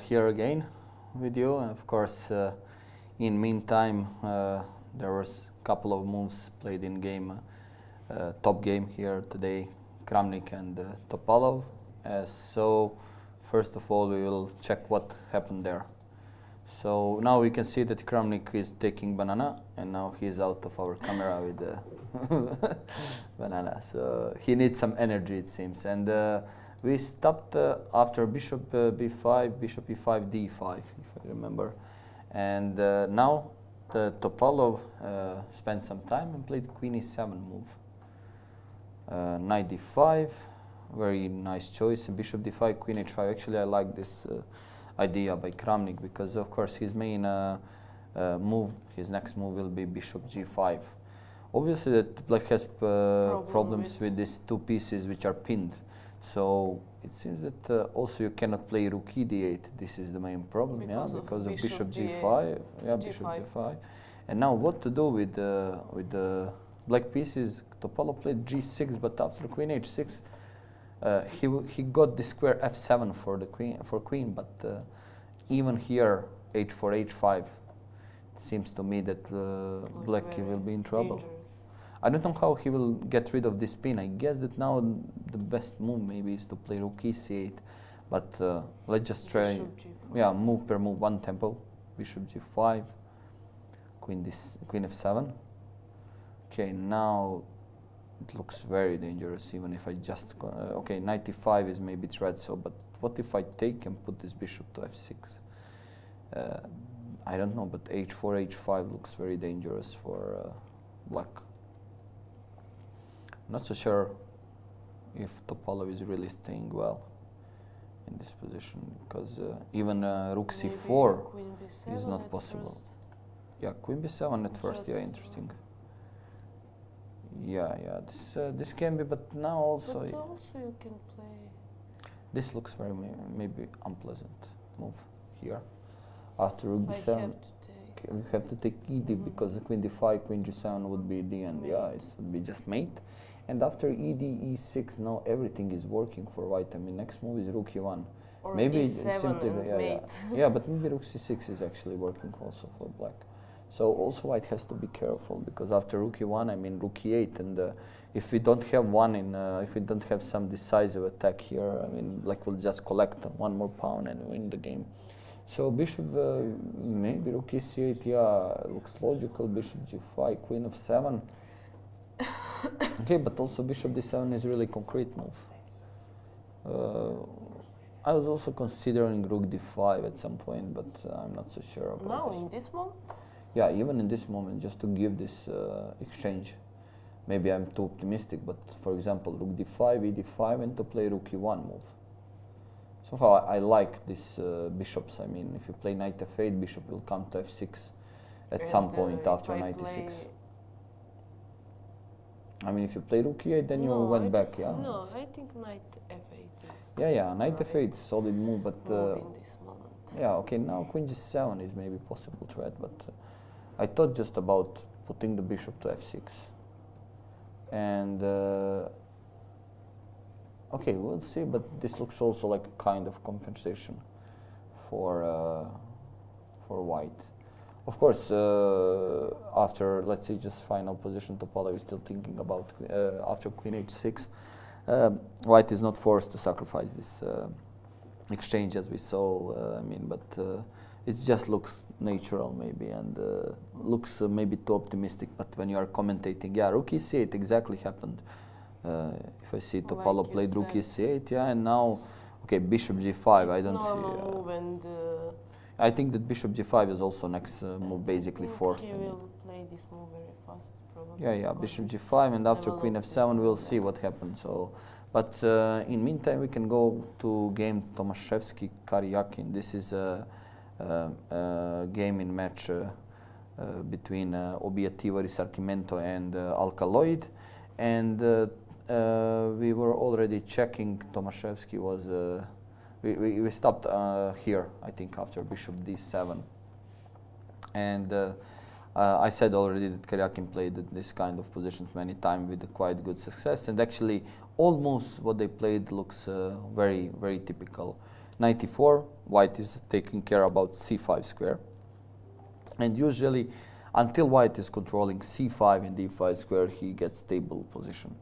here again with you, and of course, in meantime, there was a couple of moves played in game, top game here today, Kramnik and Topalov. So, first of all, we will check what happened there. So now we can see that Kramnik is taking banana, and now he's out of our camera with the banana. So he needs some energy, it seems. And we stopped after bishop b5, bishop e5, d5, if I remember. And now the Topalov spent some time and played queen e7 move. Knight d5, very nice choice. Bishop d5, queen h5. Actually, I like this idea by Kramnik, because of course his main move, his next move will be bishop g5. Obviously that black has problems with these two pieces which are pinned, so it seems that also you cannot play rook e d8. This is the main problem, because of bishop g5. Yeah, bishop g5. And now what to do with the black pieces? Topalov played g6, but after queen h6 he got the square f7 for the queen, but even here h4, h5, it seems to me that black will be in trouble. Dangerous. I don't know how he will get rid of this pin. I guess that now the best move maybe is to play rook e c8, but let's just try, move per move, one tempo. Bishop g5, queen f7. Okay, now it looks very dangerous, even if I just okay, knight e5 is maybe threat. So, but what if I take and put this bishop to f6? I don't know, but h4, h5 looks very dangerous for black. Not so sure if Topalov is really staying well in this position, because even rook c4 is not possible. Yeah, queen b7 at first. Yeah, interesting. Yeah, this can be, but now also. But also you can play. This looks very maybe unpleasant move here. After rook b7, we have to take ed, because the queen d5, queen g7 would be the end. Yeah, it would be just mate. And after ed, e6, now everything is working for white. I mean, next move is rook e1. Or maybe e7 simply, mate. Yeah, but maybe rook c6 is actually working also for black. So also white has to be careful, because after rook e1, I mean rook e8, and if we don't have one in, if we don't have some decisive attack here, I mean black will just collect one more pawn and win the game. So bishop, maybe rook e c8, yeah, looks logical. Bishop g5, queen of 7. Okay, but also bishop d7 is really concrete move. I was also considering rook d5 at some point, but I'm not so sure about now this. In this moment? Yeah, even in this moment, just to give this exchange. Maybe I'm too optimistic, but for example, rook d5, e d5, and to play rook e1 move. Somehow I like these bishops. I mean, if you play knight f8, bishop will come to f6 at some point after knight e6. I mean, if you play rook e8, then you went back, yeah? No, I think knight f8 is... Yeah, knight f8 is solid move, but... in this moment. Yeah, okay, now queen g7 is maybe possible threat, but I thought just about putting the bishop to f6. And... okay, we'll see, but this looks also like a kind of compensation for white. Of course, after, let's say, just final position, Topalov is still thinking about, after queen h6, white is not forced to sacrifice this exchange as we saw, I mean, but it just looks natural maybe, and looks maybe too optimistic, but when you are commentating, yeah, rook e8 exactly happened. If I see Topalov played rook e8, yeah, and now, okay, bishop g5, I don't see... move and, I think that bishop g5 is also next move, basically forced. He will play this move very fast, probably. Yeah, bishop g5, and after queen f7, we'll see what happens. So, but in meantime, we can go to game Tomaszewski-Karyakin. This is a game in match between Obiettivo Risarcimento and Alkaloid, and we were already checking. Tomaszewski was we stopped here, I think, after bishop d7, and I said already that Karyakin played this kind of positions many times with quite good success, and actually almost what they played looks very, very typical. 94, white is taking care about c5 square. And usually, until white is controlling c5 and d5 square, he gets stable position.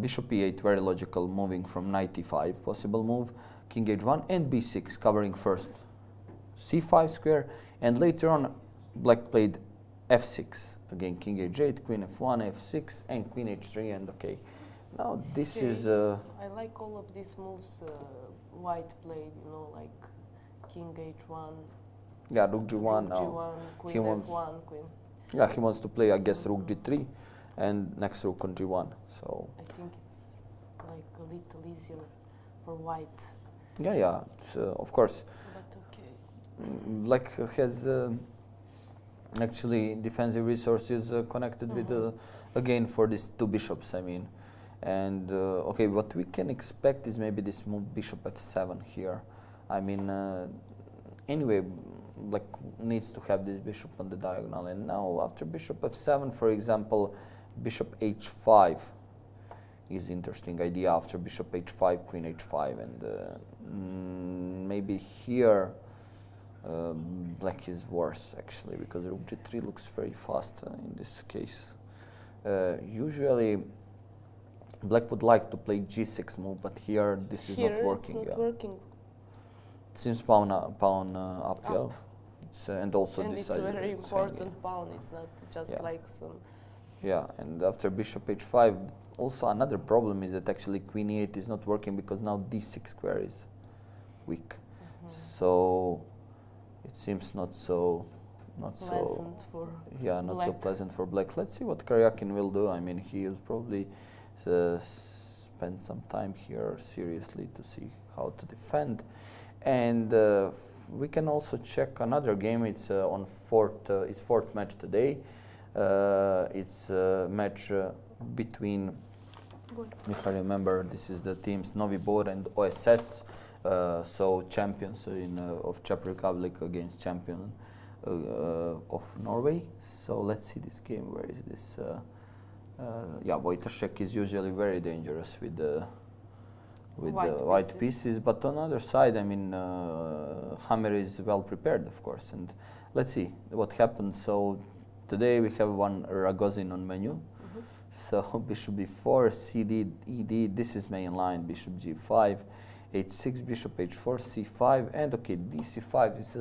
Bishop e8, very logical, moving from 95, possible move. King h1 and b6, covering first c5 square, and later on black played f6. Again, king h8, queen f1, f6, and queen h3, and okay. Now this is... I like all of these moves white played, you know, like king h1. Yeah, rook g1 Rook now. g1, queen He wants, f1, queen. yeah, he wants to play, I guess, rook g3 and next rook on g1. So I think it's like a little easier for white. yeah, yeah, of course. But okay. Black has actually defensive resources connected with again for these two bishops. I mean, and okay, what we can expect is maybe this move bishop f7 here. I mean, anyway, Black needs to have this bishop on the diagonal, and now after bishop f7, for example, bishop h5 is interesting idea. After bishop h5, queen h5, and maybe here Black is worse actually, because rook g3 looks very fast in this case. Usually Black would like to play g6 move, but here this is not working. It's not working. It seems pawn up, yeah. And also And this it's a very important pawn. It's not just like some. Yeah, and after bishop h5, also another problem is that actually queen e8 is not working because now d6 square is weak. So it seems not so pleasant for not so pleasant for Black. Let's see what Karyakin will do. I mean, he will probably spend some time here seriously to see how to defend. And we can also check another game. It's on fourth match today. It's a match between, if I remember, this is the teams Novi Bor and OSS. So champions of Czech Republic against champion of Norway. So let's see this game. Where is this? Yeah, Wojtaszek is usually very dangerous with the white pieces, but on the other side, I mean, Hammer is well prepared, of course. And let's see what happens. So today we have one Ragozin on menu. So bishop b4, cd, ed. This is main line. Bishop g5, h6, bishop h4, c5, and okay, dc5 is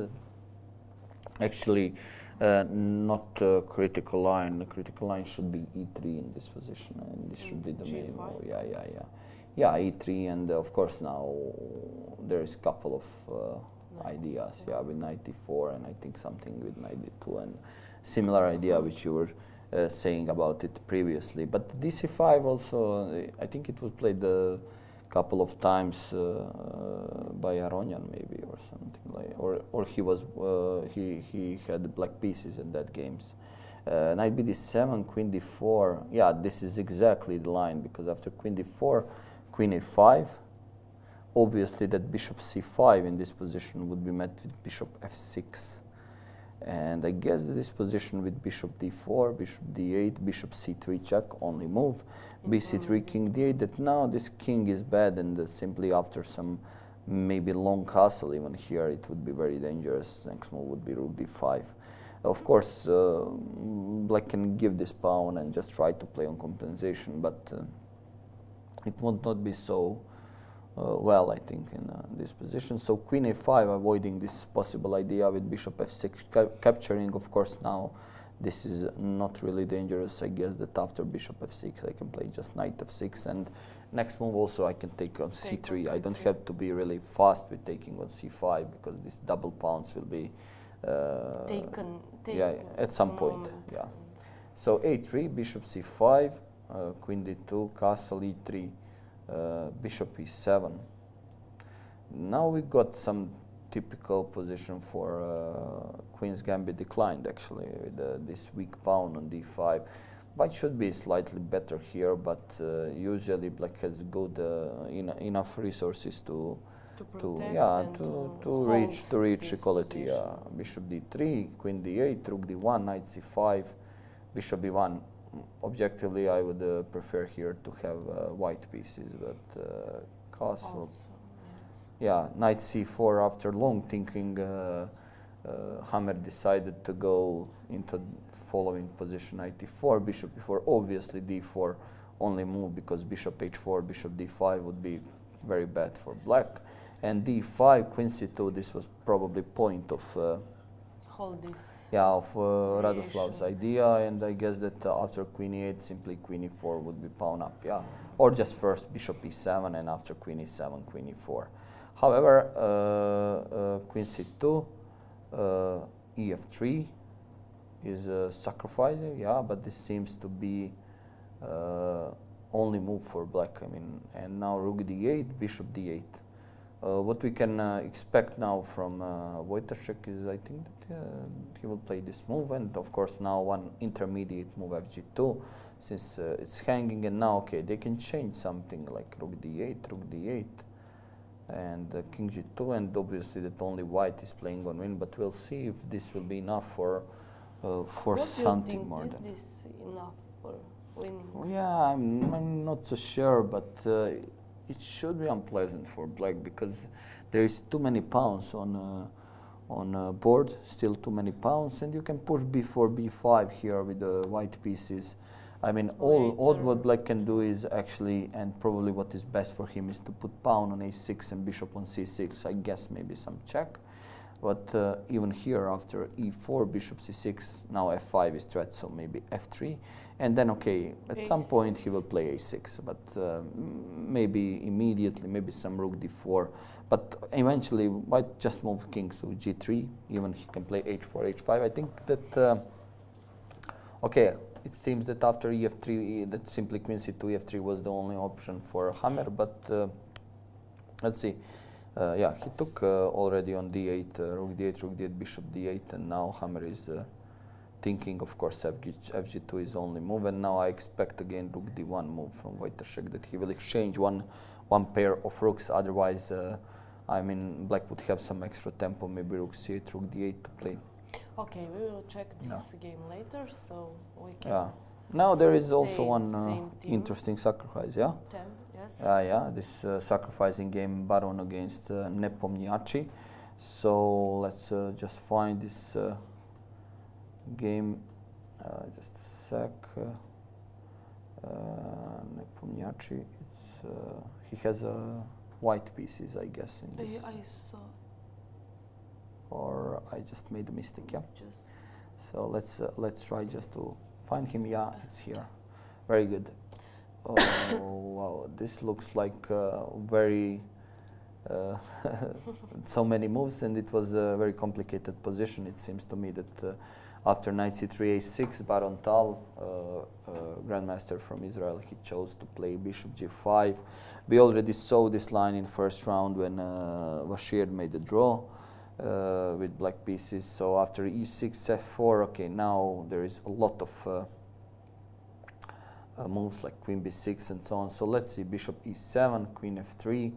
actually not a critical line. The critical line should be e3 in this position, and this should be the main move. Yeah, e3, and of course now there is a couple of ideas. Yeah, with knight e4, and I think something with knight d2, and similar idea which you were saying about it previously. But dc5 also, I think it was played a couple of times by Aronyan maybe, or something like, or he was he had black pieces in that games. Knight bd7, queen d4. Yeah, this is exactly the line, because after queen d4, queen a5. Obviously, that bishop c5 in this position would be met with bishop f6. And I guess that this position with bishop d4, bishop d8, bishop c3 check, only move, bc3, king d8, that now this king is bad, and simply after some maybe long castle even here, it would be very dangerous. Next move would be rook d5. Of course, Black can give this pawn and just try to play on compensation, but it would not be so well, I think, in this position. So queen a5, avoiding this possible idea with bishop f6 capturing. Of course, now this is not really dangerous. I guess that after bishop f6, I can play just knight f6, and next move also I can take on c3. I don't have to be really fast with taking on c5, because these double pawns will be taken at some point. Yeah. So a3, bishop c5, queen d2, castle e3. Bishop e7. Now we got some typical position for Queen's Gambit declined, actually, with this weak pawn on d5. White should be slightly better here, but usually Black has good enough resources to reach equality. Bishop d3, queen d8, rook d1, knight c5, bishop e1. Objectively, I would prefer here to have white pieces, but castle. yeah, knight c4 after long thinking. Hammer decided to go into following position knight e4, bishop e4, obviously d4 only move because bishop h4, bishop d5 would be very bad for black, and d5, queen c2, this was probably point of Hold this. yeah, of Radoslav's idea, and I guess that after queen e8, simply queen e4 would be pawn up, yeah, or just first bishop e7 and after queen e7, queen e4. However, queen c2, ef3 is sacrificing, yeah, but this seems to be only move for black. I mean, and now rook d8, bishop d8. What we can expect now from Wojtaszek is, I think that he will play this move, and of course now one intermediate move fg2, since it's hanging, and now okay, they can change something like rook d8, and king g2, and obviously that only white is playing on win, but we'll see if this will be enough for something more. Is this enough for winning? Yeah, I'm not so sure, but it should be unpleasant for black because there is too many pawns on board, still too many pawns, and you can push b4, b5 here with the white pieces. I mean, all what black can do is actually, and probably what is best for him is to put pawn on a6 and bishop on c6. I guess maybe some check, but even here after e4, bishop c6, now f5 is threat, so maybe f3, and then okay, at some point he will play a6, but maybe immediately, maybe some rook d4, but eventually white just move king to g3, even he can play h4, h5. I think that, okay, it seems that after ef3, that simply queen c2, ef3 was the only option for Hammer, but let's see. Yeah, he took already on d8, rook d8, bishop d8, and now Hammer is thinking, of course, fg2 is only move, and now I expect again rook d1 move from Wojtaszek, that he will exchange one pair of rooks, otherwise, I mean, black would have some extra tempo, maybe rook c8, rook d8 to play. Okay, we will check this game later, so we can. Yeah. Now there is also one interesting sacrifice, yeah? 10, yes. Yeah, this sacrificing game Baron against Nepomniachtchi. So let's just find this game, just a sec. Nepomniachtchi, it's, he has white pieces, I guess, in this. I saw. Or I just made a mistake, yeah? So let's try just to find him. Yeah, it's here. Very good. Oh, wow, this looks like very so many moves, and it was a very complicated position. It seems to me that after knight c3, a6, Baron Tal, grandmaster from Israel, he chose to play bishop g5. We already saw this line in first round when Bashir made the draw with black pieces. So after e6, f4, okay, now there is a lot of moves like queen b6 and so on. So let's see, bishop e7, queen f3,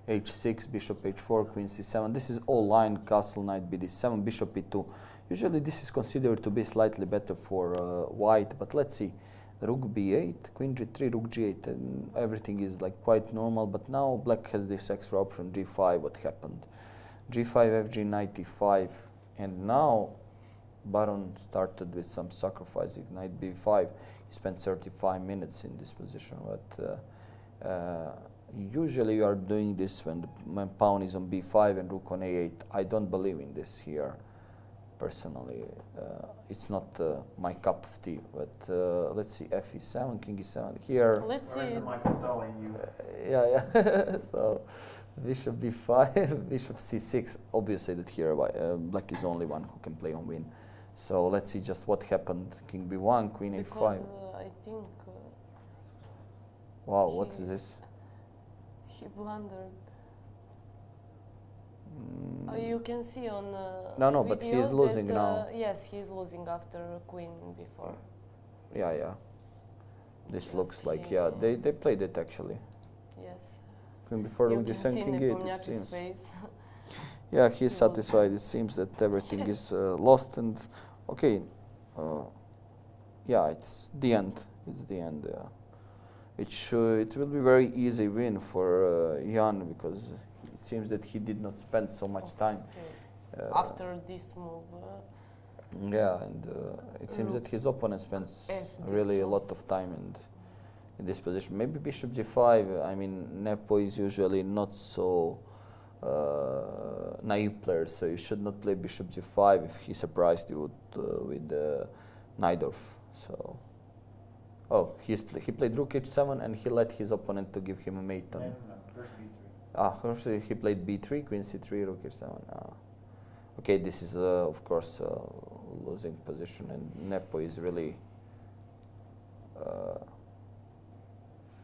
h6, bishop h4, queen c7. This is all line, castle, knight bd7, bishop e2. Usually this is considered to be slightly better for white, but let's see. Rook b8, queen g3, rook g8, and everything is like quite normal, but now black has this extra option, g5, what happened? g5, fg, knight e5, and now Baron started with some sacrificing, knight b5. He spent 35 minutes in this position, but usually you are doing this when pawn is on b5 and rook on a8. I don't believe in this here, personally. It's not my cup of tea, but let's see, f e7, king e7 here. Let's see. Where's the Michael telling you? Yeah. So bishop b5, bishop c6. Obviously that here black is the only one who can play on win. So let's see just what happened. King b1, queen a5. I think. Wow, what's this? He blundered. You can see on No, but he is losing that, now. Yes, he is losing after queen before. Yeah. This Just looks like, yeah, they played it actually. Yes. Queen before You with the can same see king 8, it Nepomniachtchi's seems. face. Yeah, he's satisfied. It seems that everything is lost, and okay, yeah, it's the end. It's the end. It will be very easy win for Jan, because it seems that he did not spend so much time. After this move. Yeah, and it seems that his opponent spends really a lot of time in this position. Maybe bishop g5. I mean, Nepo is usually not so naive player, so you should not play bishop g5 if he surprised you with Najdorf. So, oh, he played rook h7 and he let his opponent to give him a mate on. No, first b3. First he played b3, queen c3, rook h7. Okay, this is of course losing position, and Nepo is really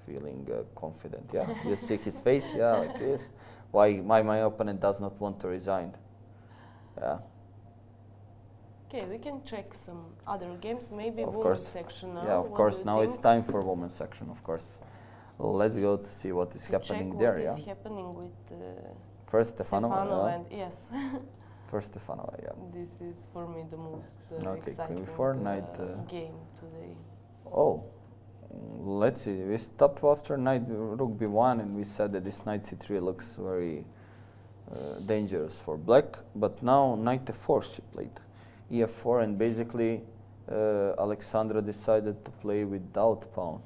feeling confident. Yeah, you see his face. Yeah, like this. Why my opponent does not want to resign? Yeah. Okay, we can check some other games. Maybe Of women's course. section now. Yeah, of What course. do you Now it's think? time for women's section. Of course. Let's go to see what is happening check there. what Yeah. is happening with First Stefanova. and yes. First Stefanova. Yeah. This is for me the most Okay, exciting queen b4, knight. game today. Oh, let's see. We stopped after knight rook b1, and we said that this knight c3 looks very dangerous for black. But now knight f4 she played, ef4, and basically Alexandra decided to play without pawn.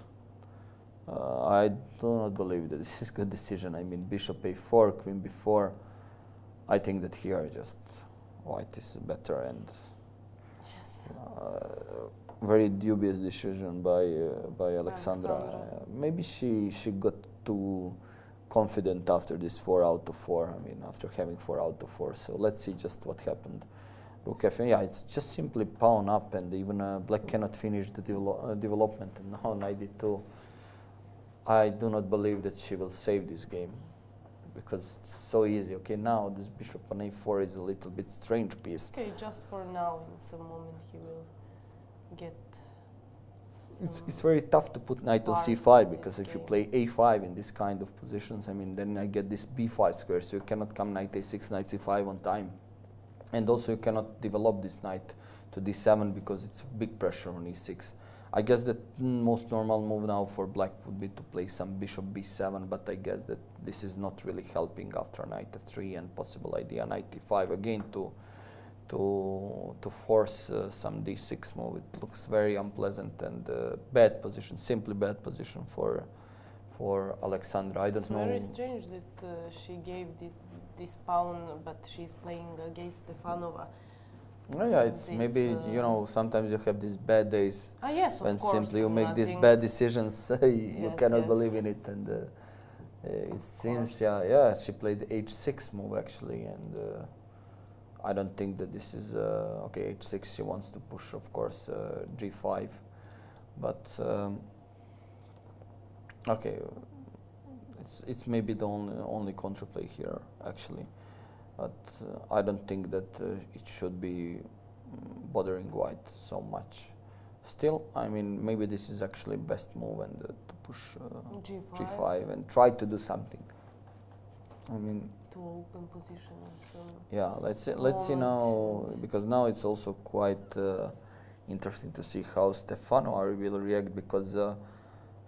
I do not believe that this is a good decision. I mean, bishop a4, queen b4. I think that here just white is better, and Yes. very dubious decision by Alexandra. Alexandra. Maybe she got too confident after this 4 out of 4. I mean, after having 4 out of 4. So let's see just what happened. Rook f8. Yeah, it's just simply pawn up, and even black cannot finish the development. And now knight d2. I do not believe that she will save this game, because it's so easy. Okay, now this bishop on a4 is a little bit strange piece. Okay, just for now. In some moment he will get. It's very tough to put knight on part c5, of because this if you game. play a5 in this kind of positions, I mean, then I get this b5 square, so you cannot come knight a6, knight c5 on time. And also you cannot develop this knight to d7 because it's big pressure on e6. I guess the most normal move now for black would be to play some bishop b7, but I guess that this is not really helping after knight f3 and possible idea knight d5 again to force some d6 move. It looks very unpleasant and bad position, simply bad position for Alexandra. I don't It's know. very strange that she gave this pawn, but she's playing against Stefanova. Oh, yeah, it's maybe, you know, sometimes you have these bad days Yes, when of course. simply you make these nothing- bad decisions, you Yes, cannot yes. believe in it, and it seems, course. yeah, she played h6 move actually, and I don't think that this is okay. H6, she wants to push, of course, g5, but okay, it's maybe the only counterplay here actually. But I don't think that it should be bothering white so much. Still, I mean, maybe this is actually best move, and to push g5 and try to do something. I mean, to open position. So yeah, let's see now, because now it's also quite interesting to see how Stefanova will react, because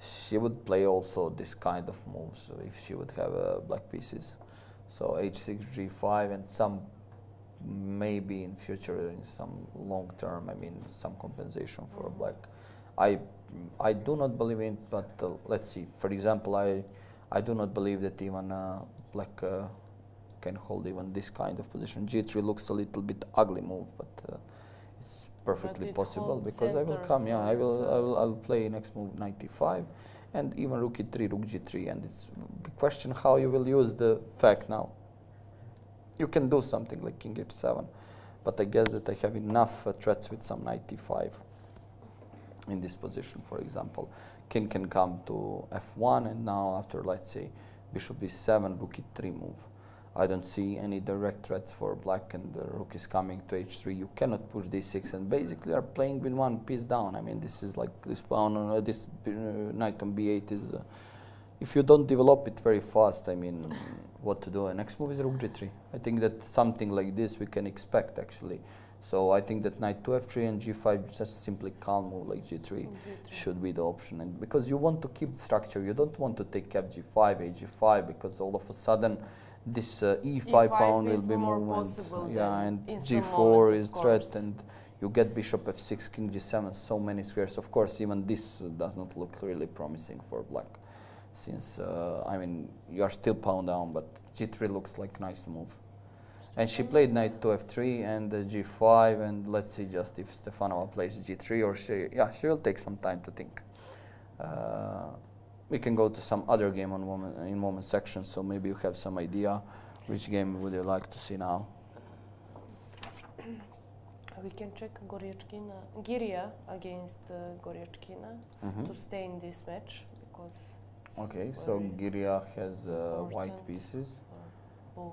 she would play also this kind of moves if she would have black pieces. So h6, g5, and some maybe in future in some long term. I mean, some compensation for black. I do not believe in it, but let's see. For example, I do not believe that even black can hold even this kind of position. G3 looks a little bit ugly move, but it's perfectly it possible, holds because I will center, come. so Yeah, it's, I'll play next move knight e5, and even rook e3, rook g3, and it's the question how you will use the fact now. You can do something like king h7, but I guess that I have enough threats with some knight e5 in this position. For example, king can come to f1, and now after, let's say, bishop b7, rook e3 move, I don't see any direct threats for black, and the rook is coming to h3. You cannot push d6, and basically are playing with one piece down. I mean, this is like this pawn, this knight on b8 is, if you don't develop it very fast, I mean, what to do? And next move is rook g3. I think that something like this we can expect actually. So I think that knight to f3 and g5, just simply calm move like g3 should be the option. And because you want to keep structure, you don't want to take f g5, a g5, because all of a sudden this e5 pawn will is be more movement. possible Yeah, than and in some g4 moment, is of threat, course. and you get bishop f6, king g7, so many squares. Of course, even this does not look really promising for black, since I mean you are still pawn down, but g3 looks like nice move. And she played knight to f3 and g5, and let's see just if Stefanova plays g3 or she will take some time to think. We can go to some other game on in moment section, so maybe you have some idea which game would you like to see now. We can check Giria against Goryachkina to stay in this match, because okay, so Giria has white pieces.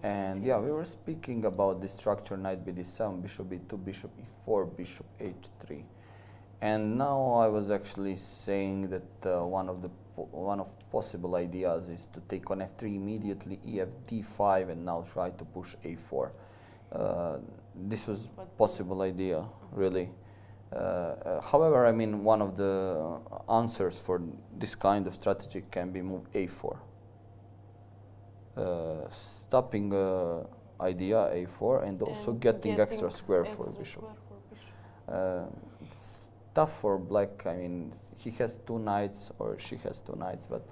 And yeah, we were speaking about the structure knight bd7, bishop b2, bishop e4, bishop h3. And now I was actually saying that one of possible ideas is to take on f3 immediately, ef d5, and now try to push a4. This was possible idea, really. However, I mean, one of the answers for this kind of strategy can be move a4. Stopping idea a4 and also getting extra square for bishop. It's tough for black. I mean, he has two knights or she has two knights, but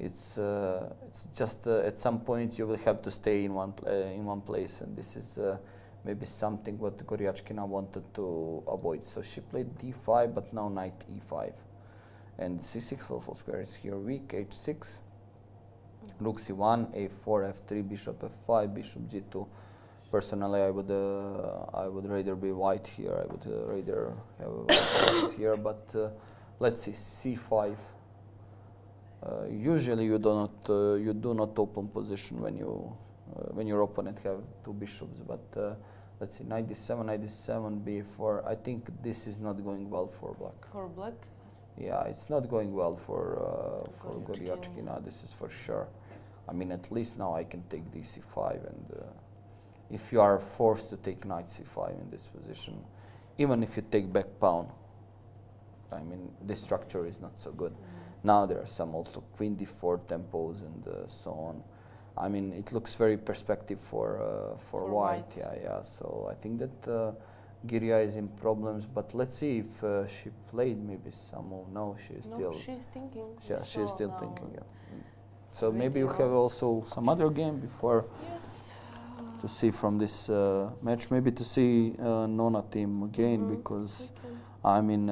it's just at some point you will have to stay in one place, and this is maybe something what Goryachkina wanted to avoid. So she played d5, but now knight e5, and c6 also square is here weak. h6, rook c1, a4, f3, bishop f5, bishop g2. Personally, I would rather be white here. I would rather have white pieces here, but let's see, c5. Usually you do not open position when your opponent have two bishops, but let's see, knight d7, b4. I think this is not going well for black. For black? Yeah, it's not going well for Goryachkina, this is for sure. I mean, at least now I can take dc5, and if you are forced to take knight c5 in this position, even if you take back pawn, I mean, this structure is not so good. Now there are some also queen d4 tempos and so on. I mean, it looks very perspective for white. Yeah. So I think that Giria is in problems, but let's see if she played maybe some move. No, she's thinking. Yeah, she's still thinking. Yeah. So maybe you have also some other game before to see from this match. Maybe to see Nona team again, because I mean.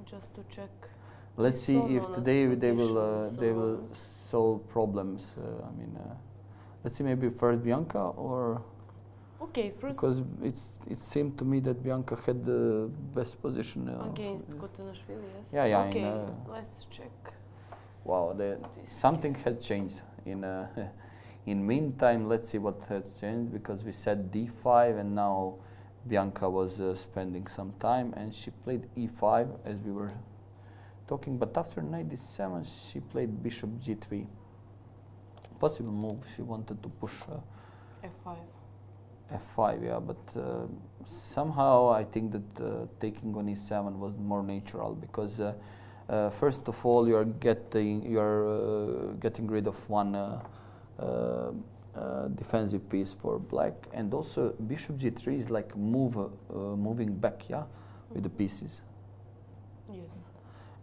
Just to check. Let's see if today they will solve problems. I mean, let's see, maybe first Bianca or. Okay, first. Because it seemed to me that Bianca had the best position against Kotanashvili, yes. Yeah. Okay, let's check. Wow, something had changed in meantime. Let's see what has changed, because we said d5 and now Bianca was spending some time and she played e5 as we were talking, but after knight d7 she played bishop g3. Possible move, she wanted to push f5. f5, yeah, but somehow I think that taking on e7 was more natural, because first of all you are getting rid of one defensive piece for black, and also bishop g3 is like moving back, yeah, with the pieces. Yes.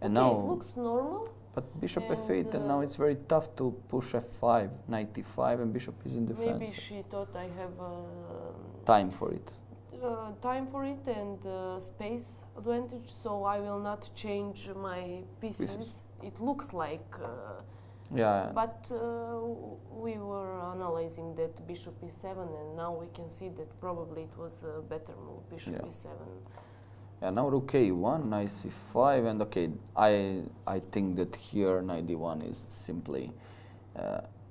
And okay, now it looks normal. But bishop f8, and now it's very tough to push f5, knight e5, and bishop is in defense. Maybe she thought I have time for it. Time for it and space advantage, so I will not change my pieces. It looks like. Yeah. But we were analyzing that bishop e7, and now we can see that probably it was a better move, bishop e7. Yeah, now rook a1, knight c5, and okay, I think that here knight d1 is simply,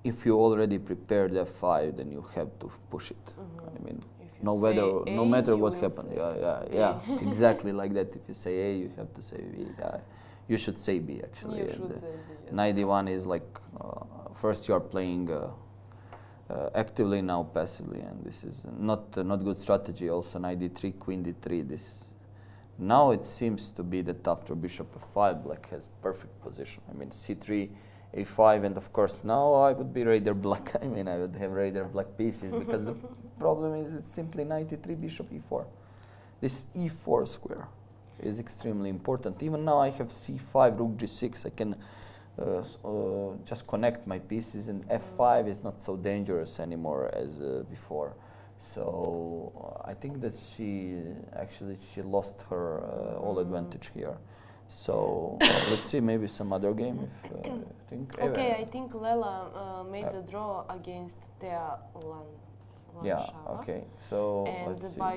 if you already prepared f5, then you have to push it. I mean, no matter what happened. Yeah, exactly like that. If you say A, you have to say B. You should say B actually. You should say B, yes. Knight d1 is like first you are playing actively, now passively, and this is not good strategy. Also knight d3, queen d3. Now it seems to be that after bishop f5, black has perfect position. I mean, c3 a5, and of course now I would be raider black. I mean, I would have raider black pieces because the problem is it's simply knight e3, bishop e4. This e4 square is extremely important. Even now I have c5, rook g6. I can just connect my pieces, and f5 is not so dangerous anymore as before. So I think that she lost her all advantage here. So let's see, maybe some other game if I think. Okay, I think Lela made a draw against Thea Lanshava. Yeah. Okay. So and let's see. by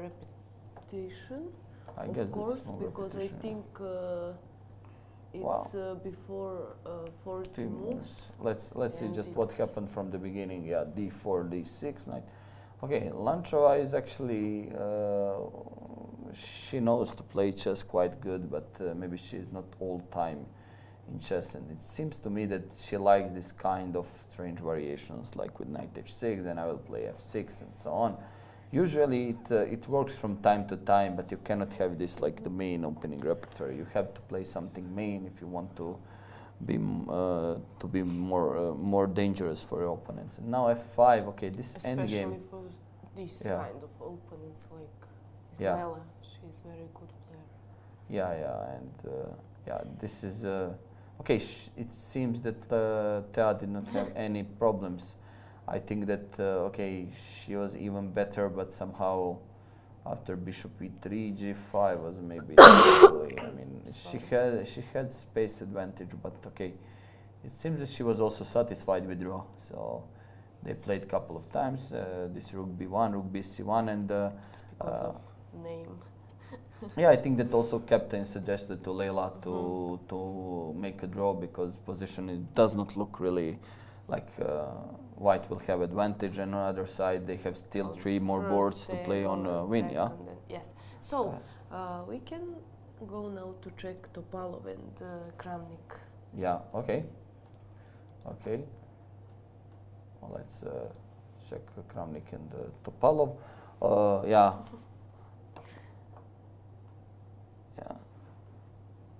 repetition, of course, because I think it's before 40 moves. Let's see just what happened from the beginning. Yeah, d4, d6, knight. Okay, Lanshava is actually she knows to play chess quite good, but maybe she's not all time in chess, and it seems to me that she likes this kind of strange variations, like with knight h6, then I will play f6 and so on. Usually it works from time to time, but you cannot have this like the main opening repertoire. You have to play something main if you want to be more dangerous for your opponents. And now f5. Okay, this endgame. Especially for this kind of opponents like Ismaila, she's very good player. Yeah, and this is okay. It seems that Thea did not have any problems. I think that okay, she was even better, but somehow after bishop e3, g5 was maybe. I mean, she had space advantage, but okay, it seems that she was also satisfied with draw. So they played a couple of times. This rook b1, rook bc1, and because of name. yeah, I think that also captain suggested to Lela to make a draw, because position it does not look really like white will have advantage, and on the other side they have still 3 more boards to play on win. Yeah. Yes. So we can go now to check Topalov and Kramnik. Yeah. Okay. Okay. Well, let's check Kramnik and Topalov. Yeah.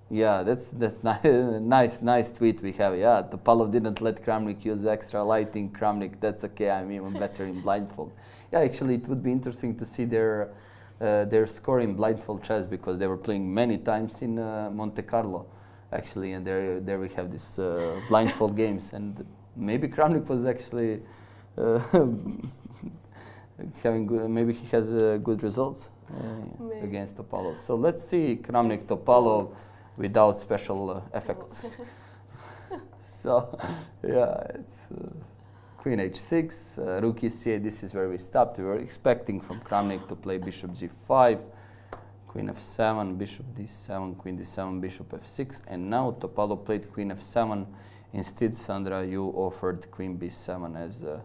Yeah, that's nice tweet we have. Yeah, Topalov didn't let Kramnik use extra lighting. Kramnik, that's okay. I'm even better in blindfold. Yeah, actually, it would be interesting to see their score in blindfold chess, because they were playing many times in Monte Carlo, actually, and there we have this blindfold games, and maybe Kramnik was actually having good, maybe he has good results against Topalov. So let's see Kramnik Topalov without special effects. So yeah, it's queen h6, rook e8. This is where we stopped. We were expecting from Kramnik to play bishop g5, queen f7, bishop d7, queen d7, bishop f6, and now Topalov played queen f7. Instead, Sandra, you offered queen b7 as a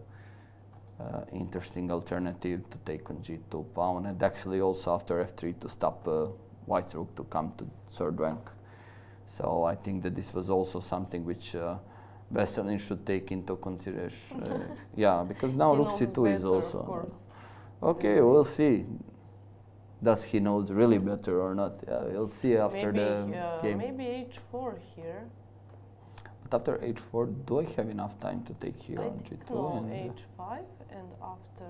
interesting alternative to take on g2 pawn, and actually also after f3 to stop white's rook to come to 3rd rank. So I think that this was also something which Veselin should take into consideration. Yeah, because now rook c2 is also. Okay, we'll see. Does he knows really better or not? Yeah, we'll see after the game. Maybe h4 here. But after h4, do I have enough time to take here on g2? No, h5 and after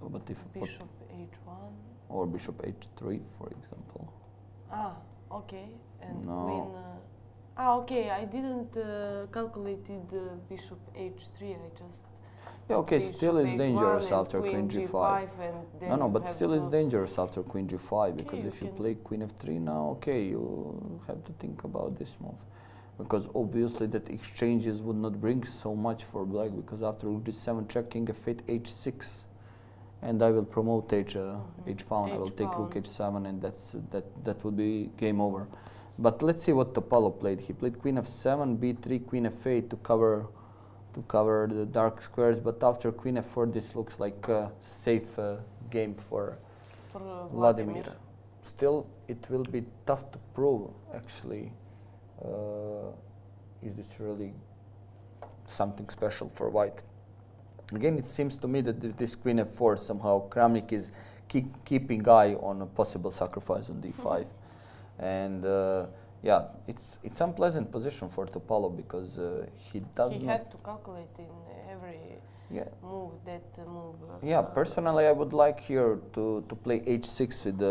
but if bishop h1. Or bishop h3, for example. Ah, okay. And no. queen. Okay. I didn't calculated bishop h3. I just. Yeah, okay. Still it's dangerous after queen g5. No, but still it's dangerous after queen g5, because if you play queen f3 now, okay, you have to think about this move, because obviously that exchanges would not bring so much for black, because after rook g7 checking f8 h6. And I will promote h pawn. I will take rook h7, and that would be game over. But let's see what Topalov played. He played queen f7, b3, queen f8 to cover the dark squares. But after queen f4, this looks like a safe game for Vladimir. Still, it will be tough to prove. Actually, is this really something special for white? Again, it seems to me that this queen f4 somehow Kramnik is keeping eye on a possible sacrifice on d5, and yeah, it's unpleasant position for Topalov because he does He not. had to calculate in every Yeah. move that move. Yeah, personally, I would like here to play h6 with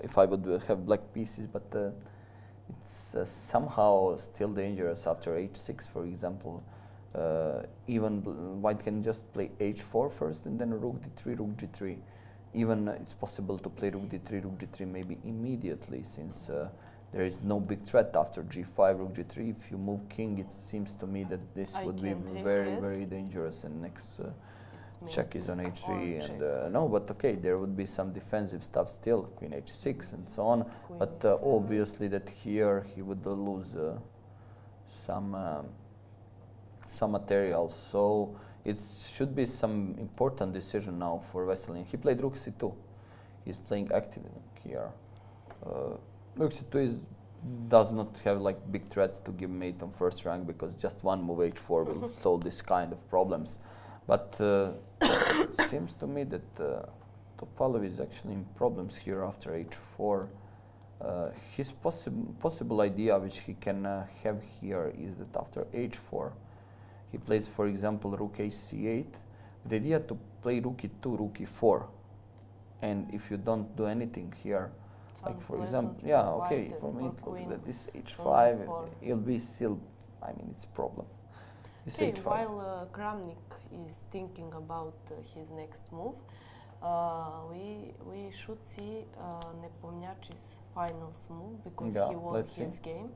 if I would have black pieces, but it's somehow still dangerous after h6, for example. Even white can just play h4 first and then rook d3, rook g3. Even it's possible to play rook d3, rook g3 maybe immediately, since there is no big threat after g5, rook g3. If you move king, it seems to me that this would be very, very dangerous. And next check is on h3, and no, but okay, there would be some defensive stuff still, queen h6 and so on. Queen but obviously that here he would lose some material. So it should be some important decision now for Veselin. He played rook c2. He's playing active here. Rook c2 does not have like big threats to give mate on first rank, because just one move h4 will solve this kind of problems. But it seems to me that Topalov is actually in problems here after h4. His possible idea which he can have here is that after h4 he plays, for example, rook ac8, the idea to play rook e2, rook e4, and if you don't do anything here, like for example, yeah, okay, for me it looks that this h5, it'll be still, I mean, it's a problem. Okay, while Kramnik is thinking about his next move, we should see Nepomniachtchi's finals move, because he won his game.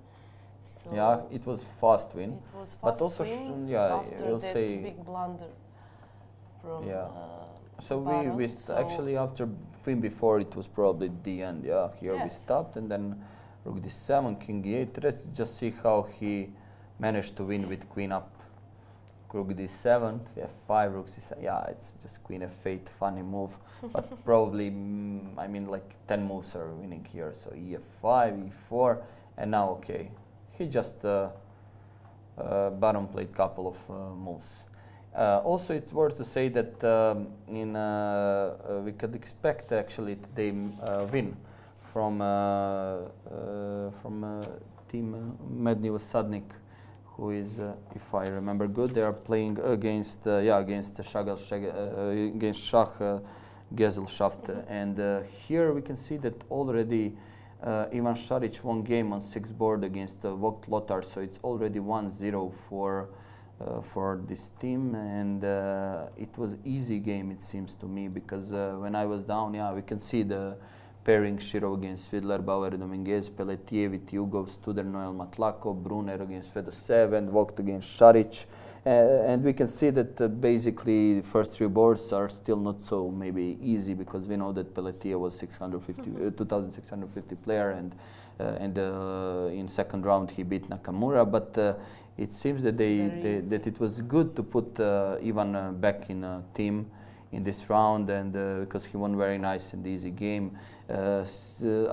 So yeah, it was fast win. It was fast but also win after we'll that big blunder from so we actually after win before it was probably the end. Yeah, here we stopped, and then rook d7, king e8. Let's just see how he managed to win with queen up. Rook d7, we have 5, rook c7. Yeah, it's just queen f8, funny move. But probably, I mean, like 10 moves are winning here. So ef5, e4, and now, okay. He just bottom played couple of moves. Also, it's worth to say that we could expect actually today win from team Medni Sadnik, who is, if I remember good, they are playing against against Shah Gesellschaft, and here we can see that already Ivan Šarić won game on 6th board against Vogt Lothar, so it's already 1-0 for this team, and it was easy game, it seems to me, because when I was down, we can see the pairing Shiro against Fiedler, Bauer, Dominguez, Pelletier with Hugo, Studer, Noel Matlako, Brunner against Fedosev, and Vogt against Šarić. And we can see that basically the first 3 boards are still not so maybe easy, because we know that Pelletier was 2,650 player, and in second round he beat Nakamura. But it seems that that it was good to put Ivan back in a team in this round, and because he won very nice in the easy game. I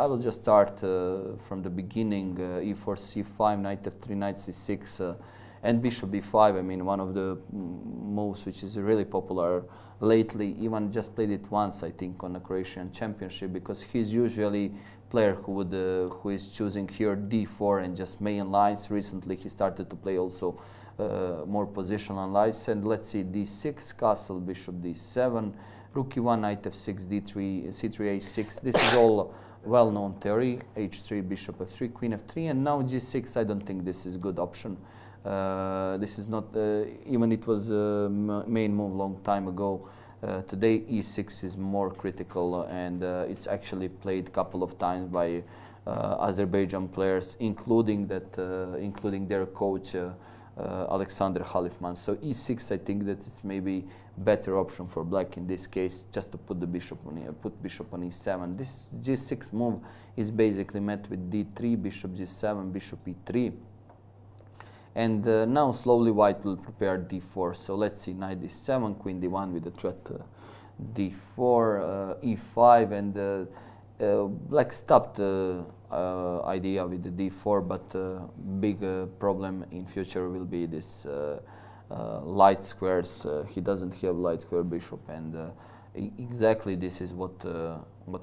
will just start from the beginning. E4, c5, knight f3, knight c6. And bishop b5, I mean, one of the moves which is really popular lately. Ivan just played it once, I think, on a Croatian championship, because he's usually player who is choosing here d4 and just main lines. Recently he started to play also more positional lines. And let's see, d6, castle, bishop d7, rook e1, knight f6, d3, c3, a6. This is all well-known theory. h3, bishop f3, queen f3, and now g6. I don't think this is a good option. This is not, even it was a main move long time ago. Today e6 is more critical, and it's actually played a couple of times by Azerbaijan players, including their coach Alexander Halifman. So e6, I think that it's maybe better option for black in this case, just to put the bishop on bishop on e7. This g6 move is basically met with d3, bishop g7, bishop e3. And now slowly white will prepare d4. So let's see, knight d7, queen d1 with the threat d4, e5, and black stopped the idea with the d4, but big problem in future will be this light squares. He doesn't have light square bishop, and exactly this is what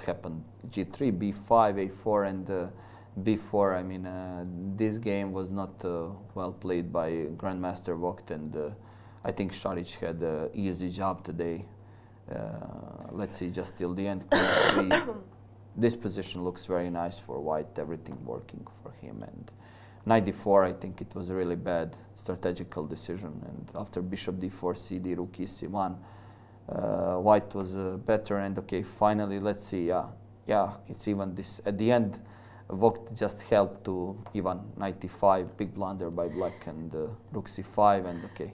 happened. g3, b5, a4, and before. I mean, this game was not well played by Grandmaster Vogt, and I think Šarić had an easy job today. Let's see, just till the end. This position looks very nice for White, everything working for him. And 94, I think it was a really bad strategical decision. And after Bishop d4, CD, Rook e c1, White was better. And okay, finally, let's see. Yeah, it's even this. At the end, Vogt just helped to even 95, big blunder by Black, and Rook c5, and okay.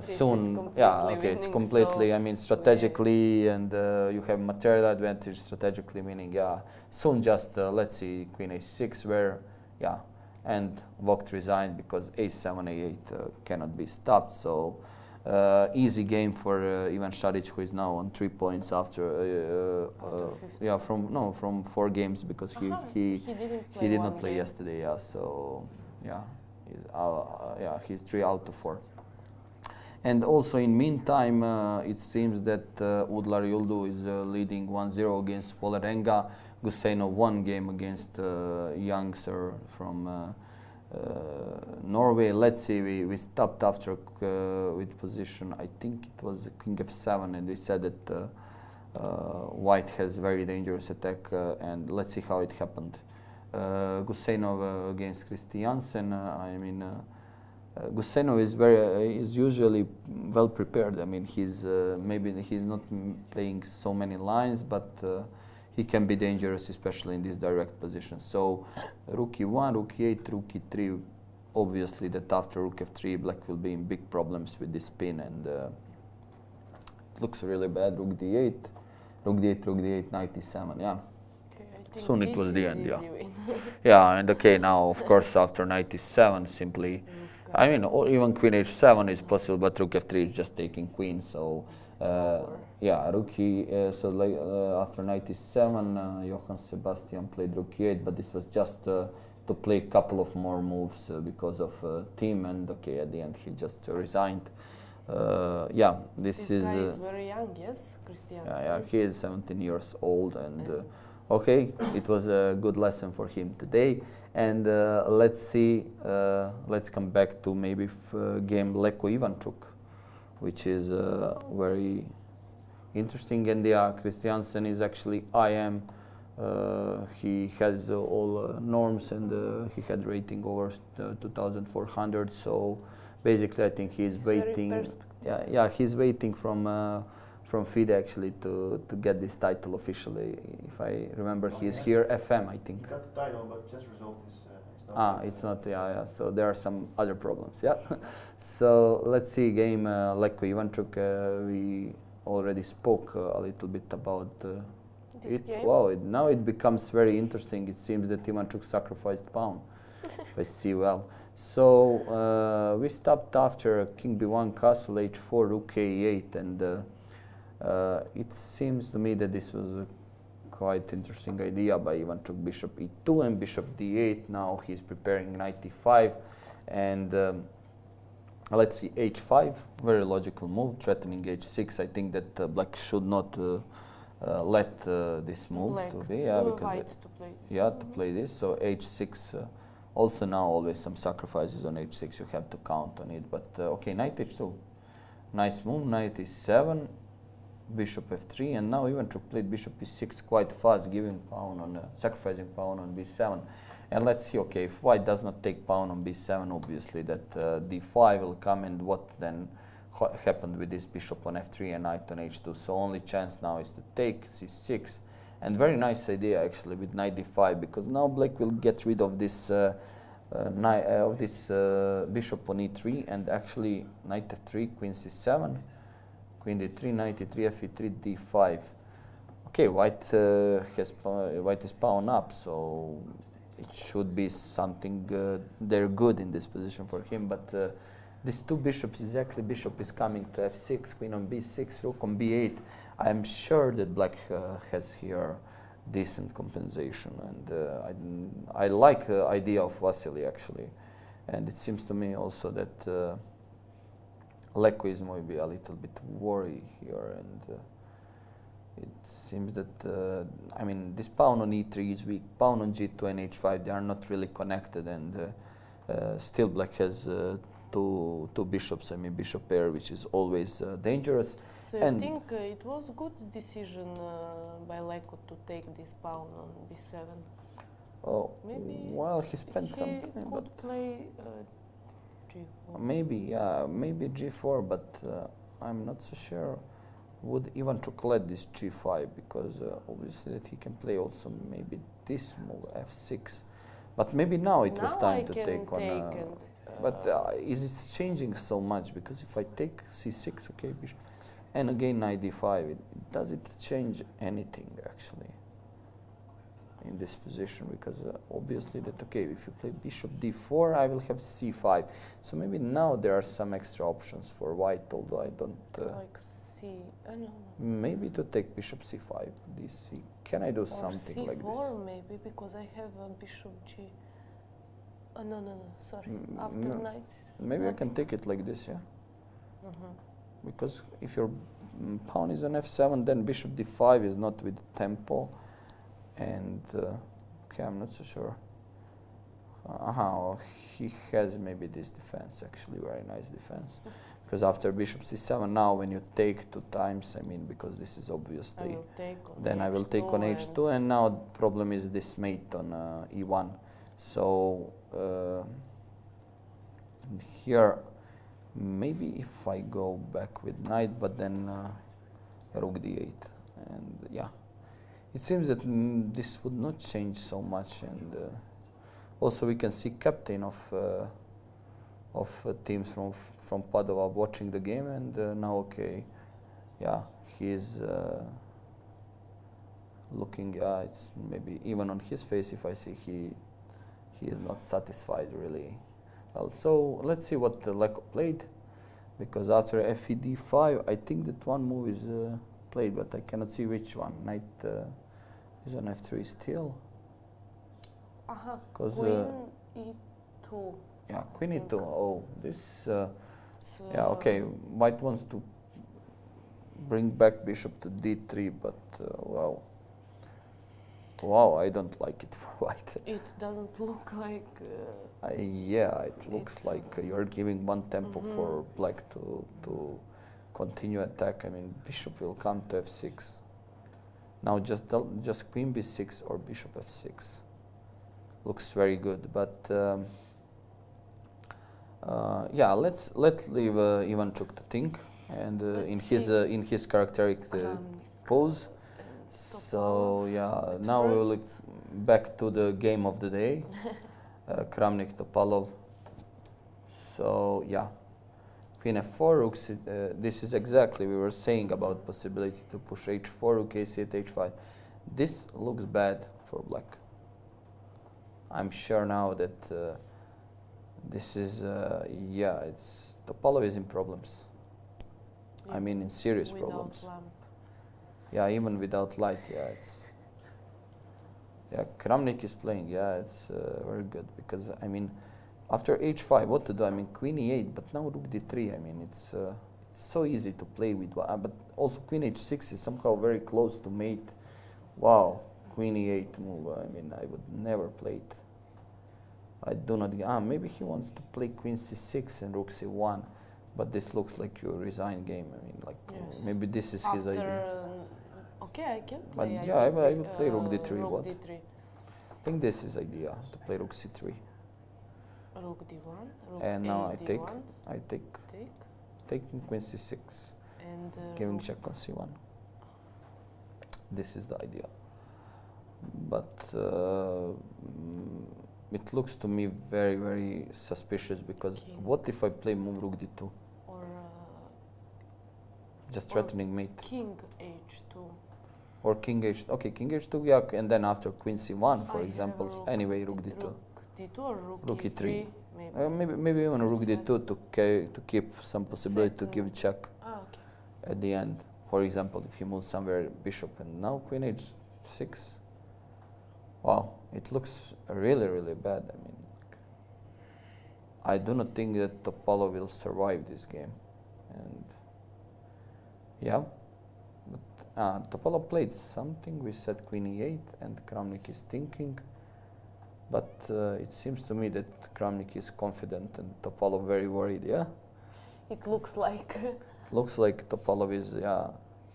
Soon, yeah, okay, it's completely, so I mean, strategically, and you have material advantage strategically, meaning, yeah, soon just, let's see, Queen a6, where, yeah, and Vogt resigned because a7, a8 cannot be stopped, so easy game for Ivan Šarić, who is now on 3 points after yeah, from 4 games, because he did not play yesterday, yeah, so, yeah, he's 3 out of 4. And also in meantime, it seems that Udlar Yildu is leading 1-0 against Vålerenga. Guseino won game against youngster from Norway. Let's see, we stopped after with position, I think it was King f7, and we said that White has very dangerous attack, and let's see how it happened. Guseino against Christiansen, I mean, Guseino is usually well prepared. I mean, maybe he's not playing so many lines, but he can be dangerous, especially in this direct position. So, Rook e1, Rook e8, Rook e3. Obviously, that after Rook f3, Black will be in big problems with this spin, and it looks really bad. Rook d8, Rook d8, Rook d8, Knight e7. Yeah. Soon it was the end. Yeah. Yeah, and okay, now of course after Knight e7, simply. I mean, or even Queen h7 is possible, but Rook f3 is just taking Queen. So, yeah, Rook so like after Knight e7, Johann Sebastian played Rook e8, but this was just to play a couple of more moves because of team, and okay, at the end he just resigned. Yeah, this guy is very young, yes, Christian. Yeah, he is 17 years old, and okay, it was a good lesson for him today. And let's see, let's come back to maybe game Leko-Ivanchuk, which is very interesting. And yeah, Christiansen is actually IM. He has all norms, and he had rating over 2,400. So basically, I think he's waiting. Yeah, he's waiting from FIDE actually to get this title officially. If I remember, he's here FM, I think. He got the title, but just result is not. It's not. Yeah. So there are some other problems. Yeah. So let's see game Leko-Ivanchuk. We already spoke a little bit about it. Game? Wow! Now it becomes very interesting. It seems that Ivanchuk sacrificed pawn. If I see well. So we stopped after King b1, Castle h4, Rook a8, and it seems to me that this was a quite interesting idea by Ivanchuk. Bishop e2 and Bishop d8. Now he's preparing Knight e5, and let's see, h5. Very logical move, threatening h6. I think that Black should not let this move to be. Yeah, because to play this. So h6. Also now always some sacrifices on h6. You have to count on it. But okay, Knight h2. Nice move. Knight e7. Bishop f3, and now Ivanchuk played Bishop e6 quite fast, giving pawn on sacrificing pawn on b7. And let's see, okay, if White does not take pawn on b7, obviously that d5 will come, and what then happened with this bishop on f3 and knight on h2. So only chance now is to take c6, and very nice idea actually with knight d5, because now Black will get rid of this bishop on e3, and actually knight f3, queen c7. Queen d3, knight e3, f e3, d5. Okay, White is pawn up, so it should be something they're good in this position for him. But these two bishops, exactly, bishop is coming to f6, queen on b6, rook on b8. I'm sure that Black has here decent compensation, and I like the idea of Vasily actually, and it seems to me also that. Leko is maybe a little bit worried here, and it seems that I mean this pawn on e3 is weak. Pawn on g2 and h5, they are not really connected, and still black has two bishops. I mean bishop pair, which is always dangerous. So you think it was a good decision by Leko to take this pawn on b7? Oh, maybe well, he spent some time, he but could play g4. maybe, yeah, maybe g4, but I'm not so sure. Would Ivan took let this g5, because obviously that he can play also maybe this move f6, but maybe now it was time to take on. But is it changing so much? Because if I take c6, okay, bishop, and again knight d5, does it change anything actually in this position? Because obviously that, okay, if you play bishop d4, I will have c5. So maybe now there are some extra options for white, although I don't. Like c, no. Maybe to take bishop c5, dc. Can I do something c4 like this? c4 maybe, because I have a bishop g. No, sorry. After no. knight. Maybe I can take it like this, yeah. Because if your pawn is on f7, then bishop d5 is not with tempo, and okay, I'm not so sure. He has maybe this defense, actually very nice defense, because after bishop c7, now when you take 2 times, I mean, because this is obviously, then I will take on h2, and now the problem is this mate on e1. So here, maybe if I go back with knight, but then rook d8, and yeah, it seems that this would not change so much, and also we can see captain of teams from Padova watching the game, and now okay, yeah, he is looking. It's maybe even on his face, if I see he is not satisfied really. Well, so let's see what Leko played, because after fe d5, I think that one move is played, but I cannot see which one. Knight is on f3 still. Queen e2. Yeah, queen e2. Oh, this. Yeah, okay. White wants to bring back bishop to d3, but wow. Wow, I don't like it for white. It doesn't look like. Yeah, it looks like you're giving one tempo for black to continue attack. I mean, bishop will come to f6. Now just queen b6 or bishop f6. Looks very good, but yeah, let's leave Ivanchuk to think, and in his characteristic pose. So yeah, now we will look back to the game of the day, Kramnik Topalov. So yeah, queen f4, rook c, this is exactly we were saying about possibility to push h4, rook a8, h5. This looks bad for black. I'm sure now that this is yeah, it's Topalov is in problems. I mean, in serious problems. Lamp. Yeah, even without light, yeah, it's. Yeah, Kramnik is playing, yeah, it's very good, because, I mean, after h5, what to do? I mean, queen e8, but now rook d3, I mean, it's so easy to play with, but also queen h6 is somehow very close to mate. Wow, queen e8 move, I mean, I would never play it. I do not, maybe he wants to play queen c6 and rook c1, but this looks like your resign game, I mean, like, yes. Maybe this is his idea. Okay, I can play. But yeah, I will play rook d3. Rook What? d3. I think this is idea to play rook c3. Rook d1. Rook And now I d1. taking queen c6, and giving check on c1. This is the idea. But it looks to me very, very suspicious, because what if I play move rook d2? Or just threatening mate. King h2. Or king h. Okay, king h2. Yeah, and then after queen c1, for example. Anyway, rook d2. Rook d2 or rook e3. Maybe. Maybe even rook d2 to keep some possibility to give check Okay. at the end. For example, if you move somewhere bishop, and now queen h6. Wow, it looks really, really bad. I mean, I do not think that Topalov will survive this game. And yeah, but Topalov played something. We said queen e8, and Kramnik is thinking. But it seems to me that Kramnik is confident and Topalov very worried. Yeah. It looks like. Looks like Topalov is. Yeah,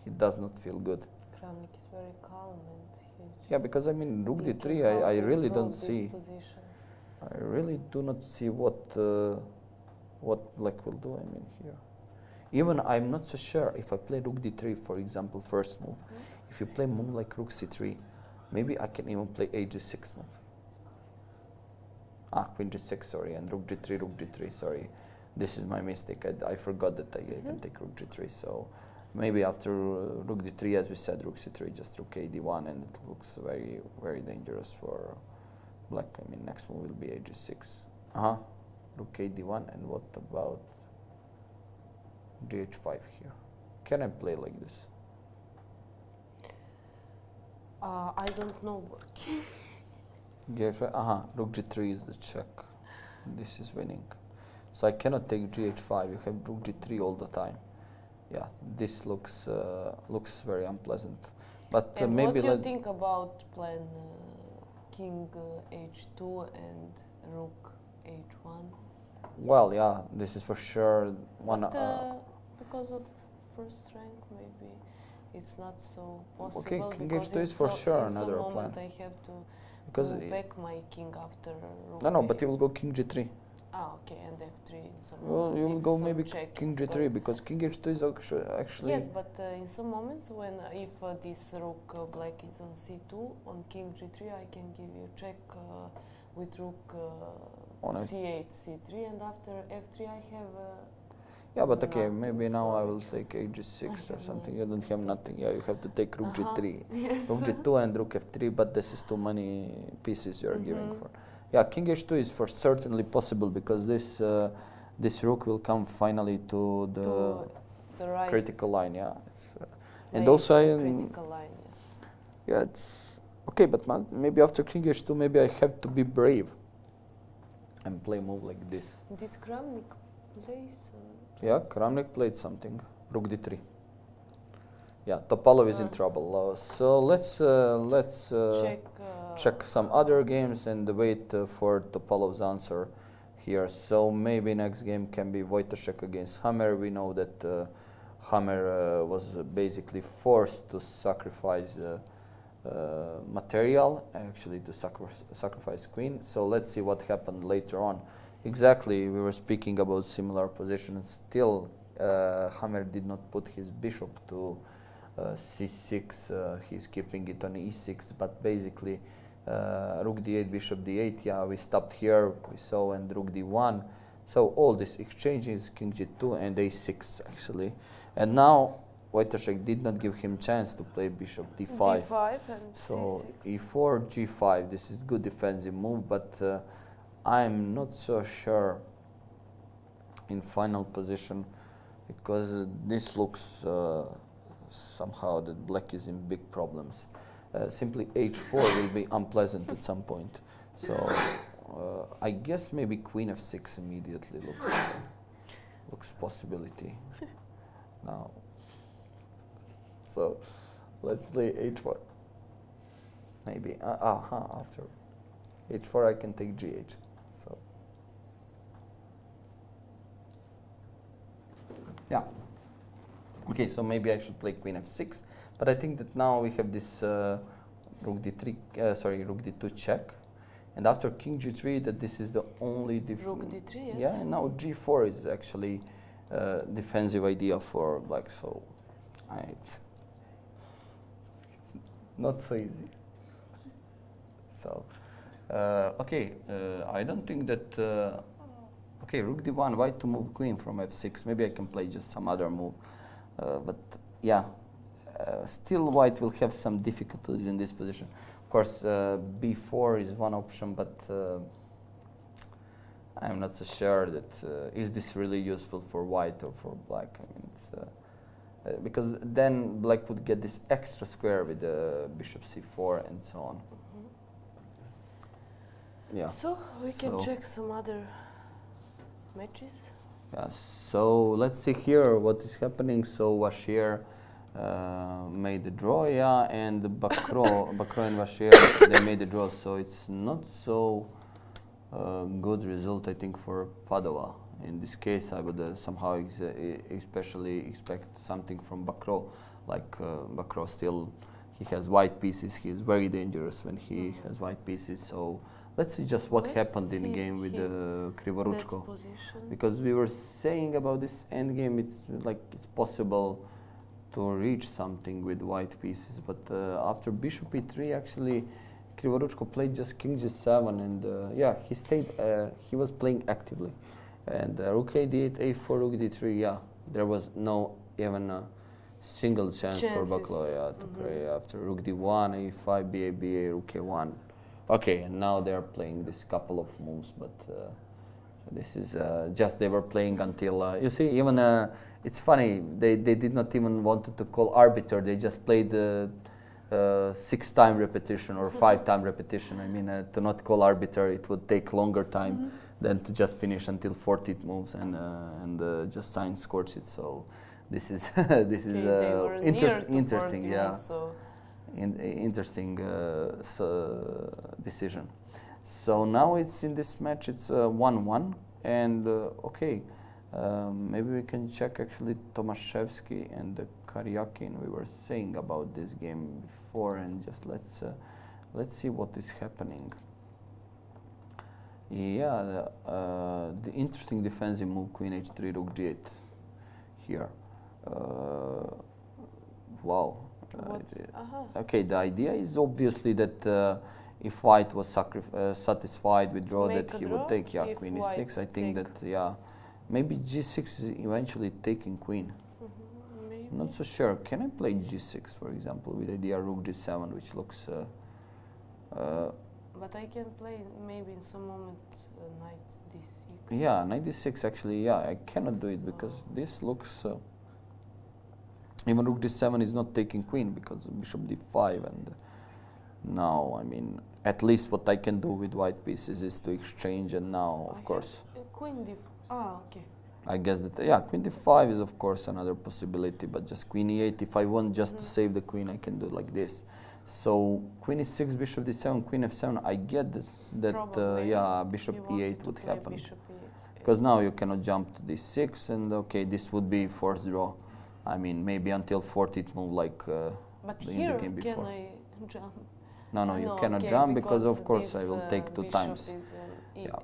he does not feel good. Kramnik is very calm and he's Yeah, because I mean, rook d3. I really don't see. I really do not see what black will do. I mean here. Even I'm not so sure if I play rook d3, for example, first move. If you play move like rook c3, maybe I can even play a6 move. Queen g6, sorry, and rook g3, sorry. This is my mistake. I forgot that I can take rook g3. So maybe after rook d3, as we said, rook c3, just rook a d1, and it looks very, very dangerous for black. I mean, next move will be a g6. Rook a d1, and what about gh5 here? Can I play like this? I don't know. gh5, rook g3 is the check. This is winning. So I cannot take gh5. You have rook g3 all the time. Yeah, this looks very unpleasant. But and maybe what do you think about plan king h2 and rook h1? Well, yeah, this is for sure one. Because of first rank, maybe it's not so possible. Okay, king because h2 is for sure in another some plan. moment I have to Because move back my king after rook. No, but you will go king g3. Okay, and f3 in some Well, moments. you will go maybe check king is g3 because king h2 is actually. Yes, but in some moments when if this rook black is on c2, on king g3 I can give you check with rook c8, c3, and after f3 I have. Yeah, but okay, maybe nothing, now so I will take a6 or something. You don't have nothing. Yeah, you have to take rook g3, yes. rook g2 and rook f3. But this is too many pieces you are giving for. Yeah, king h2 is for certainly possible because this this rook will come finally to the right critical line. Yeah, and also critical line. Yes. Yeah, it's okay, but maybe after king h2, maybe I have to be brave and play move like this. Did Kramnik play some? Yeah, Kramnik played something. Rook d3. Yeah, Topalov is in trouble. So let's check some other games and wait for Topalov's answer here. So maybe next game can be Wojtaszek against Hammer. We know that Hammer was basically forced to sacrifice material, actually to sacrifice queen. So let's see what happened later on. Exactly, we were speaking about similar positions. Still, Hammer did not put his bishop to c6. He's keeping it on e6, but basically rook d8, bishop d8. Yeah, we stopped here. We saw and rook d1. So all these exchanges, king g2 and a6 actually. And now Wojtaszek did not give him chance to play bishop d5. d5 and so c6. e4, g5. This is good defensive move, but I'm not so sure in final position because this looks somehow that black is in big problems. Simply h4 will be unpleasant at some point. So I guess maybe queen f6 immediately looks possibility now. So let's play h4. Maybe after h4 I can take gh. So yeah. Okay, so maybe I should play queen f6, but I think that now we have this rook d3, rook d2 check, and after king g3 that this is the only rook d3. Yes. Yeah, and now g4 is actually defensive idea for black. So it's not so easy. So okay, I don't think that. Okay, rook d1, white to move queen from f6. Maybe I can play just some other move. But yeah, still white will have some difficulties in this position. Of course, b4 is one option, but I'm not so sure that is this really useful for white or for black. I mean, it's, because then black would get this extra square with bishop c4 and so on. Yeah. So we can check some other matches. Yeah, so let's see here what is happening. So Bashir made the draw, yeah, and Bakro and Vasher, they made the draw, so it's not so good result, I think, for Padova. In this case, I would somehow especially expect something from Bakro, like Bakro still, he has white pieces, he is very dangerous when he has white pieces, so let's see just what happened in the game with Krivoruchko. Because we were saying about this endgame, it's like it's possible to reach something with white pieces, but after bishop e3, actually Krivoruchko played just king g7, and yeah, he stayed, he was playing actively. And rook a8, a4, rook d3, yeah, there was no even a single chance for Baklo to play after rook d1, a5, ba, ba, rook a1. Okay, and now they are playing this couple of moves, but this is just they were playing until, you see, even, it's funny, they did not even want to call arbiter, they just played the 6-time repetition or 5-time repetition. I mean, to not call arbiter, it would take longer time than to just finish until 40 moves and just sign score sheet. So this is this is interesting, yeah. So interesting decision. So now it's in this match, it's 1-1, and okay, maybe we can check actually Tomaszewski and Karyakin. We were saying about this game before, and just let's see what is happening. Yeah, the interesting defensive move, queen h3, rook g8 here. Wow. Okay, the idea is obviously that if white was satisfied with draw, that he would take, yeah, queen e6. I think that, yeah, maybe g6 is eventually taking queen. I'm not so sure. Can I play g6, for example, with idea rook g7, which looks... but I can play maybe in some moment knight d6. Yeah, knight d6 actually, yeah, I cannot do it because this looks... even rook d7 is not taking queen because bishop d5, and now, I mean, at least what I can do with white pieces is to exchange, and now, of course... Queen d... Ah, okay. I guess that, yeah, queen d5 is of course another possibility, but just queen e8, if I want just to save the queen, I can do like this. So queen e6, bishop d7, queen f7, I get this, that, yeah, bishop e8 would happen. Because now you cannot jump to d6, and okay, this would be forced draw. I mean, maybe until 40th move, like in the game before. Can I jump? No, you cannot jump because of course I will take 2 times. Yeah.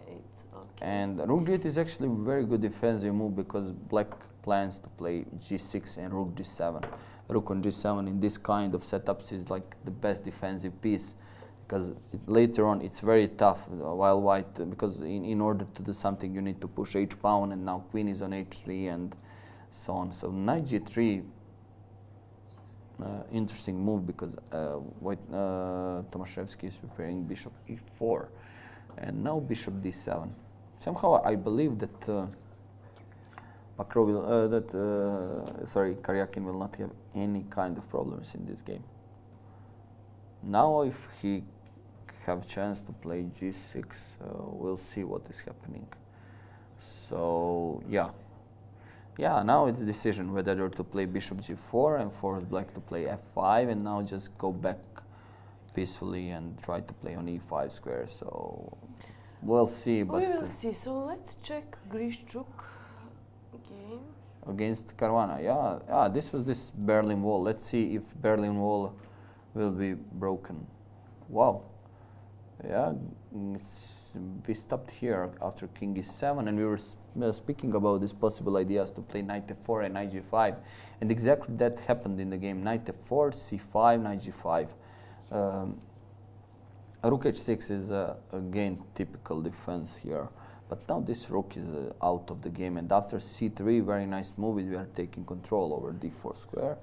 And rook g8 is actually a very good defensive move because black plans to play g6 and rook g7. Rook on g7 in this kind of setups is like the best defensive piece, because later on it's very tough while white, because in order to do something you need to push h pawn, and now queen is on h3 and so on. So knight g3, interesting move because Tomaszewski is preparing bishop e4, and now bishop d7. Somehow I believe that Karyakin will not have any kind of problems in this game. Now if he have chance to play g6, we'll see what is happening. So yeah, now it's a decision whether to play bishop g4 and force black to play f5, and now just go back peacefully and try to play on e5 square. So we'll see. But we will see. So let's check Grishchuk game against Caruana. Yeah, this was this Berlin Wall. Let's see if Berlin Wall will be broken. Wow. Yeah, we stopped here after king e7, and we were speaking about these possible ideas to play knight f4 and knight g5, and exactly that happened in the game. Knight f4, c5, knight g5. Rook h6 is again typical defense here, but now this rook is out of the game, and after c3, very nice move, we are taking control over d4 square,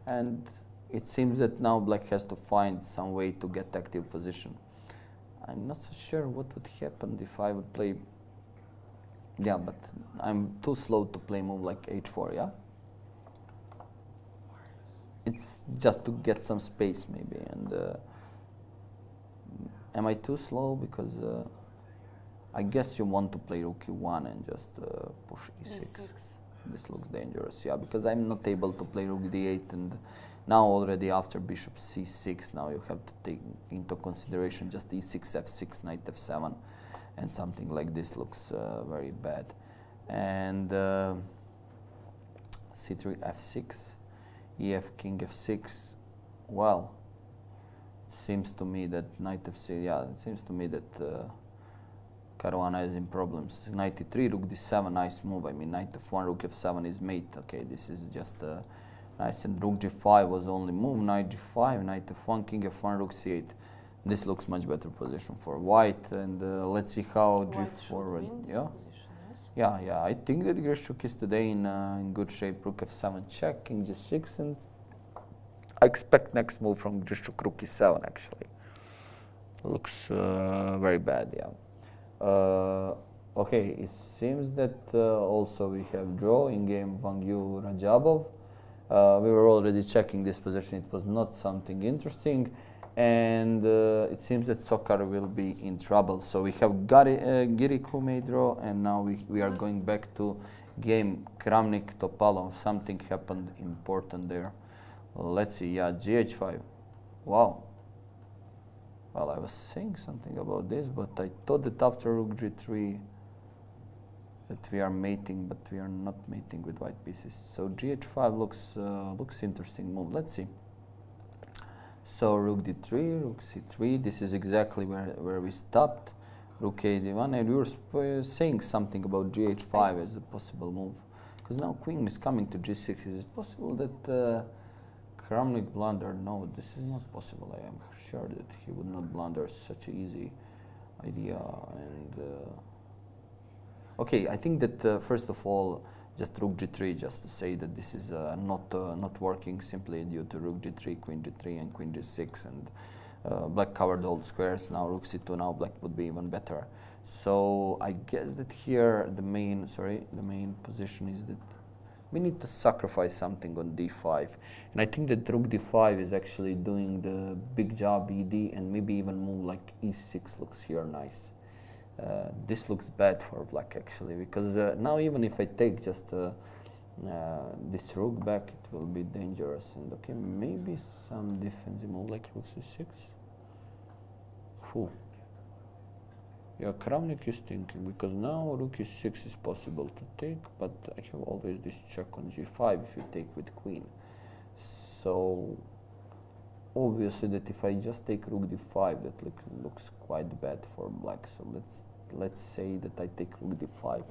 and it seems that now black has to find some way to get active position. I'm not so sure what would happen if I would play, yeah, but I'm too slow to play move like h4, yeah? It's just to get some space maybe, and am I too slow? Because I guess you want to play rook e1 and just push e6. this looks dangerous. Yeah, because I'm not able to play rook d8, and now already after bishop c6, now you have to take into consideration just e6, f6, knight f7, and something like this looks very bad. And c3, f6, ef, king f6. Well, seems to me that knight f6. Yeah, it seems to me that Caruana is in problems. Knight e3, rook d7, nice move. I mean, knight f1, rook f7 is mate. Okay, this is just nice. And rook g5 was only move. Knight g5, knight f1, king f1, rook c8. This looks much better position for white. And let's see how g4. Yeah. I think that Grishuk is today in good shape. Rook f7 check, king g6, and I expect next move from Grishuk, rook e7. Actually, looks very bad. Yeah. Okay, it seems that also we have draw in game Wang Yu Rajabov. We were already checking this position. It was not something interesting, and it seems that Sokar will be in trouble. So we have Girik who may draw, and now we are going back to game Kramnik Topalov. Something happened important there. Let's see. Yeah, gh5. Wow. Well, I was saying something about this, but I thought that after rook g3 that we are mating, but we are not mating with white pieces. So gh5 looks interesting move. Let's see. So rook d3, rook c3. This is exactly where we stopped. Rook a d1, and we were saying something about gh5 as a possible move, because now queen is coming to g6. Is it possible that Kramnik blunder? No, this is not possible. I am sure that he would not blunder such an easy idea. And okay, I think that first of all, just rook g3, just to say that this is not working simply due to rook g3, queen g3, and queen g6, and black covered all squares. Now rook c2. Now black would be even better. So I guess that here the main position is that we need to sacrifice something on d5, and I think that rook d5 is actually doing the big job. Ed, and maybe even move like e6 looks here nice. This looks bad for black actually, because now even if I take just this rook back, it will be dangerous. And okay, maybe some defensive move like rook c6. Phew. Yeah, Kramnik is thinking, because now rook e6 is possible to take, but I have always this check on g5 if you take with queen. So obviously that if I just take rook d5, that looks quite bad for black. So let's say that I take rook d5,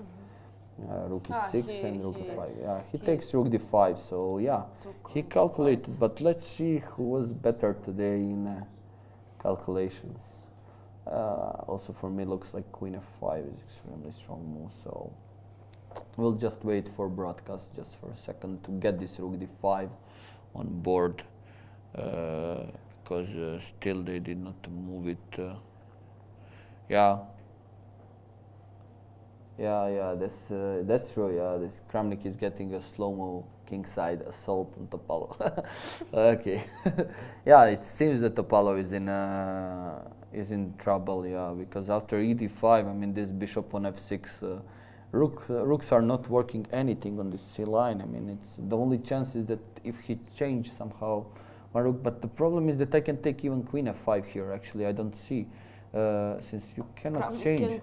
rook e6 and rook e5. Yeah, he takes rook d5. So yeah, he calculated, but let's see who was better today in calculations. Also for me looks like queen f5 is extremely strong move, so we'll just wait for broadcast just for a second to get this rook d5 on board, because still they did not move it. Yeah, that's true. Yeah, this Kramnik is getting a slow-mo kingside assault on Topalov. Okay. Yeah, it seems that Topalov is in trouble. Yeah, because after ed5, I mean, this bishop on f6, rooks are not working anything on this c line. I mean, it's the only chance is that if he change somehow my rook, but the problem is that I can take even queen f5 here. Actually, I don't see, since you cannot change.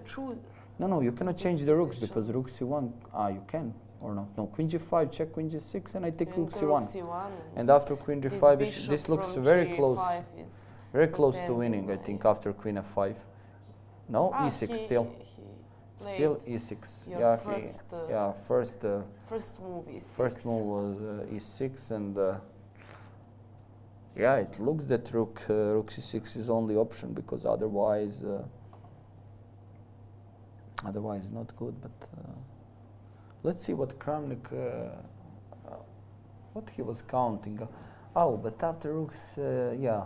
No, you cannot change the rooks, because rook c1. You can. Or not? No, queen g5, check queen g6, and I take rook c1. And after queen g5, this looks very close, to winning. I think after queen f5. No, e6 still. Still e6. First move e6. First move was e6, and yeah, it looks that rook c6 is only option, because otherwise not good. But let's see what Kramnik, what he was counting. But after rooks, yeah.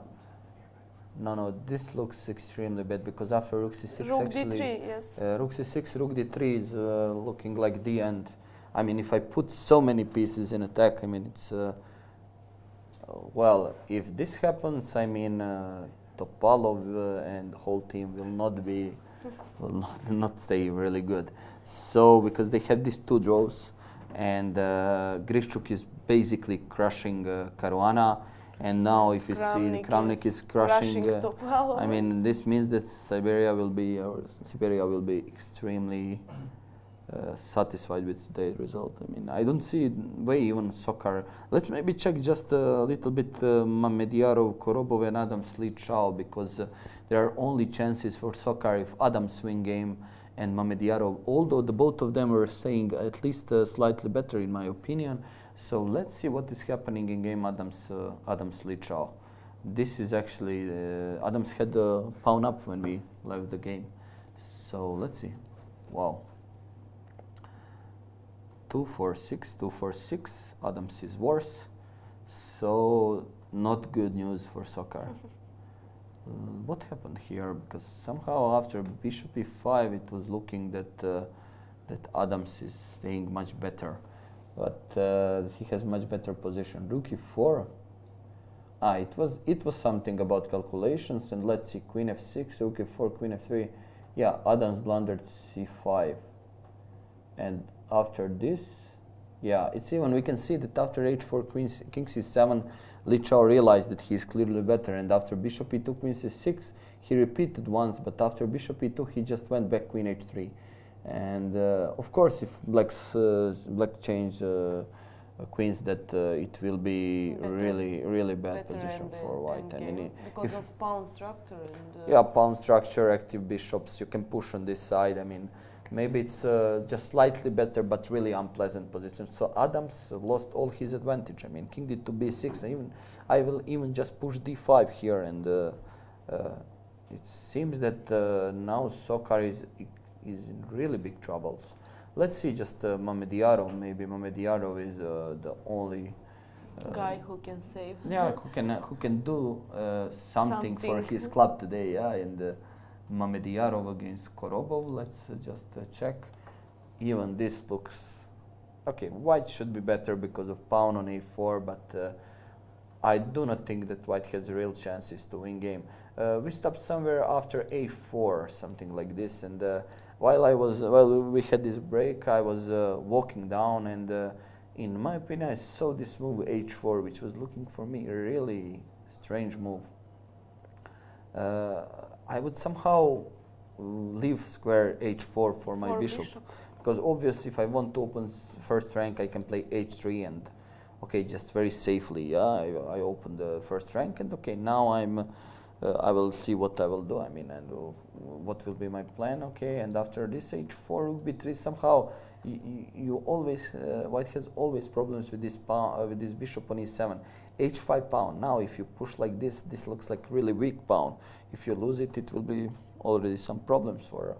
No, this looks extremely bad, because after rook c6, rook d3, yes. Rook c6, rook d3 is looking like the end. I mean, if I put so many pieces in attack, I mean, it's well, if this happens, I mean, Topalov and the whole team will not stay really good. So because they have these two draws, and Griščuk is basically crushing Caruana. And now, if you see, Kramnik is crushing. I mean, this means that Siberia will be extremely satisfied with today's result. I mean, I don't see way even Sokar. Let's maybe check just a little bit Mamediyarov, Korobov, and Adam Slichao, because there are only chances for Sokar if Adams win game and Mamediyarov. Although the both of them are saying at least slightly better, in my opinion. So let's see what is happening in game Adams Lichao. This is actually Adams had a pawn up when we left the game. So let's see. Wow. 2-4-6, 2-4-6. Adams is worse. So not good news for Sokar. What happened here? Because somehow after Bishop e5, it was looking that that Adams is staying much better. But he has much better position. Rook e4. It was something about calculations. And let's see, Queen f6, Rook e4, Queen f3. Yeah, Adams blundered c5. And after this, yeah, it's even we can see that after h4, King c7, Lichao realized that he is clearly better. And after Bishop e2, Queen c6, he repeated once. But after Bishop e2, he just went back Queen h3. And of course, if black change queens, that it will be really bad position for white. I mean, because of pawn structure. And yeah, pawn structure, active bishops. You can push on this side. I mean, maybe it's just slightly better, but really unpleasant position. So Adams lost all his advantage. I mean, King d2 b6. I will even just push d5 here, and it seems that now Sokar is in really big troubles. Let's see, just Mamediyarov. Maybe Mamediyarov is the only guy who can save. Yeah, who can do something for his club today. Yeah, and Mamediyarov against Korobov. Let's just check. Even this looks okay. White should be better because of pawn on a4, but I do not think that white has real chances to win game. We stopped somewhere after a4, something like this, and while we had this break, I was walking down, and in my opinion, I saw this move h4, which was looking for me a really strange move. I would somehow leave square h4 for my bishop, because obviously if I want to open first rank, I can play h3 and okay, just very safely. Yeah, I open the first rank, and okay, now I will see what I will do. I mean, and what will be my plan? Okay, and after this h4, rook b3, somehow you always white has always problems with this pawn, with this bishop on e7, h5 pawn. Now, if you push like this, this looks like really weak pawn. If you lose it, it will be already some problems for.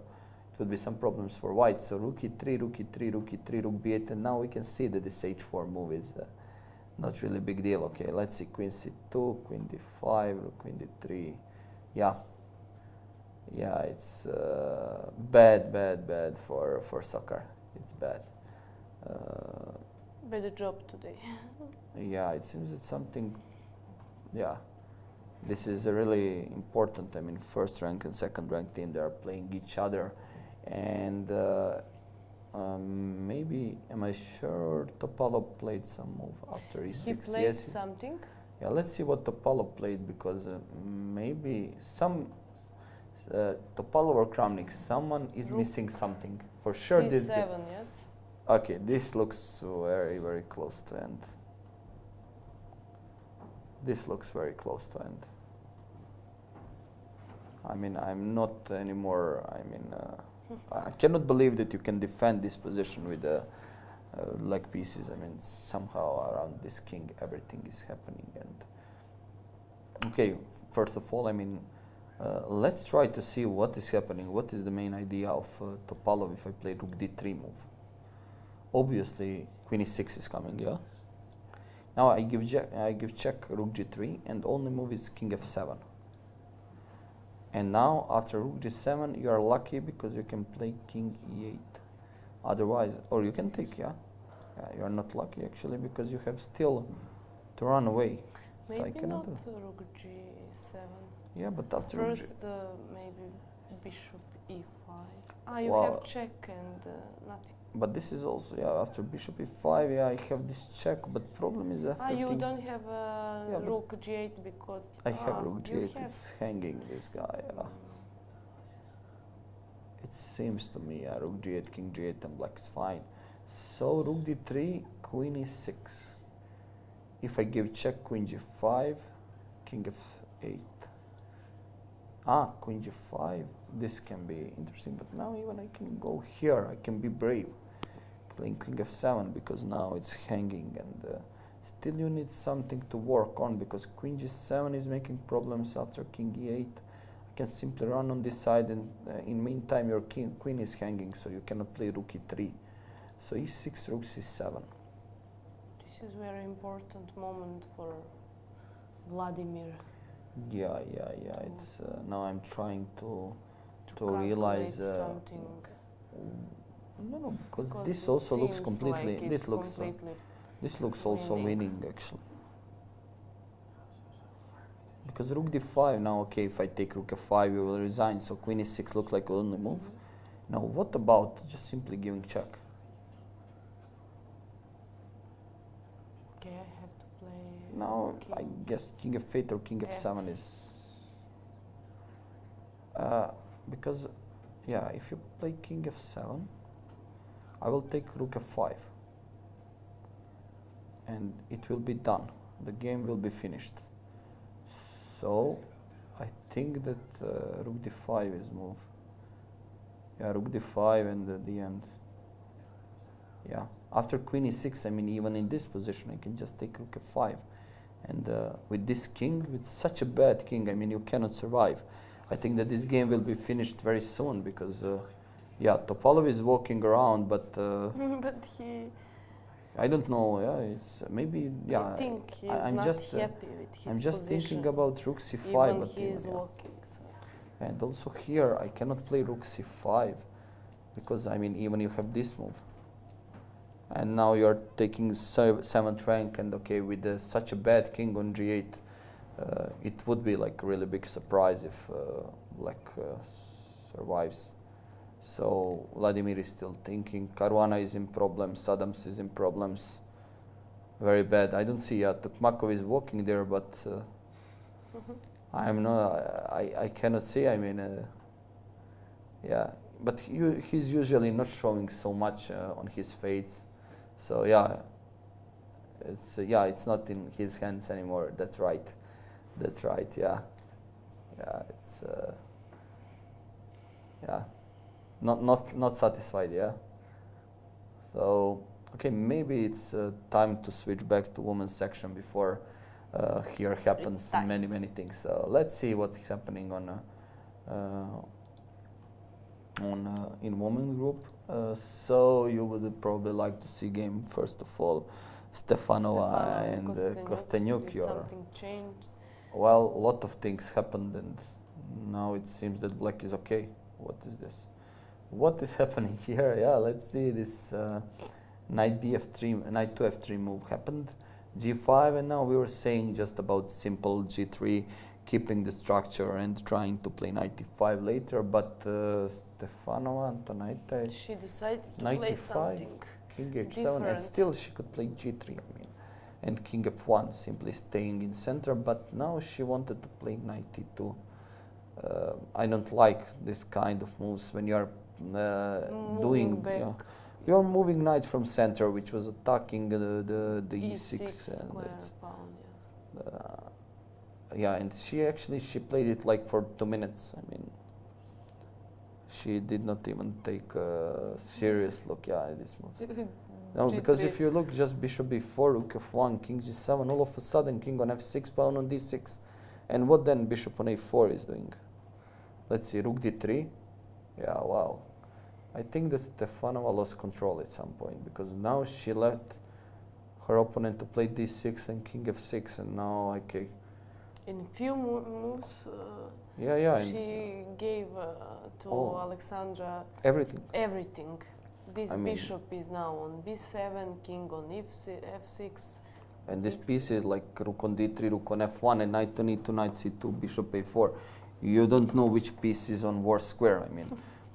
It would be some problems for white. So rook e3, rook e3, rook e3, rook b8, and now we can see that this h4 move is. Not really big deal. Okay, let's see, Queen c2, Queen d5, Queen d3. Yeah, it's bad for Sokar. It's bad. Better job today. Yeah, it seems it's something. Yeah, this is really important. I mean, first rank and second rank team, they are playing each other, and. Maybe, am I sure Topalov played some move after e6? He played something? Yeah, let's see what Topalov played, because maybe some Topalov or Kramnik, someone is missing something. For sure C7, this yes? Okay, this looks very close to end. This looks very close to end. I mean, I'm not anymore, I mean, I cannot believe that you can defend this position with leg pieces. I mean, somehow around this king, everything is happening. And okay, first of all, I mean, let's try to see what is happening. What is the main idea of Topalov if I play rook d3 move? Obviously, Queen e6 is coming. Yeah. Now I give check rook g3, and only move is king f7. And now, after rook g7, you are lucky because you can play king e8. Otherwise, or you can take, yeah? You are not lucky actually because you have still to run away. Maybe so not rook g7. Yeah, but after first, maybe bishop e5. You have check and nothing. but this is also, yeah, after bishop e5, yeah, I have this check, but problem is after you king. don't have rook g8 because... I have rook g8, it's hanging this guy, yeah. It seems to me, yeah, rook g8, king g8, and black is fine. So rook d3, queen e6. If I give check, queen g5, king f8. Queen g5, this can be interesting, but now even I can go here, I can be brave. Playing king f7, because now it's hanging, and still you need something to work on, because queen g7 is making problems after king e8. I can simply run on this side, and in meantime your queen is hanging, so you cannot play rook e3. So e6, rook c7. This is very important moment for Vladimir. Yeah. It's now I'm trying to realize something. No, because this also looks completely. Like this looks also winning actually. Because rook d5 now, okay, if I take rook f5, you will resign. So queen e6 looks like the only move. Now, what about just simply giving check? Okay, I have to play. Now, I guess king f8 or king f7 is. Because, yeah, if you play king f7, I will take rook f5. And it will be done. The game will be finished. So, I think that rook d5 is move. Yeah, rook d5 and at the end. Yeah, after queen e6, I mean, even in this position, I can just take rook f5. And with this king, with such a bad king, I mean, you cannot survive. I think that this game will be finished very soon because, yeah, Topalov is walking around, but... but he... I don't know, yeah, it's maybe, yeah. I think he's I'm not just, happy with his I'm just position. thinking about rook c5. Even but he is yeah. walking. So. And also here, I cannot play rook c5 because, I mean, even you have this move. And now you're taking 7th rank, and okay, with such a bad king on g8, it would be like a really big surprise if black survives. So Vladimir is still thinking. Caruana is in problems. Adams is in problems. Very bad. I don't see yet. Tokmakov is walking there, but I'm not. I cannot see. I mean, yeah. But he's usually not showing so much on his fades. So yeah, it's not in his hands anymore. That's right. That's right. Yeah. It's yeah. Not satisfied, yeah. So okay, maybe it's time to switch back to women's section before here happens many things. So let's see what's happening on in women group. So you would probably like to see game first of all, Stefanova and Kostenyuk. Something changed. Well, a lot of things happened, and now it seems that black is okay. What is this? What is happening here? Yeah, let's see. This knight df3, knight to f3 move happened. g5, and now we were saying just about simple g3, keeping the structure and trying to play knight e5 later. But Stefanova, Antonita, she decided to knight play e5, something king h7, different. and still she could play g3. I mean, and king f1, simply staying in center. But now she wanted to play knight e2. I don't like this kind of moves when you are doing. You're moving knight from center, which was attacking the e6. Square pawn, yes. Yeah, and she played it like for 2 minutes. I mean, she did not even take a serious look. Yeah, at this move. No, because if you look, just bishop b4, rook f1, king g7, all of a sudden king on f6, pawn on d6, and what then bishop on a4 is doing? Let's see, rook d3. Yeah, wow. I think that Stefanova lost control at some point, because now she left her opponent to play d6 and king f6, and now okay. In few moves, she gave to Alexandra everything. This bishop is now on b7, king on f6. And this piece is like rook on d3, rook on f1, and knight on e2, knight c2, bishop a4. You don't know which piece is on worse square. I mean,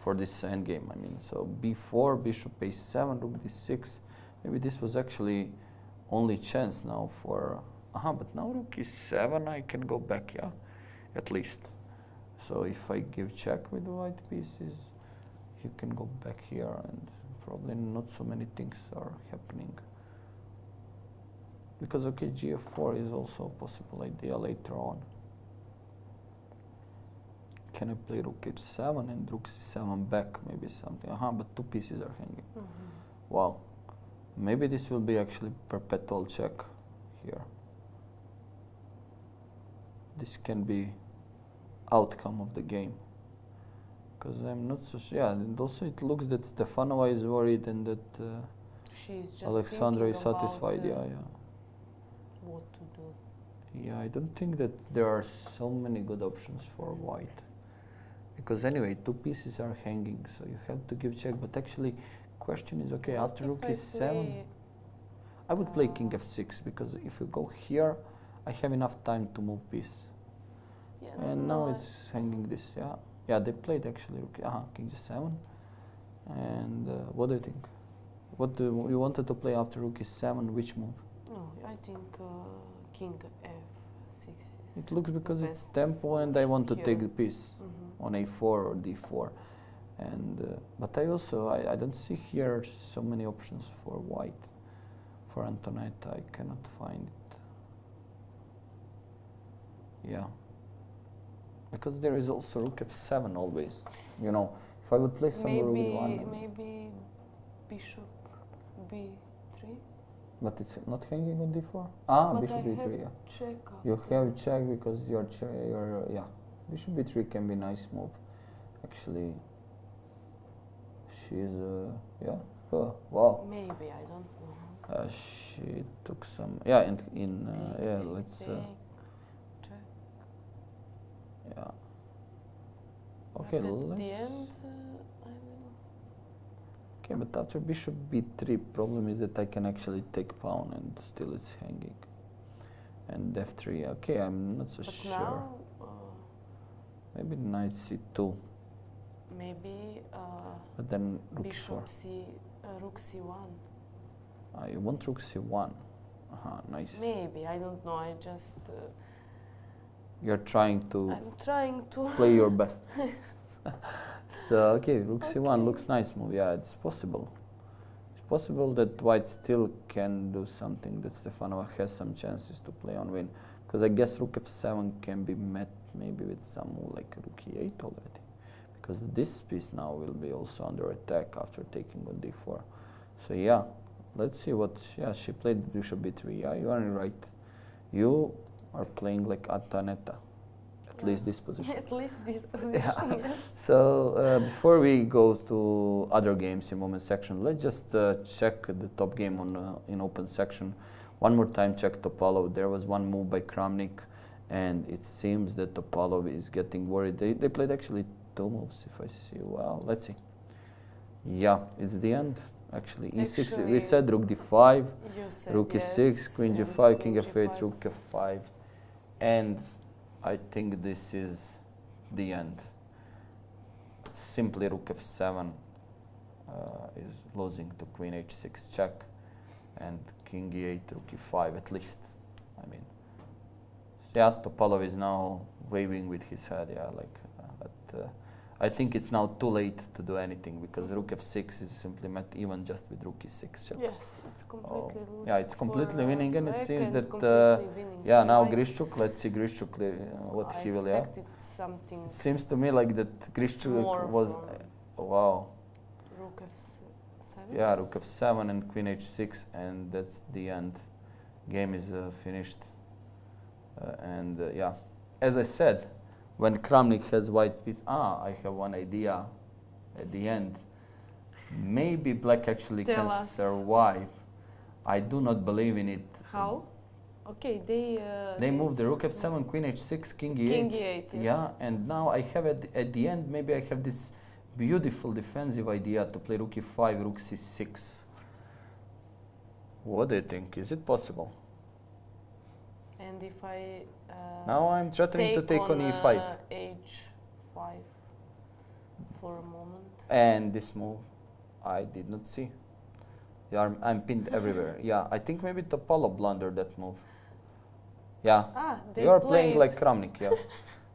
for this endgame. I mean, so b4, bishop a7, rook d6. Maybe this was actually only chance now for. But now rook e7, I can go back, yeah, at least. So if I give check with the white pieces, you can go back here, and probably not so many things are happening. Because okay, gf4 is also a possible idea later on. Can I play rook h7 and rook c7 back, maybe something? But two pieces are hanging. Wow. Maybe this will be actually perpetual check here. This can be outcome of the game. Because I'm not so sure. Yeah, and also it looks that Stefanova is worried and that she's just Alexandra is satisfied. Yeah. What to do? Yeah, I don't think that there are so many good options for white. Because anyway, two pieces are hanging, so you have to give check. But actually, question is, okay, after rook e7, I would play king f6, because if you go here, I have enough time to move piece. Yeah, And now it's hanging this, yeah. Yeah, they played actually rook, king g7. And what do you think? What do you wanted to play after rook e7? Which move? No, I think king f6 is. It looks because it's tempo, and I want to take the piece on a4 or d4. And but I also I don't see here so many options for white. For Antoinette, I cannot find it. Yeah. Because there is also rook f7 always. You know, if I would play somewhere rook d1. Maybe bishop b3. But it's not hanging on d4. But bishop b3. Yeah. Check you have check because your yeah. Bishop b3 can be a nice move. Actually, she's yeah. Oh, wow. Maybe, I don't know. She took some yeah. Yeah. Let's. Check. Yeah. Okay, let's. At the end, I will. Okay, but after bishop b3, problem is that I can actually take pawn and still it's hanging. And f3. Okay, I'm not so sure. Now, maybe knight c2. Maybe. But then rook bishop c4. Rook c1. You want rook c1. Nice. Maybe, I don't know. I just. You're trying to. I'm trying to play your best. So okay, rook c1 looks nice move. Yeah, it's possible. It's possible that white still can do something, that Stefanova has some chances to play on win. Because I guess rook f7 can be met maybe with some move like rook e8 already. Because this piece now will be also under attack after taking on d4. So yeah, let's see what. Yeah, she played bishop b3. Yeah, you are right. You are playing like Antoinette. At least this position. At least this position, yes. So before we go to other games in women's section, let's just check the top game on in open section. One more time, check Topalov. There was one move by Kramnik, and it seems that Topalov is getting worried. They played actually two moves, if I see well. Let's see. Yeah, it's the end. Actually, e6. We said rook d5, rook e6, queen g5, king f8, rook f5, and I think this is the end. Simply rook f7 is losing to queen h6 check, and king e8, rook e5 at least. I mean, yeah, Topalov is now waving with his head. Yeah, like, but I think it's now too late to do anything because rook f6 is simply met even just with rook e6 check. Yes, it's completely losing. Yeah, it's completely winning, and it seems that yeah, now Grischuk. Let's see Grischuk what he will. Yeah, something. It seems to me like that Grischuk was wow. Rook f7. Yeah, rook f7 and queen h6, and that's the end. Game is finished, and yeah, as I said. When Kramnik has white piece, I have one idea at the end. Maybe black actually can survive. I do not believe in it. How? Okay, they move the rook f7, queen h6, king e8. King e8, yes. Yeah, and now I have at the end, maybe I have this beautiful defensive idea to play rook e5, rook c6. What do you think? Is it possible? And if I now I'm threatening to take on e5. h5 for a moment. And this move, I did not see. Yeah, I'm pinned everywhere. Yeah, I think maybe Topalov blundered that move. Yeah, you are playing like Kramnik, yeah.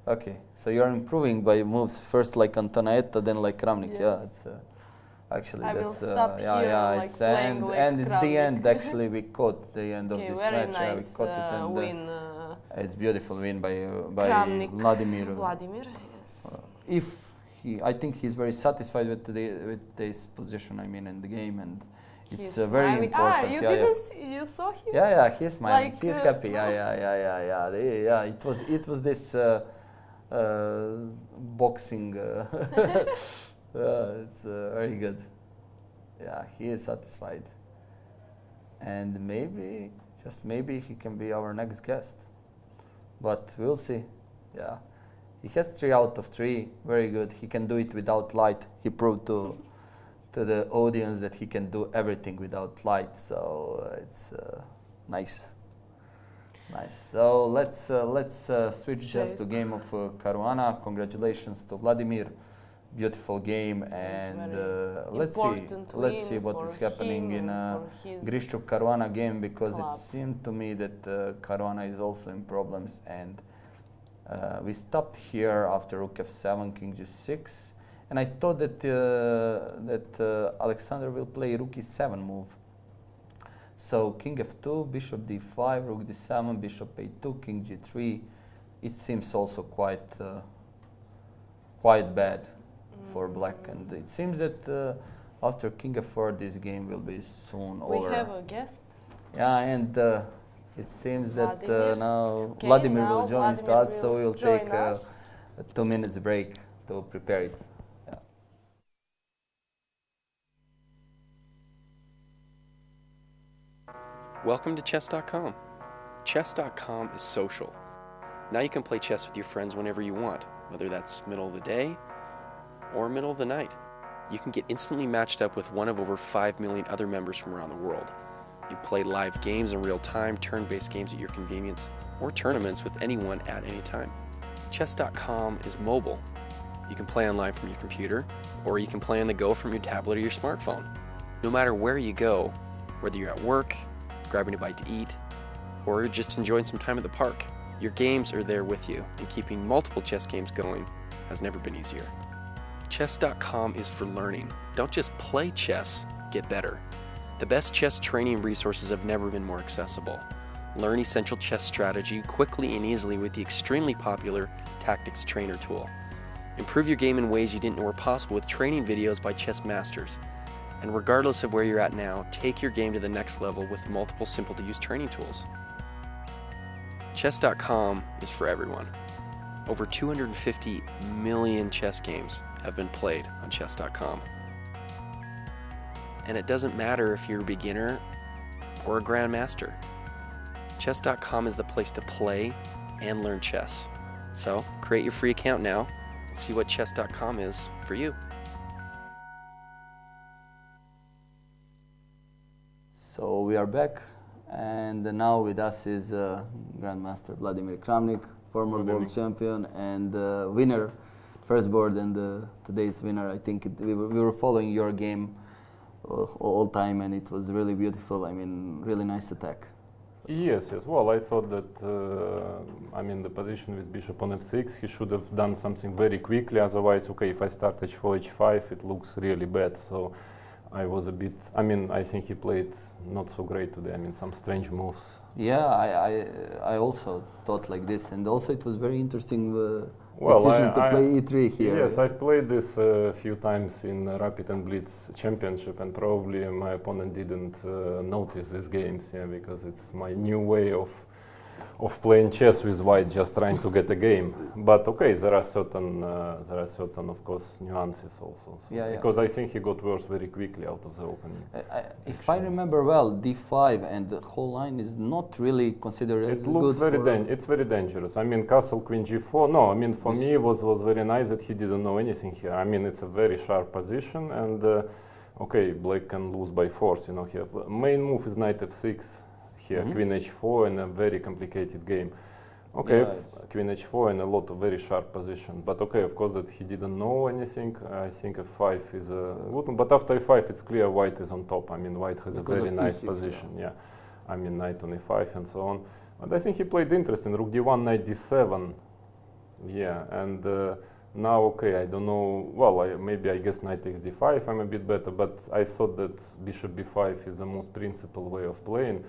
Okay, so you are improving by moves first like Antonietta, then like Kramnik. Yes. Yeah, it's actually I that's will stop here, yeah, it's and it's the end. Actually, we caught the end of this very match. Nice, yeah, we caught it, and win. It's beautiful win by Kramnik. Vladimir. Yes. I think he's very satisfied with this position. I mean, in the game, and it's very smiling. important. You saw him? Yeah, he's smiling. Like, he's happy. Yeah. It was this boxing. It's very good. Yeah, he is satisfied, and maybe, just maybe, he can be our next guest. But we'll see. Yeah, he has 3 out of 3. Very good. He can do it without light. He proved to the audience that he can do everything without light. So it's nice. So let's switch just to game of Caruana. Congratulations to Vladimir. Beautiful game, and let's see what is happening in Griščuk Caruana game, because it seemed to me that Caruana is also in problems, and we stopped here after rook f7, king g6, and I thought that Alexander will play rook e7 move. So king f2, bishop d5, rook d7, bishop a2, king g3. It seems also quite bad for black, and it seems that after king f4 this game will be soon over. We have a guest. Yeah, and it seems that now Vladimir will join us, so we will take a 2 minutes break to prepare it. Yeah. Welcome to chess.com. Chess.com is social. Now you can play chess with your friends whenever you want, whether that's middle of the day or middle of the night. You can get instantly matched up with one of over 5 million other members from around the world. You play live games in real time, turn-based games at your convenience, or tournaments with anyone at any time. Chess.com is mobile. You can play online from your computer, or you can play on the go from your tablet or your smartphone. No matter where you go, whether you're at work, grabbing a bite to eat, or just enjoying some time at the park, your games are there with you, and keeping multiple chess games going has never been easier. Chess.com is for learning. Don't just play chess, get better. The best chess training resources have never been more accessible. Learn essential chess strategy quickly and easily with the extremely popular Tactics Trainer tool. Improve your game in ways you didn't know were possible with training videos by chess masters. And regardless of where you're at now, take your game to the next level with multiple simple-to-use training tools. Chess.com is for everyone. Over 250 million chess games have been played on chess.com. And it doesn't matter if you're a beginner or a grandmaster. Chess.com is the place to play and learn chess. So create your free account now and see what chess.com is for you. So we are back, and now with us is Grandmaster Vladimir Kramnik, former world champion and winner, first board and today's winner. I think we were following your game all time, and it was really beautiful. I mean, really nice attack. Yes. Well, I thought that, I mean, the position with bishop on f6, he should have done something very quickly. Otherwise, okay, if I start h4, h5, it looks really bad. So I was a bit, I mean, I think he played not so great today. I mean, some strange moves. Yeah, I also thought like this, and also it was very interesting decision to play e3 here. Yes, I've played this a few times in Rapid and Blitz Championship, and probably my opponent didn't notice these games, yeah, because it's my new way of playing chess with white, just trying to get a game. But okay, there are certain, of course, nuances also. So yeah. Because I think he got worse very quickly out of the opening. If I remember well, d5 and the whole line is not really considered as good. It looks it's very dangerous. I mean, castle, queen g4. No, I mean, for me, it was very nice that he didn't know anything here. I mean, it's a very sharp position, and okay, black can lose by force. You know, here main move is knight f6. Here, queen h4, and a very complicated game. Okay, Yeah, queen h4 and a lot of very sharp position. But okay, of course that he didn't know anything. I think f5 is a good one. But after e5, it's clear white is on top. I mean, white has because a very nice e6, position. Yeah. I mean, knight on e5 and so on. But I think he played interesting. Rook d1, knight d7. Yeah, and now, okay, I don't know. Well, maybe I guess knight takes d5. I'm a bit better, but I thought that bishop b5 is the most principled way of playing.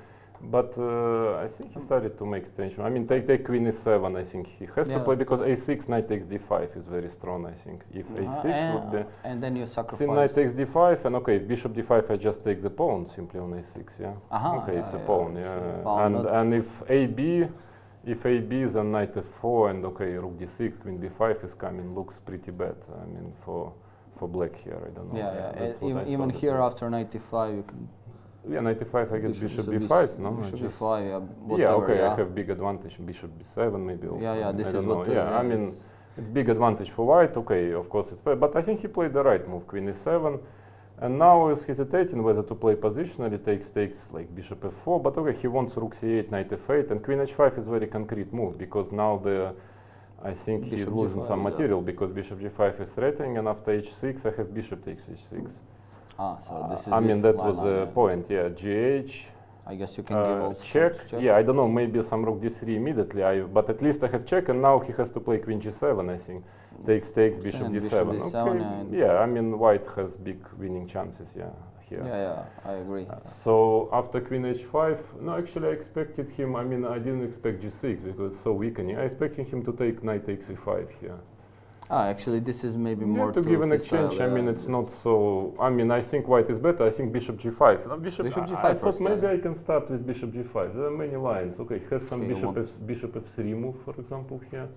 But I think he started to make strange. I mean, take queen e7. I think he has to play because a6, knight takes d5 is very strong. I think if a6 would be, and then you sacrifice. See, knight takes d5, and okay, if bishop d5, I just take the pawn simply on a6. Yeah. Okay, it's a pawn. Yeah. And if ab, then knight f4, and okay, rook d6, queen b5 is coming. Looks pretty bad. I mean, for black here, I don't know. Yeah. Even here after knight e5, you can. Yeah, knight e5, I guess bishop b5, no? Bishop b5, yeah, whatever, yeah, okay, I have big advantage, bishop b7 maybe also. Yeah, this I don't is know. what... Yeah, I mean, it's big advantage for white, okay, of course it's better, but I think he played the right move, queen e7, and now he's hesitating whether to play positionally, takes like bishop f4, but okay, he wants rook c8, knight f8, and queen h5 is very concrete move, because now I think he's losing some material, because bishop g5 is threatening, and after h6 I have bishop takes h6. So this is I mean, that was the point, yeah, gh. I guess you can give also check. Yeah, I don't know, maybe some rook d3 immediately, but at least I have check, and now he has to play queen g7, I think. Takes, bishop d7. Okay. Yeah, I mean, white has big winning chances, yeah, here. Yeah, I agree. So after queen h5, no, actually I expected him, I mean, I didn't expect g6 because it's so weakening. I expected him to take knight takes e5 here. Actually, this is maybe more to give an exchange. I mean, it's not so. I mean, I think white is better. I think bishop g5. No, bishop g5. I thought maybe I can start with bishop g5. There are many lines. Okay, he has some bishop f3 move, for example, here.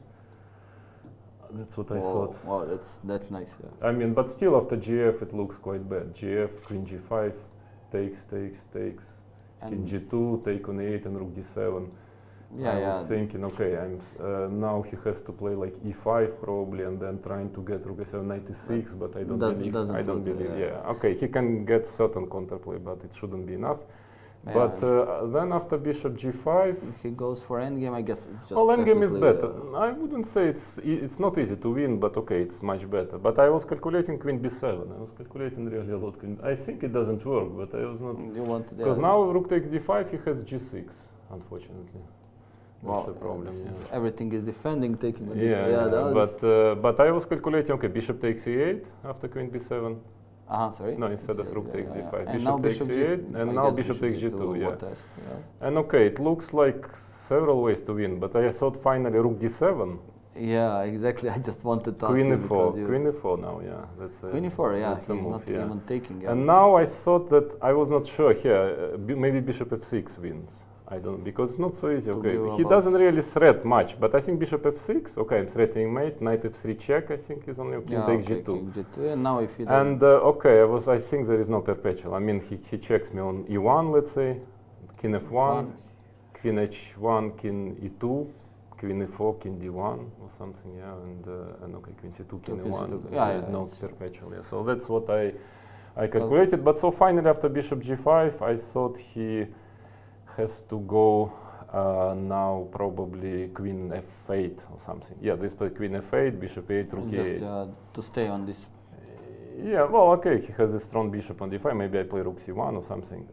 That's what I thought. Wow, that's nice. Yeah. I mean, but still after gf it looks quite bad. Gf, queen g5, takes, king g2, take on e8 and rook d7. I was thinking, okay, now he has to play like e5 probably, and then trying to get rook a7, knight e6, but I don't believe. Yeah, okay, he can get certain counterplay, but it shouldn't be enough. But then after bishop g5, if he goes for endgame, I guess it's just. Well, endgame is better. I wouldn't say it's not easy to win, but okay, it's much better. But I was calculating queen b7. I was calculating really a lot. I think it doesn't work, but I was not. Because now rook takes d5, he has g6, unfortunately. That's the problem. Everything is defending, taking a but I was calculating, okay, bishop takes e8 after queen b7. Sorry? No, instead of rook takes d5. And now bishop takes e8, and now bishop takes g2, yeah. And okay, it looks like several ways to win, but I thought finally rook d7. Yeah, exactly. I just wanted to ask queen e4, queen e4 now, yeah. That's queen e4, yeah. He's not even taking. And now I thought that I was not sure here. Maybe bishop f6 wins. I don't, because it's not so easy. Okay, he doesn't really threat much, but I think bishop f6. Okay, I'm threatening mate. Knight f3 check. I think is only king takes g2. King g2. And now if he okay, I think there is no perpetual. I mean, he checks me on e1, let's say, king f1, queen h1, king e2, queen e4, king d1 or something. Yeah, and okay, queen c2, king e1. There is no perpetual. Yeah, so that's what I calculated. But so finally, after bishop g5, I thought he has to go now probably queen f8 or something. Yeah, this play queen f8, bishop a8, rook a8. Just to stay on this. Yeah, well, okay, he has a strong bishop on d5. Maybe I play rook c1 or something.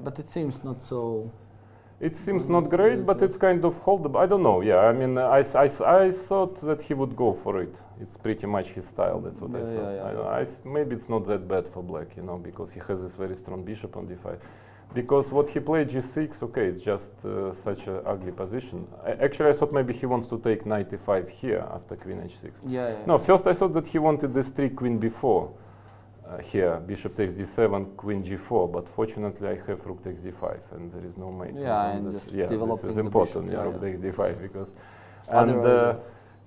But it seems not so. It seems not great, but it's kind of holdable. I don't know. Yeah, I mean, I thought that he would go for it. It's pretty much his style. That's what I thought. Maybe it's not that bad for black, because he has this very strong bishop on d5. Because what he played g6, okay, it's just such an ugly position. Actually, I thought maybe he wants to take knight e5 here after queen h6. No, first I thought that he wanted this 3 queen b4 here, bishop takes d7, queen g4. But fortunately, I have rook takes d5, and there is no mate. This is important. Rook takes d5 because,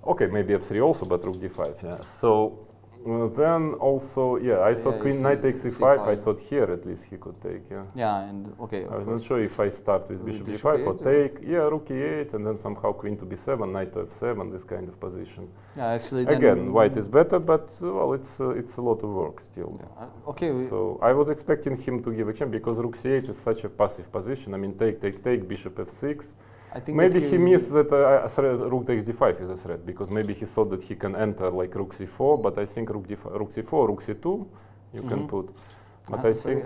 okay, maybe f3 also, but rook d5. Yeah, so. Then also, I thought queen knight takes e5. I thought here at least he could take. And okay. I was not sure if I start with bishop d5 or take. Rook e8 and then somehow queen to b7, knight to f7. This kind of position. Actually. Again, white is better, but well, it's a lot of work still. Okay. So I was expecting him to give a chance because rook c8 is such a passive position. I mean, take, bishop f6. I think maybe he missed that rook takes d5 is a threat, because maybe he thought that he can enter like rook c4, but I think rook c4, rook c2 you can put. But I think,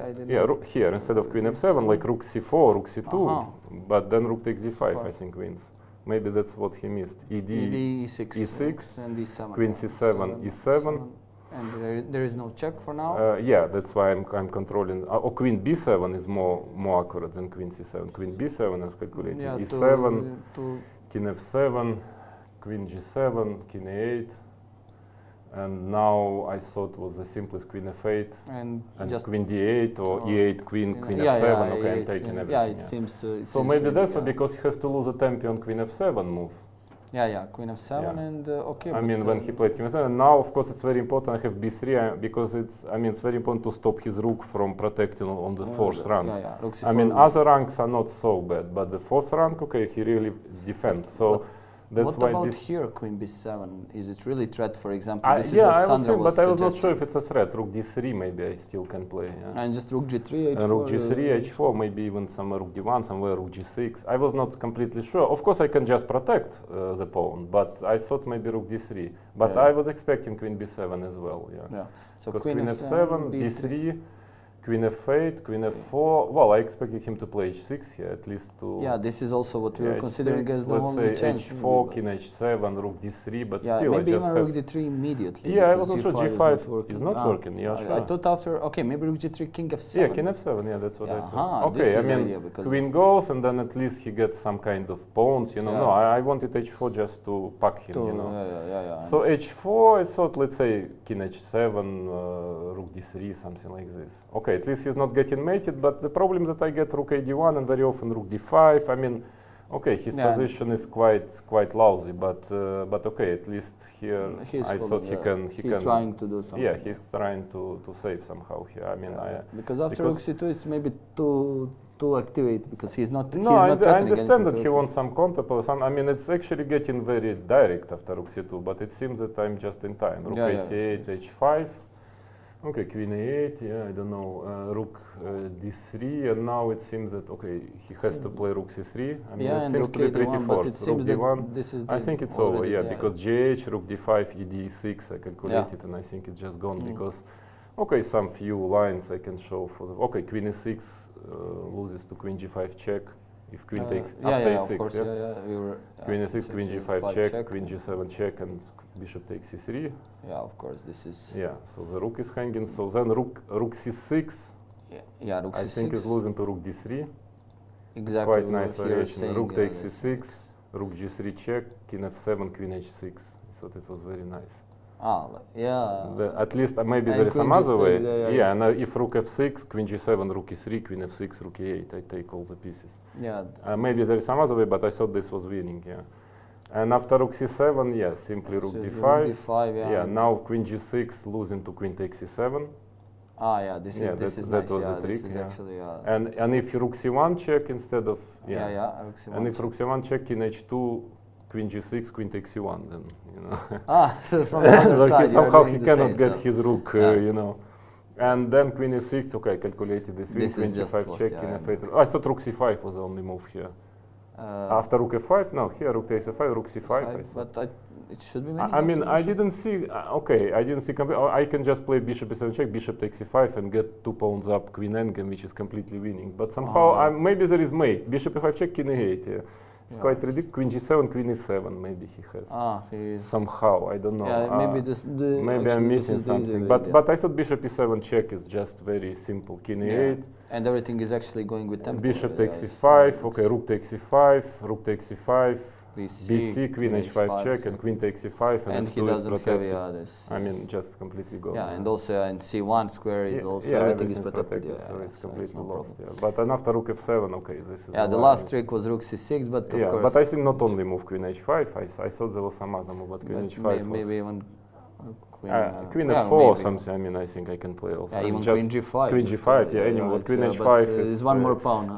here instead of queen f7, like rook c4, rook c2, but then rook takes d5, I think wins. Maybe that's what he missed. ED, e6, and e7. Queen c7, e7. And there is no check for now. Yeah, that's why I'm controlling. Or queen b7 is more accurate than queen c7. Queen b7 is calculated. Yeah, e7, king f7, queen g7, king a8. And now I thought was the simplest queen f8 and just queen d8 or e8, queen f7. Okay, I'm taking everything. Yeah, it seems to. So maybe that's why, because he has to lose a tempo on queen f7 move. Yeah, queen f7 and okay. I mean, when he played queen f7, and now of course it's very important I have b3 because it's very important to stop his rook from protecting on the fourth rank. Rook c4 I mean, other ranks are not so bad, but the fourth rank, okay, he really defends. So. That's what about here, queen b7? Is it really threat, for example? This is what Sandra was but I was not sure if it's a threat. Rook d3 maybe I still can play. Yeah. And just rook g3, h4? And rook g3, h4, maybe even some rook d1, somewhere rook g6. I was not completely sure. Of course I can just protect the pawn, but I thought maybe rook d3. But I was expecting queen b7 as well. Yeah. So queen f7, b3. Queen f8, queen f4. Well, I expected him to play h6 here, at least to. Yeah, this is also what we were considering as the only chance. h4, king h7, rook d3, but still, maybe I just even rook d3 immediately. Yeah, I wasn't sure g5 is not working. Yeah, sure. I thought after, okay, maybe rook g3, king f7. Yeah, king f7. Yeah, that's what I thought. Okay, I mean, queen goes, and then at least he gets some kind of pawns. You know, no, I wanted h4 just to pack him. You know. So h4, I thought, let's say king h7, rook d3, something like this. Okay, at least he's not getting mated, but the problem that I get rook a1 and very often rook d5. I mean, okay, his position is quite lousy, but okay, at least here I thought he can. He's trying to do something. Yeah, he's trying to save somehow here. I mean, because after rook c2, it's maybe to activate because he's not. No, I understand that he wants some counter or some. I mean, it's actually getting very direct after rook c2, but it seems that I'm just in time. Rook a8, h5. Okay, queen a8, yeah, I don't know, rook d3, and now it seems that, okay, he has to play rook c3. I mean, it seems to be pretty forced. Rook d1, this is I think it's over, because gh, rook d5, ed6, I calculated, and I think it's just gone, because, okay, some few lines I can show for the, okay, queen e6 loses to queen g5 check, if queen takes, after e6, queen e6, queen g5 check, queen g7 check, and bishop takes c3. Yeah, of course, this is. Yeah, so the rook is hanging. So then rook c6. Yeah, rook c6. I think is losing to rook d3. Exactly. Quite nice variation. Rook takes c6, rook g3 check, king f7, queen h6. So this was very nice. At least maybe there is some other way. Yeah, and if rook f6, queen g7, rook e3, queen f6, rook e8, I take all the pieces. Yeah. Maybe there is some other way, but I thought this was winning. Yeah. And after rook c7, simply rook d5. Rook d5, yeah. Now queen g6 losing to queen takes c7. This is nice. That was the trick. This is actually, and if rook c1 check instead of rook c1 and if rook c1 check, king h2, queen g6, queen takes c1, then you know. So from the other side, somehow he cannot get his rook, you know. And then queen e6. Okay, I calculated this. Queen g5 check, king f8. I thought rook c5 was the only move here. After rook f5, no, here rook takes f5, rook c5. But it should be winning. I mean, I didn't see. I didn't see. I can just play bishop e7 check, bishop takes e5, and get 2 pawns up, queen n-game, which is completely winning. But somehow, maybe there is mate. Bishop e5 check, king e8. Yeah. It's quite ridiculous. Queen g7, queen e7. Maybe he has. Somehow, I don't know. Yeah, maybe I'm missing something. But I thought bishop e7 check is just very simple. King e8. And everything is actually going with tempo. Bishop takes e5, okay, rook takes e5, rook takes e5, BC, queen h5 check, and queen takes e5, and he doesn't have this. I mean, just completely gone. Yeah, and also in c1 square is also everything is protected. So it's completely lost. But then after rook f7, okay, this is. Yeah, the last trick was rook c6, but of course. But I think not only move queen h5. I thought there was some other move, but queen h5. Maybe even. Queen f4 or something. I mean, I think I can play also. Yeah, even queen g5. Queen g5, anyway. Queen h5 is one more pawn.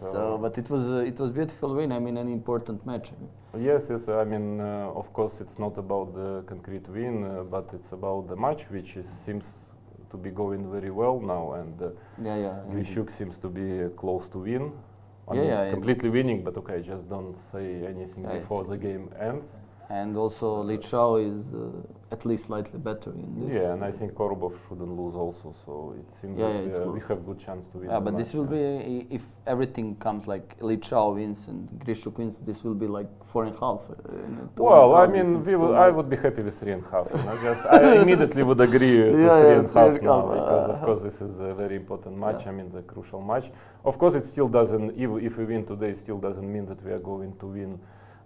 So, but it was beautiful win. I mean, an important match. Yes. I mean, of course, it's not about the concrete win, but it's about the match, which seems to be going very well now, and Djukic seems to be close to win. I mean, completely winning, but okay, just don't say anything before the game ends. And also Lichao is at least slightly better in this. Yeah, and I think Korbov shouldn't lose also, so it seems that we have good chance to win. Yeah, but this will be, if everything comes like Lichao wins and Grishuk wins, this will be like 4.5. Well, I mean, I would be happy with 3.5. You know, I immediately would agree to 3.5 now, because of course this is a very important match. I mean, the crucial match. Of course, it still doesn't. If we win today, it still doesn't mean that we are going to win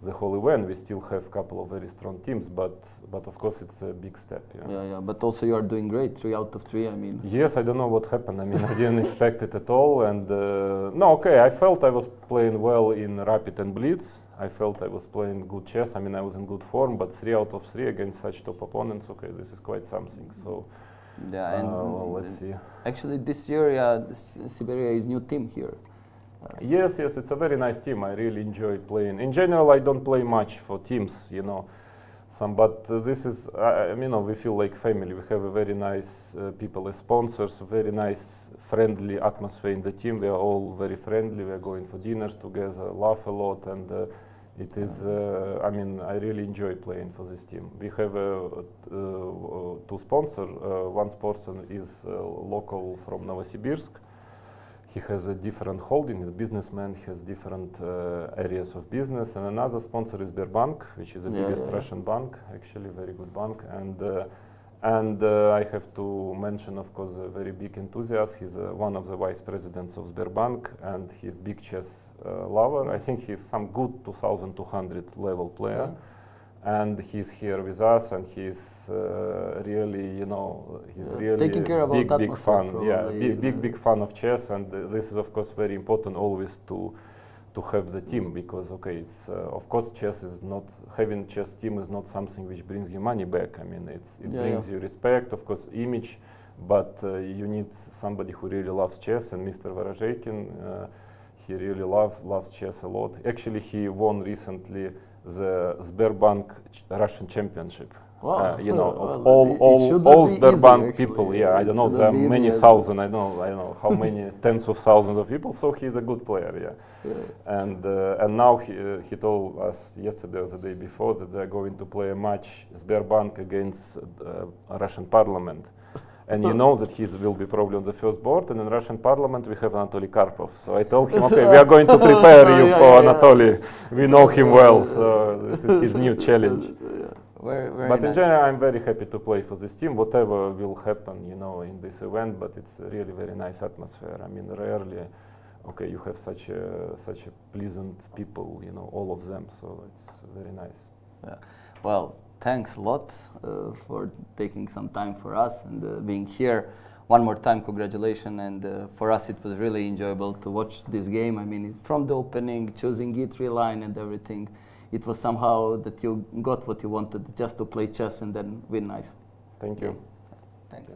the whole event. We still have a couple of very strong teams, but of course it's a big step. Yeah. But also you are doing great, 3 out of 3. I mean. Yes, I don't know what happened. I mean, I didn't expect it at all. And no, okay, I felt I was playing well in Rapid and Blitz. I felt I was playing good chess. I mean, I was in good form, but 3 out of 3 against such top opponents. Okay, this is quite something. So. Yeah, and well, let's see. Actually, this year, Siberia is new team here. Yes, it's a very nice team. I really enjoy playing. In general, I don't play much for teams, you know. But this is, you know, we feel like family. We have a very nice people as sponsors, very nice, friendly atmosphere in the team. We are all very friendly. We are going for dinners together, laugh a lot, and it is. I mean, I really enjoy playing for this team. We have two sponsors. One sponsor is local from Novosibirsk. He has a different holding, he's a businessman, he has different areas of business, and another sponsor is Sberbank, which is the biggest Russian bank, actually very good bank, and I have to mention, of course, a very big enthusiast. He's one of the vice presidents of Sberbank, and he's big chess lover. I think he's some good 2200 level player. And he's here with us, and he's really, you know, he's really taking care about big fan. Probably, big fan of chess, and this is of course very important always to have the team, because okay, it's of course chess is not, having chess team is not something which brings you money back. I mean, it brings you respect, of course, image, but you need somebody who really loves chess, and Mr. Vorozheikin, he really loves chess a lot. Actually, he won recently the Sberbank Russian Championship. Wow. You know, of all Sberbank people. Yeah, I don't know. There are many thousand. I know how many tens of thousands of people. So he's a good player. And now he told us yesterday or the day before that they're going to play a match Sberbank against Russian Parliament. And you know that he will be probably on the first board, and in Russian parliament we have Anatoly Karpov. So I told him, okay, we are going to prepare you for Anatoly. We know him well, so this is his new challenge. Very but nice. In general, I'm very happy to play for this team, whatever will happen, you know, in this event. But it's a really very nice atmosphere. I mean, rarely, okay, you have such a pleasant people, you know, all of them. So it's very nice. Yeah. Well, thanks a lot for taking some time for us and being here. One more time, congratulations. And for us, it was really enjoyable to watch this game. I mean, from the opening, choosing E3 line and everything, it was somehow that you got what you wanted, just to play chess and then win nice. Thank you. Thanks.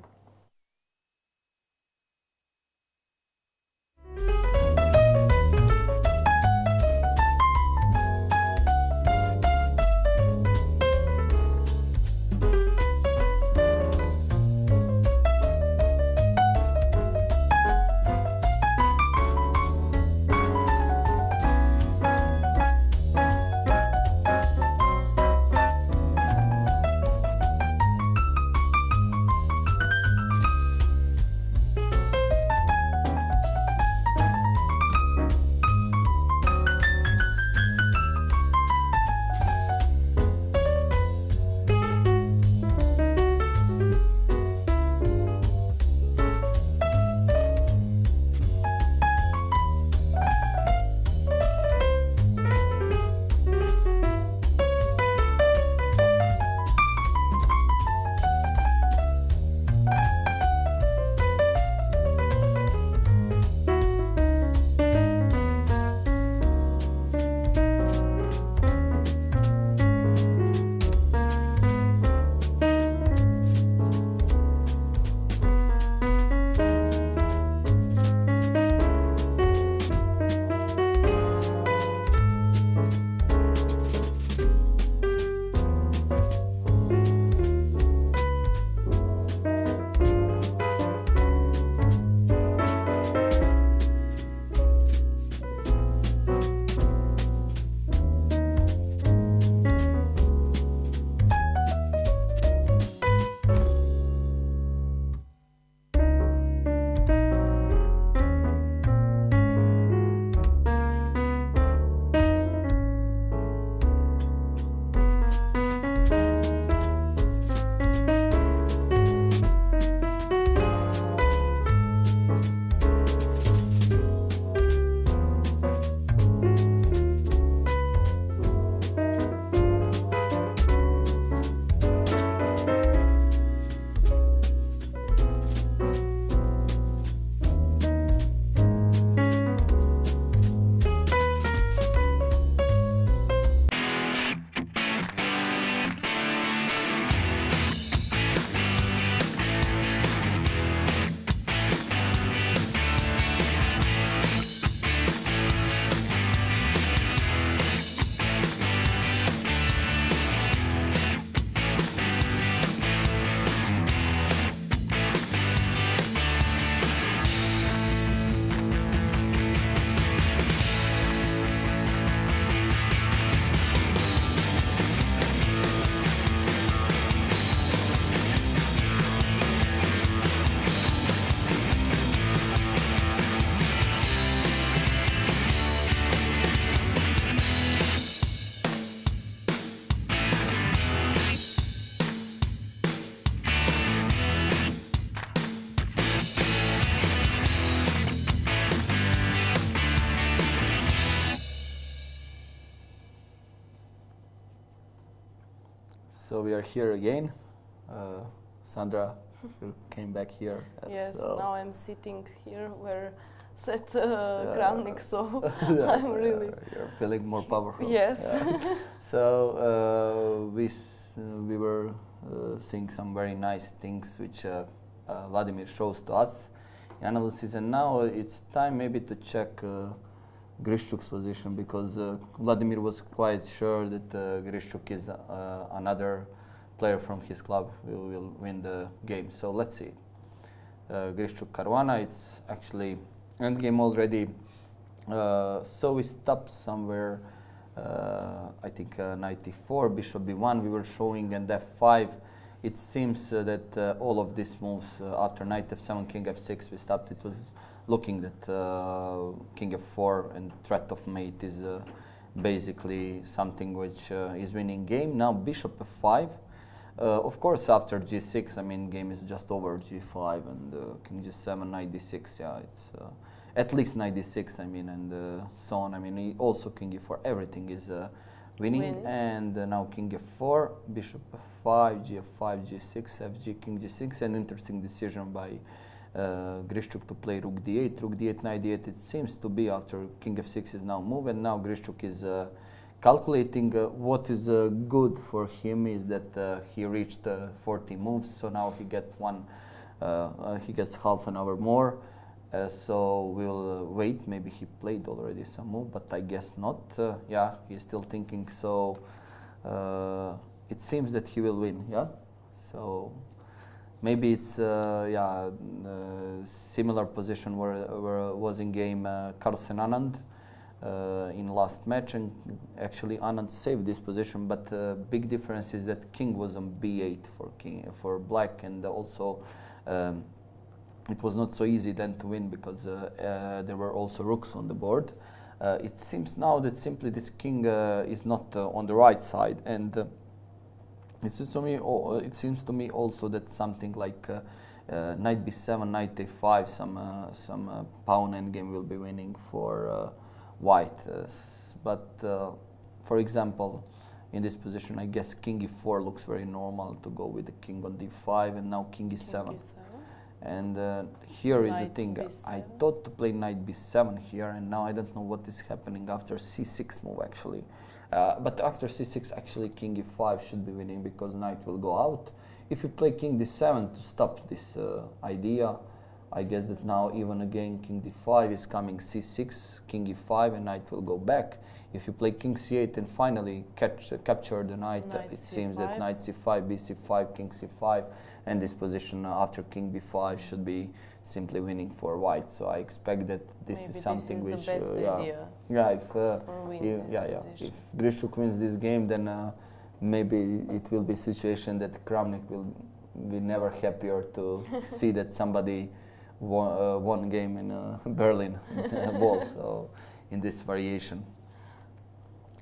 So we are here again. Sandra came back here. Yes, so now I'm sitting here where sat Kramnik, so I'm really... You're feeling more powerful. Yes. Yeah. So we were seeing some very nice things which Vladimir shows to us in analysis, and now it's time maybe to check Grishchuk's position, because Vladimir was quite sure that Grishchuk is another player from his club who will win the game. So let's see. Grishchuk Caruana, it's actually end game already. So we stopped somewhere, I think 94, bishop b1 we were showing, and f5. It seems that all of these moves after knight f7, king f6, we stopped. It was looking that king f4 and threat of mate is basically something which is winning game. Now bishop f5. Of course, after g6, I mean, game is just over. g5 and king g7, knight d6. Yeah, it's at least knight d6. I mean, and so on. I mean, also king e4. Everything is winning. And now king f4, bishop f5, gf5, g6, fg, king g6. An interesting decision by Grishchuk to play rook d8, rook d8, knight d8. It seems to be after king f6 is now moved, and now Grishchuk is calculating. What is good for him is that he reached 40 moves, so now he gets he gets half an hour more. So we'll wait. Maybe he played already some move, but I guess not. Yeah, he's still thinking. So it seems that he will win. Yeah, so. Maybe it's similar position where was in game Carlsen Anand in last match, and actually Anand saved this position. But big difference is that king was on b8 for black, and also it was not so easy then to win, because there were also rooks on the board. It seems now that simply this king is not on the right side, and it seems to me also that something like knight b7, knight a5, some pawn endgame will be winning for white. But for example, in this position, I guess king e4 looks very normal to go with the king on d5, and now king e7. And here is the thing. I thought to play knight b7 here, and now I don't know what is happening after c6 move actually. But after c6, actually king e5 should be winning, because knight will go out. If you play king d7 to stop this idea, I guess that now even again king d5 is coming c6, king e5, and knight will go back. If you play king c8 and finally capture the knight, it seems that knight c5, bc5, king c5, and this position after king b5 should be simply winning for white. So I expect that this is something which if Grishchuk wins this game, then maybe it will be a situation that Kramnik will be never happier to see that somebody won game in Berlin ball. So in this variation,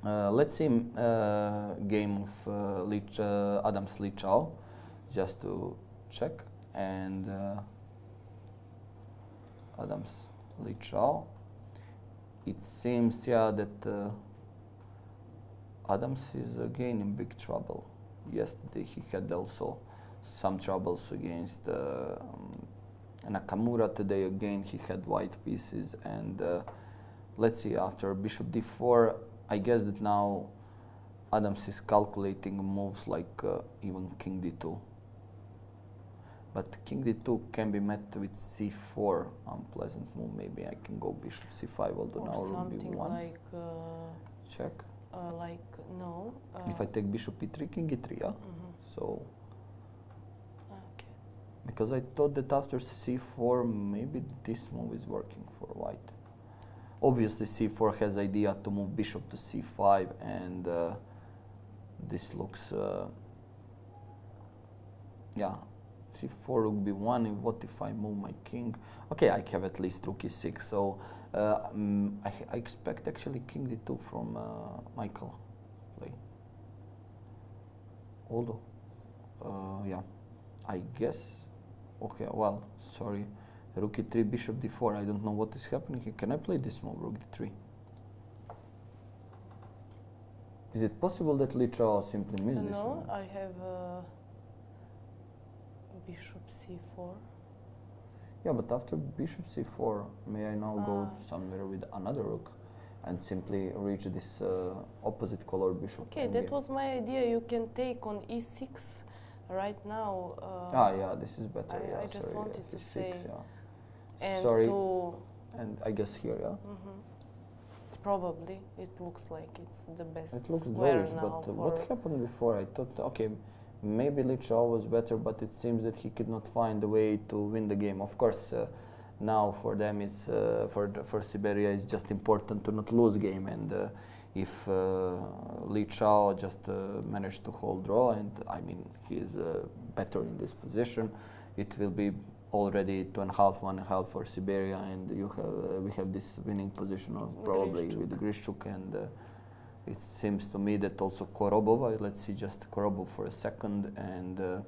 let's see game of Adams Lee Chao, just to check. And Adams Lee Chao, it seems that Adams is again in big trouble. Yesterday he had also some troubles against Nakamura. Today again he had white pieces, and let's see, after bishop d4, I guess that now Adams is calculating moves like even king d2. But king d2 can be met with c4, unpleasant move. Maybe I can go bishop c5, although now rook b1. Like check. No. If I take bishop e3, king e3, yeah? So, okay. because I thought that after c4, maybe this move is working for white. Obviously c4 has idea to move bishop to c5, and this looks, c4, rook b1, what if I move my king? Okay, I have at least rook e6, so I expect actually king d2 from Michael play. Although, I guess, okay, well, sorry, rook e3, bishop d4, I don't know what is happening here. Can I play this move, rook d3? Is it possible that Li Chao simply missed this No, one? I have bishop c4. Yeah, but after bishop c4, may I now go somewhere with another rook and simply reach this opposite color bishop? Okay, that was my idea. You can take on e6 right now. Yeah, this is better. I just wanted to say. Yeah. And sorry. to And I guess here, yeah. Probably it looks like it's the best. It looks square drawish, now. but what happened before? I thought, okay, maybe Li Chao was better, but it seems that he could not find a way to win the game. Of course, now for them, it's for Siberia, it's just important to not lose game. And if Li Chao just managed to hold draw, and I mean he is better in this position, it will be already 2.5, 1.5 for Siberia, and we have this winning position of probably with Grishchuk, and it seems to me that also Korobov. Let's see just Korobov for a second, and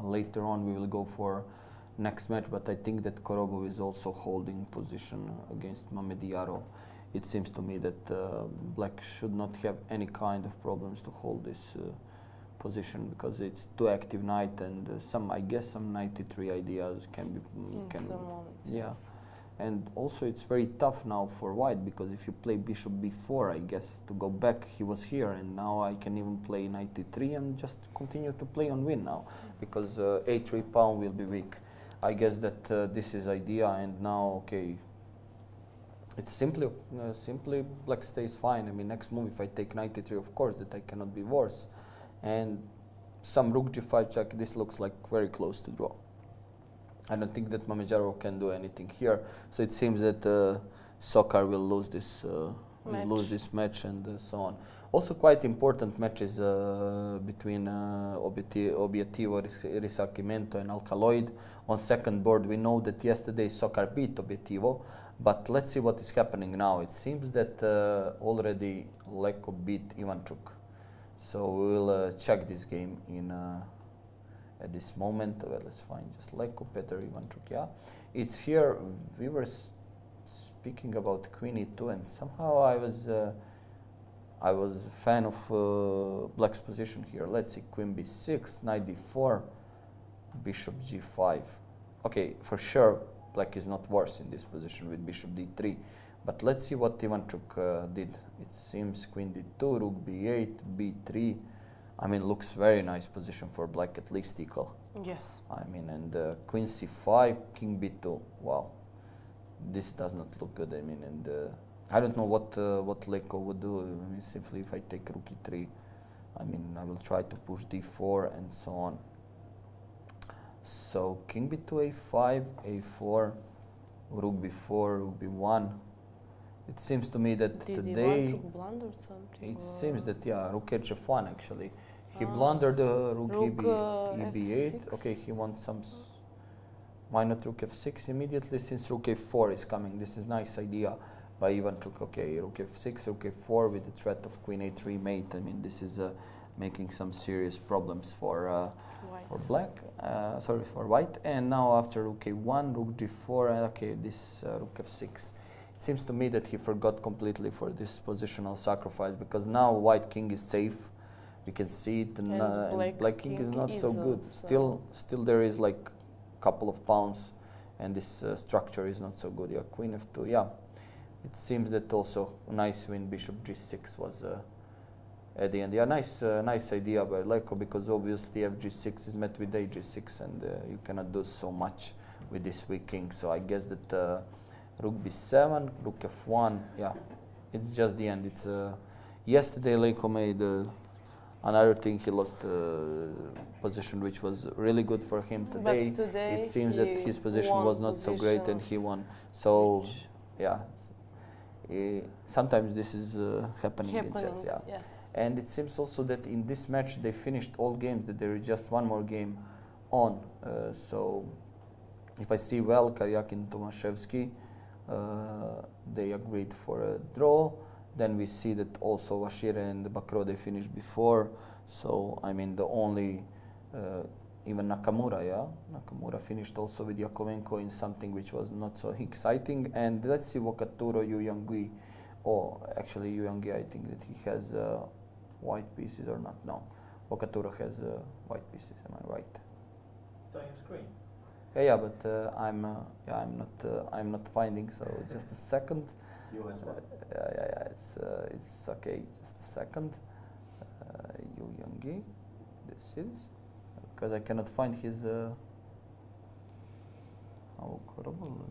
later on we will go for next match. But I think that Korobov is also holding position against Mamediaro. It seems to me that Black should not have any kind of problems to hold this position, because it's too active knight, and I guess some knight e3 ideas can be Yes. And also it's very tough now for white, because if you play bishop b4, I guess to go back he was here, and now I can even play knight e3 and just continue to play on win now, because a3 pawn will be weak. I guess that this is idea, and now okay, it's simply Black stays fine. I mean, next move if I take knight e3, of course that I cannot be worse. And some rook g5 check, this looks like very close to draw. I don't think that Mamedjaro can do anything here, so it seems that Sokar will lose this match, and so on. Also quite important matches between Obiettivo Risarcimento and Alcaloid. On second board we know that yesterday Sokar beat Obiettivo, but let's see what is happening now. It seems that already Leko beat Ivanchuk. So we will check this game in at this moment. Well, let's find just Leko, Peter, Ivanchuk. Yeah, it's here. We were speaking about Queen e2, and somehow I was a fan of Black's position here. Let's see, Queen b6, Knight d4, Bishop g5. Okay, for sure Black is not worse in this position with Bishop d3. But let's see what Ivanchuk did. It seems Queen d2, Rook b8, b3. I mean, looks very nice position for Black, at least equal. Yes. I mean, and Queen c5, King b2. Wow, this does not look good. I mean, and I don't know what Leko would do. I mean, simply if I take Rook e3, I mean, I will try to push d4 and so on. So King b2, a5, a4, Rook b4, Rook b1. It seems to me that today it seems that Rook h1 actually. He blundered Rook eb8. Okay, he wants some. Why not Rook f6 immediately, since Rook a4 is coming? This is nice idea by Ivanchuk. Okay, Rook f6, Rook a4 with the threat of Queen a3 mate. I mean, this is making some serious problems for Black. Sorry, for White. And now after Rook a1, Rook g4. Okay, this Rook f6. It seems to me that he forgot completely for this positional sacrifice, because now White King is safe. We can see it, and Black King is not so good. Still there is like a couple of pawns, and this structure is not so good. Yeah, Queen f2. Yeah, it seems that also a nice win. Bishop g6 was at the end. Yeah, nice idea by Leko, because obviously fg6 is met with ag6, and you cannot do so much with this weak king. So I guess that. Rook b7, Rook f1, yeah, it's just the end. It's yesterday Leko made another thing. He lost position which was really good for him today. But today it seems that his position was not so great, and he won. So yeah, sometimes this is happening in chess. Yeah, yes. And it seems also that in this match they finished all games. That there is just one more game on. So if I see well, Karyakin, Tomaszewski. They agreed for a draw. Then we see that also Washire and Bakro, they finished before. So I mean, the only even Nakamura, Nakamura finished also with Yakovenko in something which was not so exciting. And let's see Wakaturo, Yu Yangui Oh, actually, Yu Yang, I think that he has white pieces or not. No, Boccaturo has white pieces. Am I right? It's on your screen. Yeah, but I'm not finding. So just a second. You as well. Yeah. It's okay. Just a second. Yu Yang, this is because I cannot find his. Oh, horrible!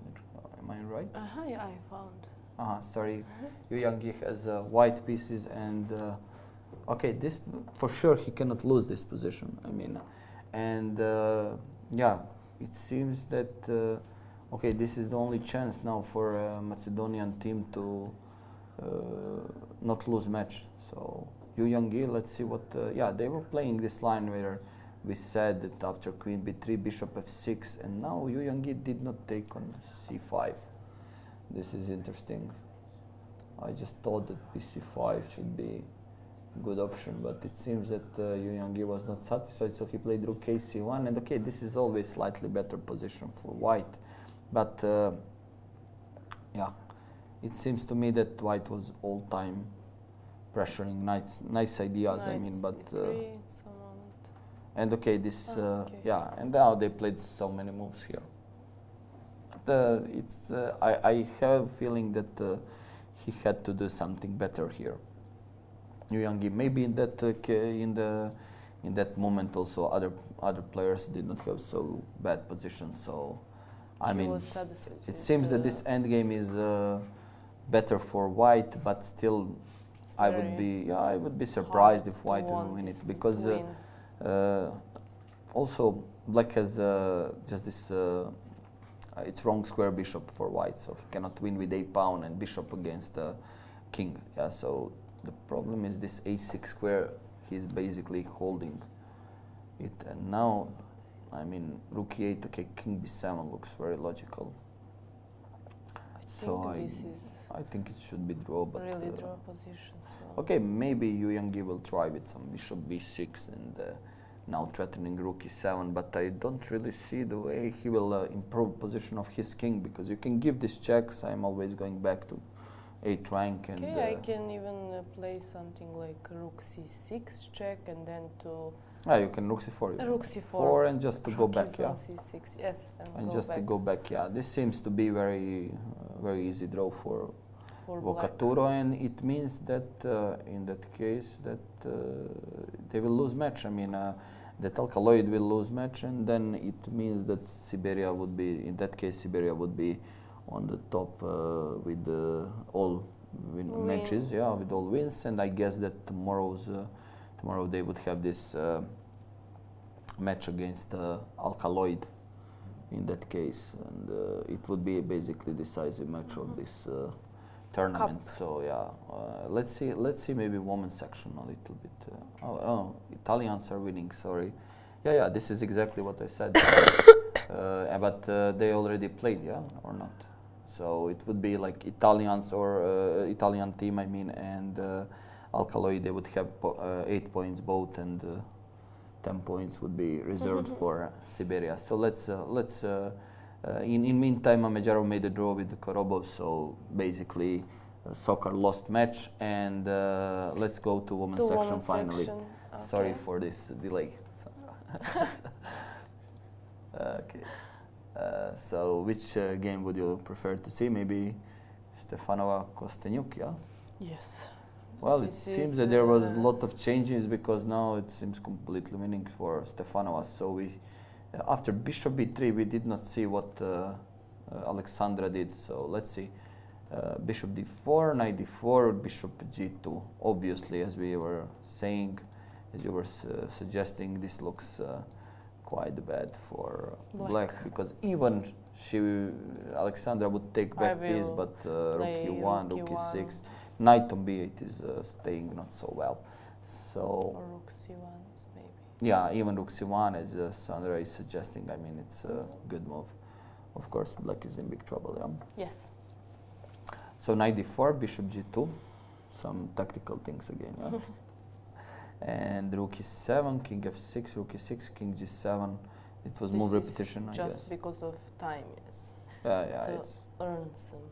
Am I right? Yeah, I found. Sorry, Yu Yang has white pieces and okay, this for sure he cannot lose this position. I mean, and yeah, it seems that okay, this is the only chance now for a Macedonian team to not lose match. So Yu Yang, let's see what. Yeah, they were playing this line where we said that after Queen B3, Bishop F6, and now Yu Yang did not take on C5. This is interesting. I just thought that BC5 should be a good option, but it seems that Yu Yang was not satisfied, so he played Rook AC1, and okay, this is always slightly better position for White, but yeah, it seems to me that White was all-time pressuring, nice ideas, I mean, but and okay, this yeah, and now they played so many moves here. I have a feeling that he had to do something better here. Yu Yang, maybe in that moment also other players did not have so bad positions. So I mean, it seems that this endgame is better for White, but still, I would be surprised if White will win it, because also Black has just this. It's wrong square bishop for White, so he cannot win with a-pawn and bishop against king. Yeah, so the problem is this a6 square. He's basically holding it, and now, I mean, rook e8. Okay, king b7 looks very logical. I think it should be draw, but really draw position. So. Okay, maybe Yu Yang will try with some bishop b6 and. Now threatening rook e7, but I don't really see the way he will improve position of his king, because you can give these checks. I'm always going back to 8th rank, and I can even play something like rook c6 check, and then to you can rook c4. Rook c4 and just to go back, yeah. c6, yes, and just to go back, yeah. This seems to be very easy draw for Boccaturo, and it means that in that case that they will lose match. I mean, that Alkaloid will lose match, and then it means that Siberia would be, in that case, Siberia would be on the top with all matches, yeah, with all wins. And I guess that tomorrow they would have this match against Alkaloid in that case, and it would be basically decisive match of this tournament. So yeah, let's see maybe women's section a little bit. Italians are winning. Sorry. Yeah. This is exactly what I said. But they already played, yeah, or not? So it would be like Italians or Italian team, I mean, and Alkaloid. They would have 8 points both, and 10 points would be reserved for Siberia. So let's. In meantime, Amejaro made a draw with Korobov, so basically Sokar lost match, and let's go to women's section finally. Okay. Sorry for this delay. Okay. So which game would you prefer to see? Maybe Stefanova Kostenjuk, yeah? Yes. Well, it seems that there was a lot of changes, because now it seems completely winning for Stefanova. So we. After bishop b3, we did not see what Alexandra did. So let's see. Bishop d4, knight d4, bishop g2. Obviously, as we were saying, as you were suggesting, this looks quite bad for black, because even Alexandra would take back piece, but rook e1, rook e6, knight on b8 is staying not so well. So or rook c1. Yeah, even rook c1, as Sandra is suggesting. I mean, it's a good move. Of course, black is in big trouble, yeah? Yes. So knight d4, bishop g2, some tactical things again, yeah? And rook e7, king f6, rook e6, king g7. It was move repetition, I guess. Just because of time, yes. Yeah, to earn some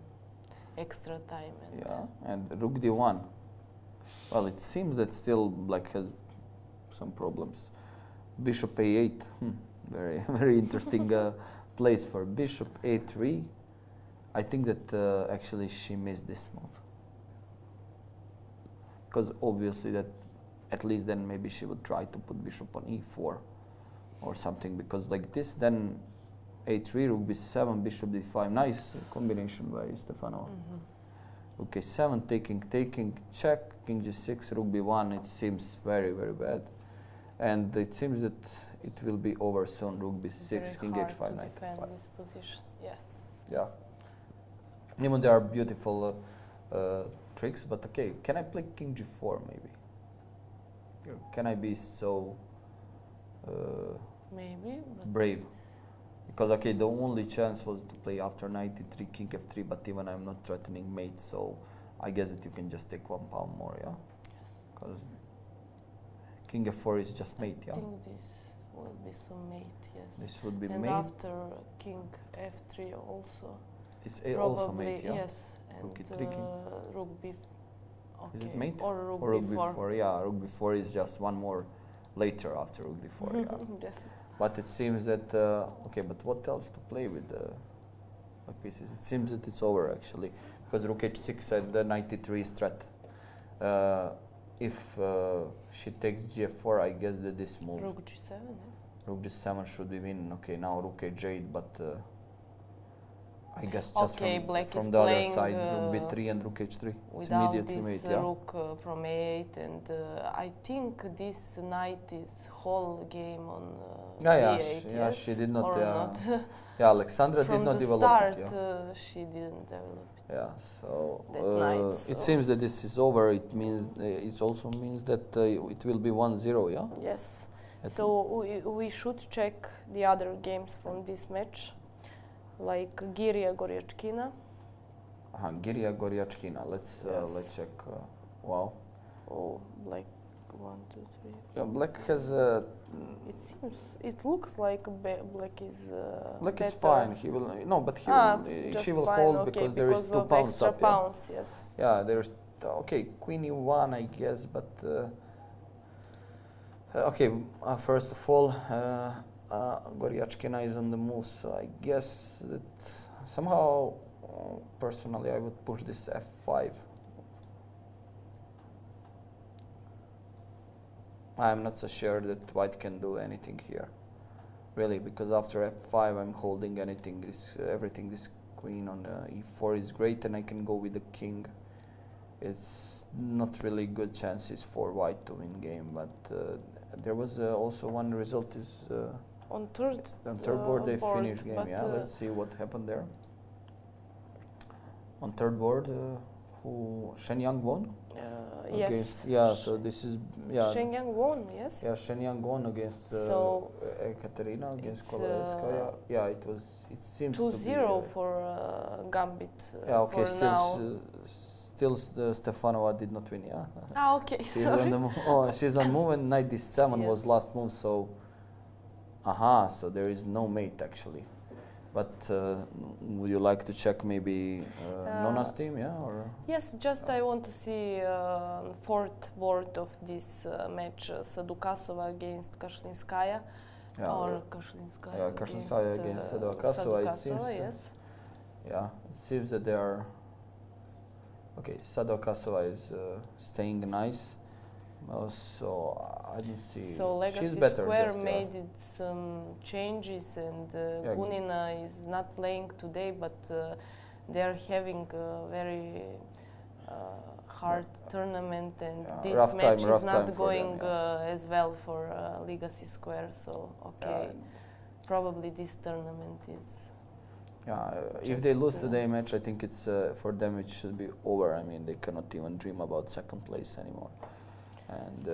extra time. And yeah, and rook d1. Well, it seems that still black has some problems. Bishop a8, very very interesting place for bishop a3. I think that actually she missed this move, because obviously that at least then maybe she would try to put bishop on e4 or something, because like this then a3, rook b7, bishop d5. Nice combination by Stefano. Rook a7, taking, check, king g6, rook b1. It seems very, very bad. And it seems that it will be over soon. Rook b6, very king hard h5, to knight defend f5. this position. Yes. Yeah. Even there are beautiful tricks, but okay, can I play king g4 maybe? Can I be so Maybe. But brave? Because okay, the only chance was to play after knight e3, king f3, but even I'm not threatening mate, so I guess that you can just take 1 pawn more, yeah? yes. Because king f4 is just mate, I yeah? think this will be some mate. Yes. This would be and mate. after king f3 also. It's Probably also mate, yeah? yes. And Rook e3, king. rook b. Okay. Is it mate? Or rook Or rook b4. b4, yeah, rook b4 is just one more later after rook d4, yeah. yes. But it seems that, okay, but what else to play with the pieces? It seems that it's over actually, because rook h6 at the knight e3 is threat. If she takes gf4, I guess that this move, Rook g7, yes. rook g7 should be win. Okay, now rook h8, but I guess just Okay, black from is the other playing, side, rook b3 and rook h3. It's Without immediately this mate, yeah? rook from a8, and I think this knight is whole game on Yeah, b8, yeah, yes? she did not, or yeah. not. Yeah, Alexandra did From not the develop start, it, yeah. she didn't develop it. Yeah, so That night, it so- seems that this is over. It means it also means that it will be 1-0, yeah. Yes. At So we should check the other games from this match, like Giria Goryachkina. Giria Goryachkina. Let's Yes. check. Wow. Oh, black 1, 2, 3. Yeah, black has. It looks like black is. Black is better. fine. He will no, but he Just she will fine, hold okay, because there is 2 of pawns extra up. Yeah. pawns, yes. Yeah, there's okay. Queen e1, I guess, but okay. First of all, Goryachkina is on the move, so I guess that somehow, personally, I would push this f5. I'm not so sure that white can do anything here, really, because after f5 I'm holding anything. Everything. This queen on e4 is great, and I can go with the king. It's not really good chances for white to win game, but there was also one result is On third board they board, finished game. but, Yeah, let's see what happened there. On third board, who Shenyang won? yes. Against, yeah, so this is Shenyang won, yes. Yeah, Shenyang won against So Ekaterina against it's, Kovalevskaya. Yeah, it was. It seems to be 2-0 for Gambit. yeah, okay. For now. Still, Stefanova did not win. Yeah. Ah, okay. She's Sorry. on the she's on move, and knight d7 Yeah. was last move. So, so there is no mate actually. But would you like to check maybe Nona's team? Yeah, or Yes, just I want to see fourth board of this match, Sadukasova against Kashlinskaya. yeah, Or Kashlinskaya yeah, Kashlinskaya against Sadukasova. It seems. yes. Yeah, it seems that they are. Okay, Sadukasova is staying nice. So I don't see. So Legacy She's better. Square just, made it some changes, and Gunina is not playing today, but they are having a very hard tournament, and this rough match time is for not them, going yeah. As well for Legacy Square. So okay, probably this tournament is. Yeah, if they lose today match, I think it's for them it should be over. I mean, they cannot even dream about second place anymore. And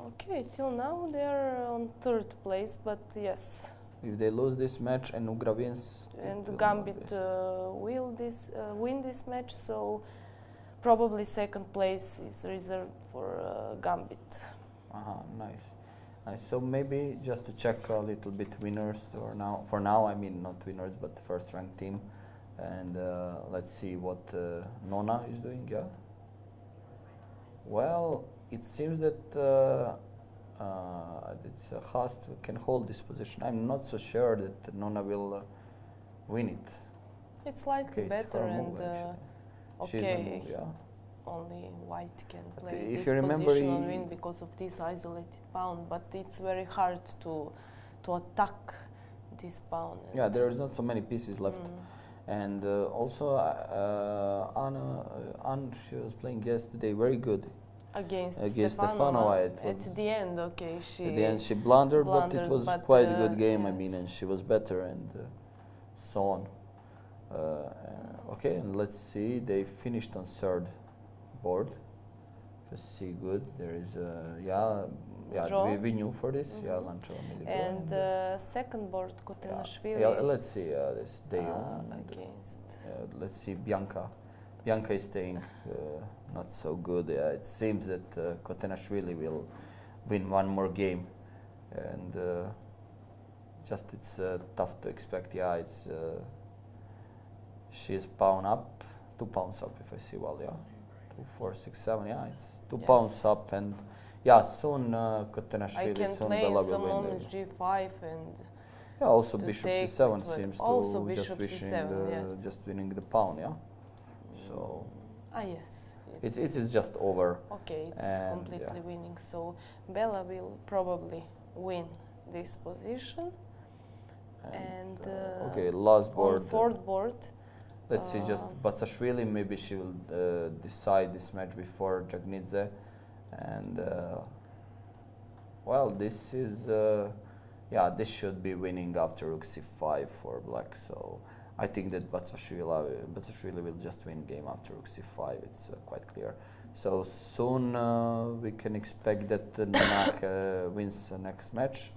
okay, till now they are on third place, but yes. if they lose this match and Ugra wins, And Gambit will win this match, so probably second place is reserved for Gambit. Nice. So maybe just to check a little bit winners for now. I mean, not winners, but first ranked team. And let's see what Nona is doing. Yeah. Well, it seems that it's Hast can hold this position. I'm not so sure that Nona will win it. It's slightly Okay, it's better, her move, and She's a okay, move, yeah. only white can But play if this you remember, position and win because of this isolated pawn. But it's very hard to attack this pawn. Yeah, there's not so many pieces left. And also, Anna, she was playing yesterday very good Against Stefanova. At the end, okay, At the end, she blundered, but it was quite a good game. I yes. mean, and she was better, and so on. Okay, and let's see. They finished on third board. Let's see, good. There is Draw. we knew for this. Yeah, Lancho made a draw. And second board, Kotenashvili. Yeah, let's see. This day against. let's see, Bianca. Bianca is staying not so good. It seems that Kotenashvili will win one more game, and just it's tough to expect. Yeah, it's she's pawn up, 2 pawns up if I see well. Yeah, 2, 4, 6, 7. Yeah, it's 2 pawns up, and yeah, soon Kotenashvili, soon Bella will win. Moment G5 and. Yeah, also bishop c7 seems also to just wishing just winning the pawn, yeah. So yes, it is just over. Okay, it's completely winning. So Bella will probably win this position. And okay, last board. On fourth board. Let's see, just Batsashvili. Maybe she will decide this match before Jagnidze, and well, this is. Yeah, this should be winning after rook c5 for black. So I think that Batsashvili will just win game after rook c5. It's quite clear. So soon we can expect that Nana wins the next match,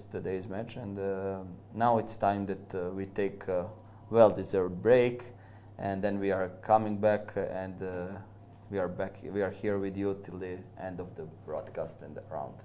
today's match. And now it's time that we take a well-deserved break, and then we are coming back, and we are back. We are here with you till the end of the broadcast and the round.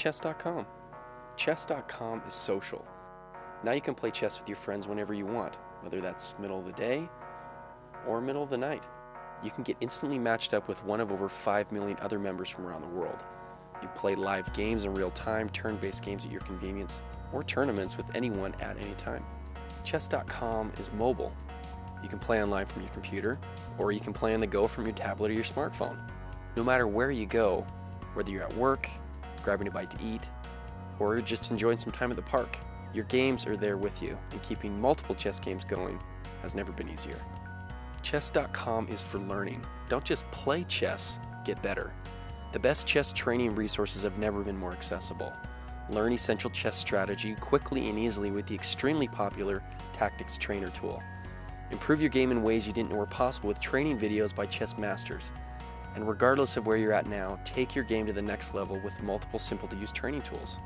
chess.com. Chess.com is social. Now you can play chess with your friends whenever you want, whether that's middle of the day or middle of the night. You can get instantly matched up with one of over 5 million other members from around the world. You play live games in real time, turn-based games at your convenience, or tournaments with anyone at any time. Chess.com is mobile. You can play online from your computer, or you can play on the go from your tablet or your smartphone. No matter where you go, whether you're at work, grabbing a bite to eat, or just enjoying some time at the park, your games are there with you, and keeping multiple chess games going has never been easier. Chess.com is for learning. Don't just play chess, get better. The best chess training resources have never been more accessible. Learn essential chess strategy quickly and easily with the extremely popular Tactics Trainer tool. Improve your game in ways you didn't know were possible with training videos by chess masters. And regardless of where you're at now, take your game to the next level with multiple simple-to-use training tools.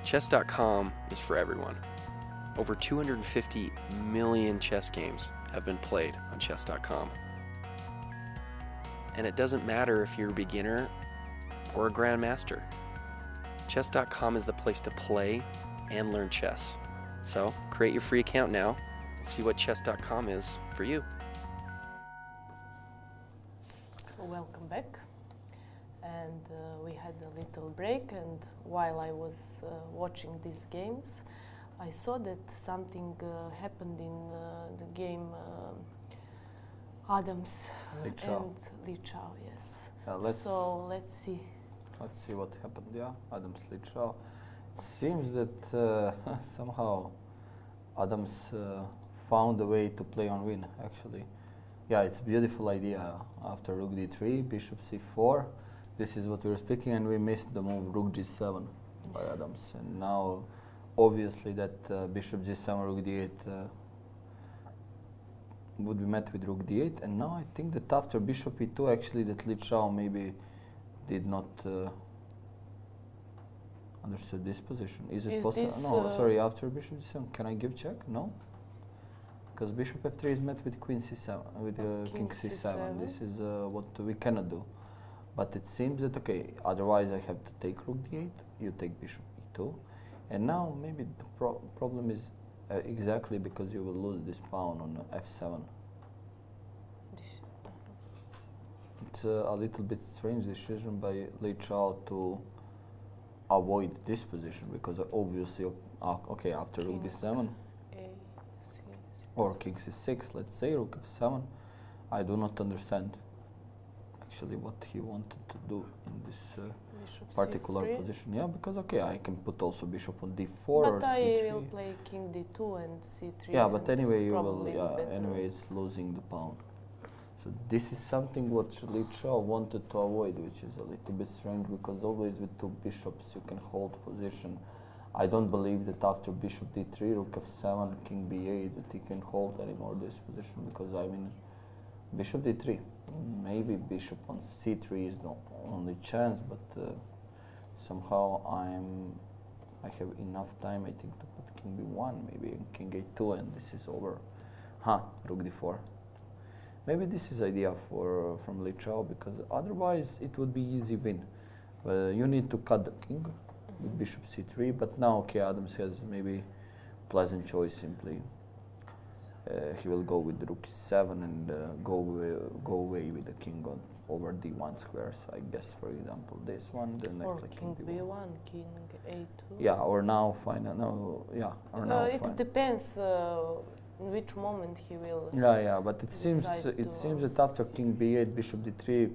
Chess.com is for everyone. Over 250 million chess games have been played on Chess.com. And it doesn't matter if you're a beginner or a grandmaster. Chess.com is the place to play and learn chess. So create your free account now and see what Chess.com is for you. So welcome back. And we had a little break, and while I was watching these games, I saw that something happened in the game Adams and Lichao, yes. So let's see. Let's see what happened. Yeah, Adams Lichao. It seems that somehow Adams found a way to play on win. Actually, yeah, it's a beautiful idea. After Rook D3, Bishop C4. This is what we were speaking, and we missed the move Rook G7 by Adams. And now, obviously, that Bishop G7, Rook D8 would be met with Rook D8. And now I think that after Bishop E2, actually, that Lichao maybe did not understood this position. Is it possible? No, sorry, after Bishop G7, can I give check? No? Because Bishop F3 is met with Queen C7, with King C7. This is what we cannot do. But it seems that, okay, otherwise I have to take Rook D8, you take Bishop E2. And now maybe the problem is exactly because you will lose this pawn on F7. It's a little bit strange decision by Lichao to avoid this position, because obviously, okay, after Rook D7 or King C6, let's say Rook F7, I do not understand actually what he wanted to do in this particular position. Yeah, because okay, I can put also Bishop on D4 or C3. But I will play King D2 and C3. Yeah, but anyway, you will. Yeah, anyway, it's losing the pawn. So this is something what Lichao wanted to avoid, which is a little bit strange, because always with two bishops you can hold position. I don't believe that after Bishop D3, Rook F7, King B8 that he can hold anymore this position, because I mean Bishop D3, maybe Bishop on C3 is the only chance, but somehow I have enough time, I think, to put King B1, maybe King A2, and this is over. Rook D4. Maybe this is idea from Lichao, because otherwise it would be easy win. You need to cut the king with Bishop C3, but now okay, Adams has maybe pleasant choice simply. He will go with Rook E7 and go away with the king over D1 squares. I guess, for example, this one. Then or King B1, King A2. Yeah, or now final. No, yeah, or now. It depends. In which moment he will. Yeah, but it seems that after King B8, Bishop D3,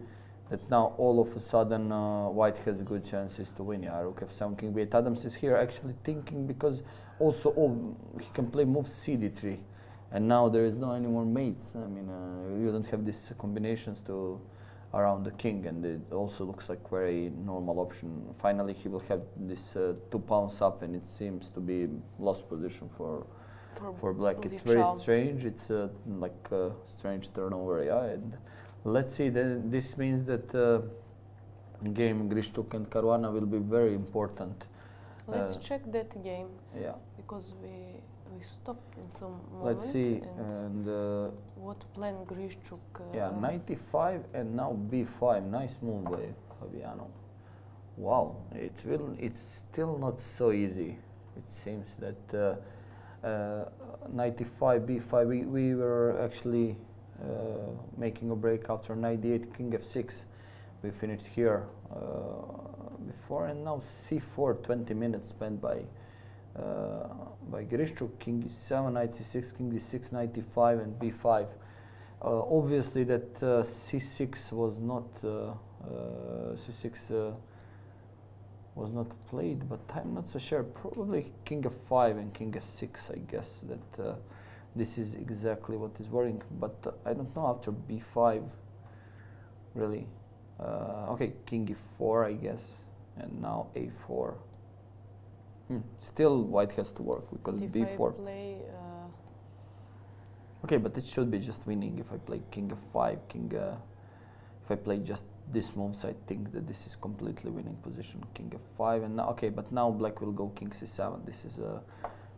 that now all of a sudden White has good chances to win. Yeah, Rook F7, King B8. Adams is here actually thinking, because also he can play move C D3, and now there is no any more mates. I mean, you don't have these combinations to around the king, and it also looks like very normal option. Finally, he will have this 2 pawns up, and it seems to be lost position for black. It's very strange. It's like a strange turnover, yeah. And let's see. Then this means that game Grischuk and Caruana will be very important. Let's check that game. Yeah. Because we stopped in some moment. Let's see. And what plan Grischuk? Yeah, 95 and now B5. Nice move by Fabiano. Wow, it's still not so easy. It seems that 95 b5 we were actually making a break after 98 king f6. We finished here before, and now c4, 20 minutes spent by Grishuk, king e7, knight c6, king d6, knight d5, and b5. Obviously that c6 was not was not played, but I'm not so sure. Probably king f5 and king f6. I guess that this is exactly what is worrying, but I don't know after b5 really. Okay, king e4 I guess, and now a4. Still white has to work because if b4. I play, okay, but it should be just winning if I play king f5, if I play just this moves, I think that this is completely winning position. King f5, and now, okay, but now black will go king c7.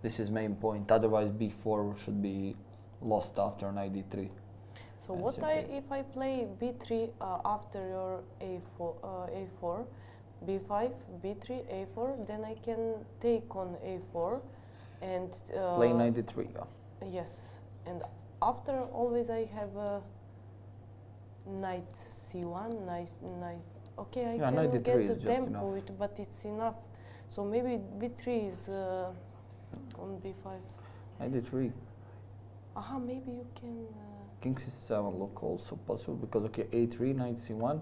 This is main point. Otherwise, b4 should be lost after knight d3. so what if I play b3 after your a4, b5, b3, a4, then I can take on a4 and play knight d3. Yeah. Yes, and after always I have a knight c1, knight. Okay, I can get the tempo with, but it's enough. So maybe b3 is on b5. Knight d3. Aha, maybe you can. King c7 look also possible because okay, a3, knight c1.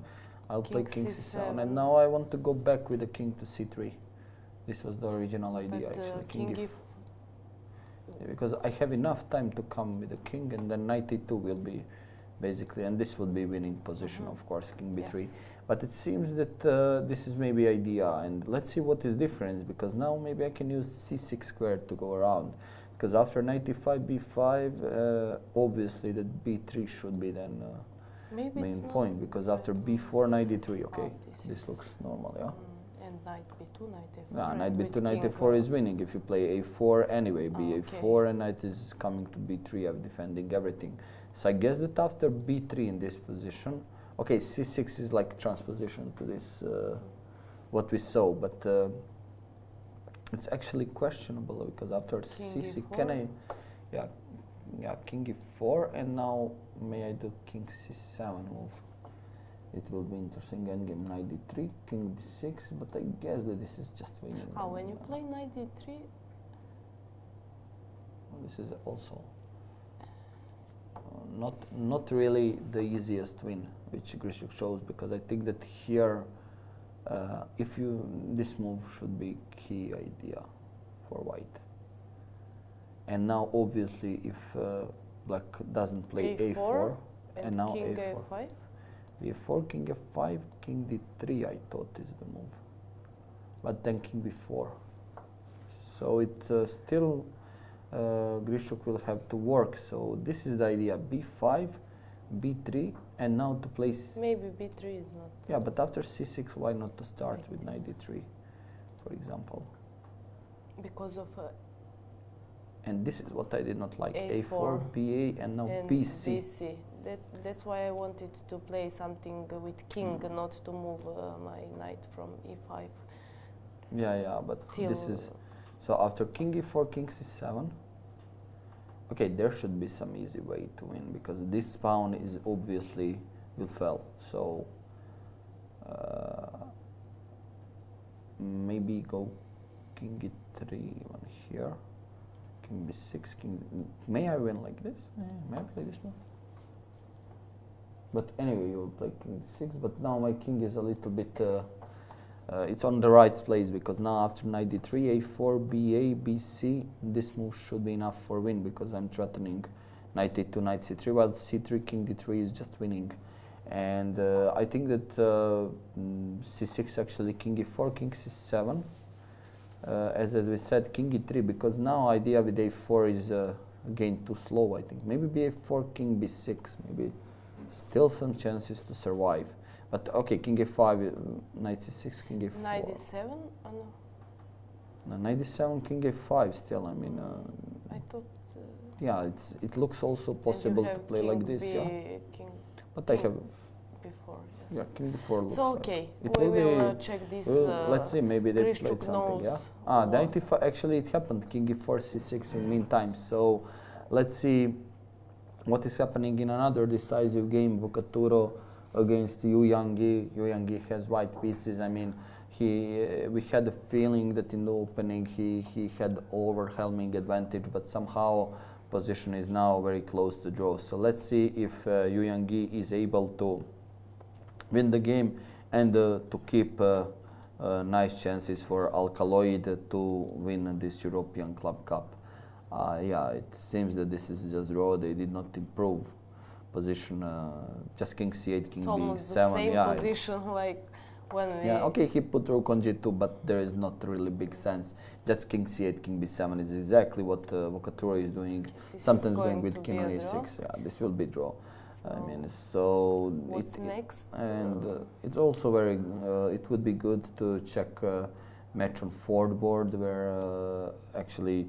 I'll play king c7, and now I want to go back with the king to c3. This was the original idea actually. King if because I have enough time to come with the king, and then knight e2 will be basically, and this would be winning position, of course, king b3. Yes. But it seems that this is maybe idea, and let's see what is different, because now maybe I can use c6 squared to go around, because after knight e5, b5, obviously that b3 should be then main point, because after b4, knight d3, okay, this looks normal, yeah. And knight b2, knight a4. Yeah, knight b2, knight a4 is winning. If you play a4 anyway, b4 and knight is coming to b3, I'm defending everything. So I guess that after b3 in this position, okay, c6 is like transposition to this, what we saw, but it's actually questionable, because after c6, can I, yeah, king e4, and now may I do king c7 move? It will be interesting endgame, knight d3, king d6, but I guess that this is just winning. When you play knight d3, this is also not really the easiest win, which Grishuk shows, because I think that here, this move should be key idea for white. And now obviously if black doesn't play a4 and now king a4. a5. b4, king f5, king d3 I thought is the move, but then king b4. So it still Grishuk will have to work. So this is the idea: b5, b3, and now to place. Maybe b3 is not. Yeah, but after c6, why not to start with knight d3, for example? Because of. And this is what I did not like: a4, a4, ba, and now bc. That's why I wanted to play something with king, not to move my knight from e5. Yeah, but this is so after king e4, king c7. Okay, there should be some easy way to win, because this pawn is obviously will fail. So maybe go king e3 even here. King b6, king. May I win like this? May I play this one? But anyway, you will play king d6. But now my king is a little bit. It's on the right place, because now after knight d3, a4, ba, bc, this move should be enough for win, because I'm threatening knight a2, knight c3, while c3, king d3 is just winning. And I think that c6 actually, king e4, king c7. As we said, king e3, because now idea with a4 is again too slow, I think. Maybe b4, king b6, maybe still some chances to survive. But okay, king a5, knight c6, king a4. Knight d7? No, knight d7, king a5 still, I mean. I thought. Yeah, it looks also possible to play like this, yeah. King but I have. Before, yes. Yeah, king d4 looks So like okay, it we will will be- check this. let's see, maybe they played Krishchuk something, yeah? knows Ah, the what- 95, actually it happened, king e4, c6 in meantime. So let's see what is happening in another decisive game, Vucaturo against Yu Yangyi. Yu Yangyi has white pieces. I mean, we had a feeling that in the opening he had overwhelming advantage, but somehow position is now very close to draw. So let's see if Yu Yangyi is able to win the game and to keep nice chances for Alkaloid to win this European Club Cup. Yeah, it seems that this is just draw. They did not improve position. Just king c8, king It's almost b7. the same Yeah, position like when we. yeah, okay, he put rook on g2, but there is not really big sense. Just king c8, king b7 is exactly what Vucaturo is doing. This is Sometimes going doing with to king be on a e6. draw. Yeah, this will be draw. I So mean, so what's next? and it's also very. It would be good to check match on fourth board where actually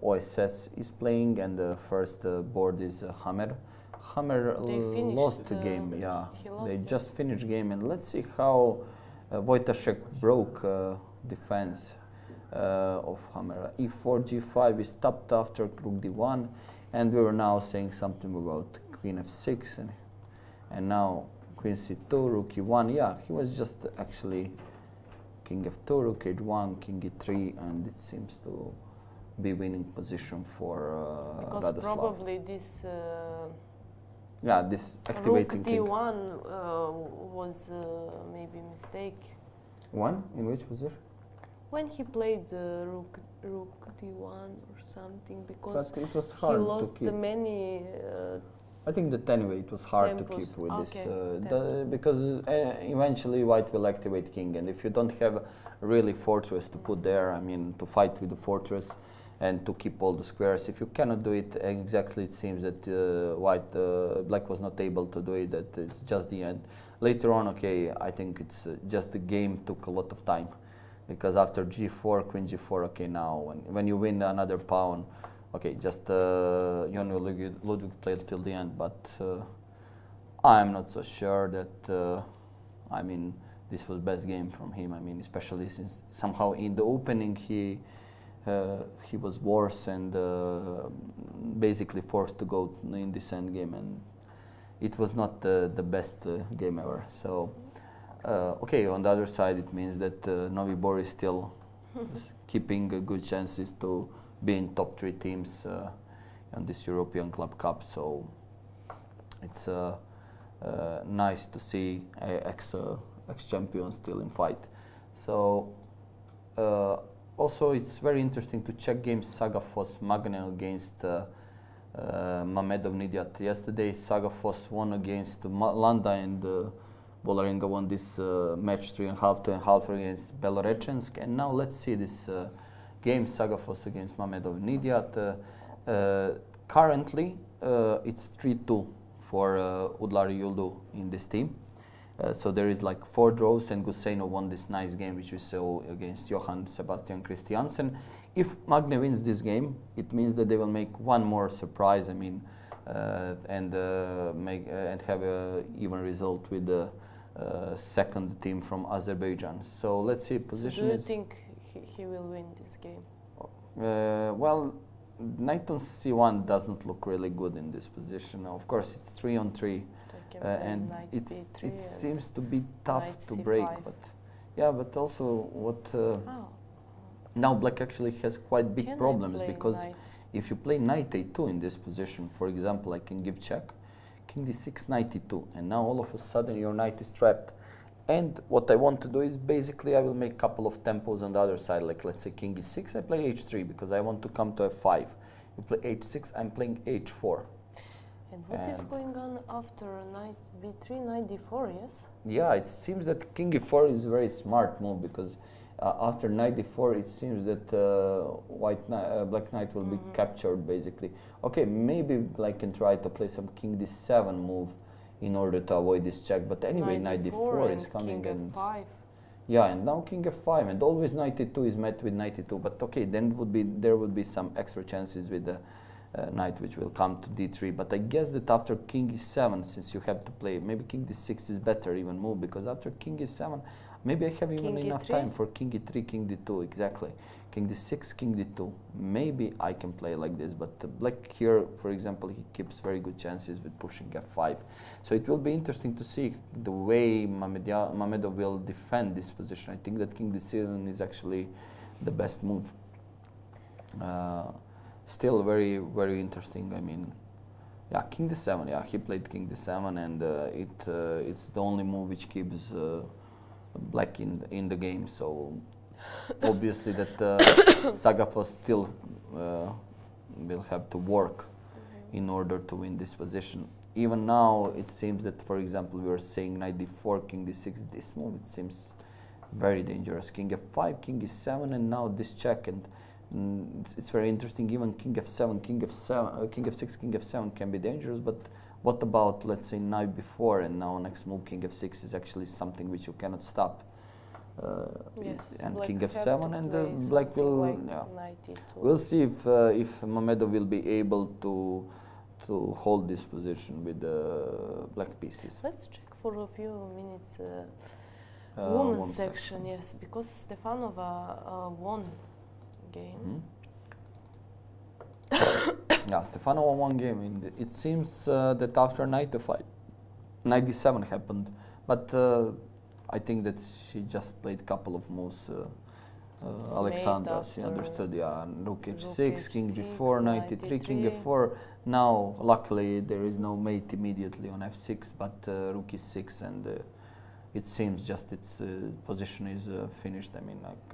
OSS is playing, and the first board is Hammer. Hammer They finished lost the the- game. Yeah, he lost they it. just finished game, and let's see how Wojtaszek broke defense of Hammer. E4, G5 is stopped after rook d1, and we were now saying something about queen f6, and now queen c2, rook e1. Yeah, he was just actually king f2, rook h1, king e3, and it seems to be winning position for Because Radoslav. probably this Yeah, this rook activating king. d1 was maybe mistake. One? In which position? When he played rook d1 or something, because But it was he hard to lost keep. many. I think that anyway it was hard to Tempos. keep with Okay, this tempos. because eventually white will activate king, and if you don't have really fortress to put there, I mean to fight with the fortress and to keep all the squares, if you cannot do it exactly, it seems that black was not able to do it. That it's just the end. Later on, okay, I think it's just the game took a lot of time, because after g4, queen g4, okay, now when you win another pawn. Okay, just Jan Ludwig played till the end, but I'm not so sure that, I mean, this was best game from him. I mean, especially since somehow in the opening he was worse and basically forced to go in this end game, and it was not the best game ever. So, okay, on the other side, it means that Novi Bor is still keeping good chances to be in top 3 teams on this European Club Cup. So it's nice to see ex-champions still in fight. So also it's very interesting to check games Sagafos Magne against Mamedov Nidyat. Yesterday Sagafos won against Landa, and Volarenga won this match 3.5 to 2.5 against Belorečensk. And now let's see this game Sagafos against Mamedov Nidyat. Currently it's 3-2 for Udlari Yuldu in this team. So there is like 4 draws, and Guseino won this nice game which we saw against Johann Sebastian Christiansen. If Magne wins this game, it means that they will make one more surprise, I mean, and have a even result with the second team from Azerbaijan. So let's see, position Do you is... think he will win this game? Well, knight on c1 does not look really good in this position. Of course, it's 3-on-3, and it seems to be tough to break. But yeah, but also what now black actually has quite big problems, because if you play knight a2 in this position, for example, I can give check, king d6, knight e2, and now all of a sudden your knight is trapped. And what I want to do is basically I will make a couple of tempos on the other side, like let's say king e6, I play h3 because I want to come to f5. You play h6, I'm playing h4. And what is going on after knight b3, knight d4, yes? Yeah, it seems that king e4 is a very smart move, because after knight d4 it seems that black knight will be captured basically. Okay, maybe black can try to play some king d7 move in order to avoid this check, but anyway knight d4 is coming, king f5. Yeah, and now king f5, and always knight e2 is met with knight e2, but okay, then there would be some extra chances with the knight which will come to d3. But I guess that after king e7, since you have to play, maybe king d6 is better even move, because after king e7, maybe I have even enough time for king e3, king d2, exactly. King d6, king d2. Maybe I can play like this, but black here, for example, he keeps very good chances with pushing f5. So it will be interesting to see the way Mamedov will defend this position. I think that king d7 is actually the best move. Still very, very interesting. I mean, yeah, king d7. Yeah, he played king d7, and it's the only move which keeps black in the game. So obviously that Sagafos still will have to work in order to win this position. Even now, it seems that, for example, we were saying knight d4, king d6. This move, it seems very dangerous. King f5, king e7, and now this check. And it's very interesting. Even king f7, king f7, king f6, king f7 can be dangerous. But what about, let's say, knight b4, and now next move king f6 is actually something which you cannot stop. Yes, and black king have f7, to and play black will. like Yeah. knight e2. We'll see if Mamedov will be able to hold this position with the black pieces. Let's check for a few minutes Women's section, yes, because Stefanova won game. Yeah, Stefanova won game. It seems that after knight f5, knight d7 happened, but I think that she just played a couple of moves. Alexandra, she understood, yeah, rook h6, king g4, knight e3, king f4. Now, luckily, there is no mate immediately on f6, but rook e6, and it seems just its position is finished. I mean, like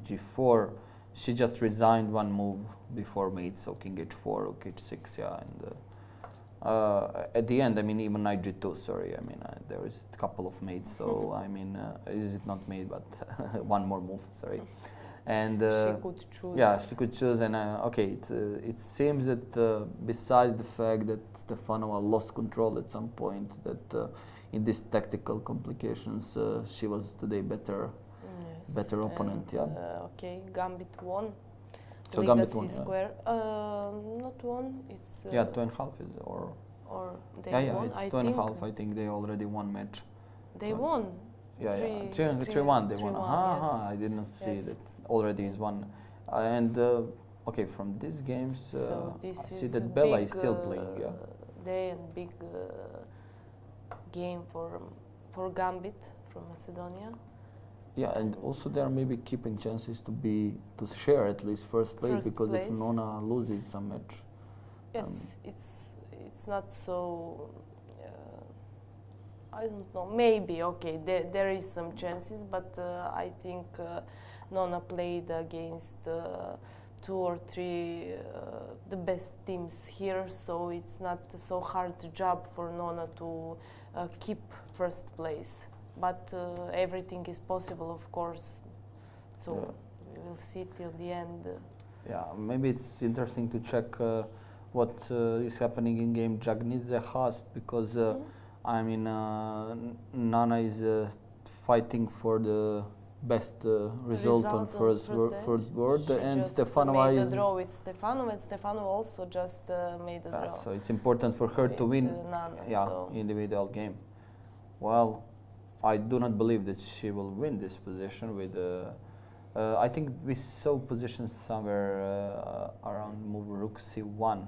g4, she just resigned one move before mate, so king h4, rook h6, yeah, and at the end, I mean, even knight g2, sorry, I mean, there is a couple of mates, so I mean, is it not mate, but one more move, sorry. And she could choose. Yeah, she could choose, and okay, it seems that besides the fact that Stefanova lost control at some point, that in these tactical complications, she was today better opponent, yeah. Okay, Gambit won. So Legacy Gambit won, square, not won. It's yeah, 2.5 is or they yeah, won. it's I 2.5. I think they already won match. They won. Yeah, 3-1. They won. Yes. I did not see that already is one. And okay, from these games, so this I see that Bella is still playing. Yeah. Day and big game for Gambit from Macedonia. Yeah, and also they are maybe keeping chances to share at least first place, because if Nona loses some match. Yes, it's not so. I don't know. Maybe okay. There is some chances, but I think Nona played against 2 or 3 the best teams here, so it's not so hard job for Nona to keep first place. But everything is possible, of course. So we will see till the end. Yeah, maybe it's interesting to check what is happening in game Jagnidze-Hast, because I mean Nana is fighting for the best result on first word, and Stefanova made is a draw with Stefanova, and Stefanova also just made a draw. So it's important for her to win. Nana, yeah, so individual game. Well, I do not believe that she will win this position with. I think we saw positions somewhere around move rook c1.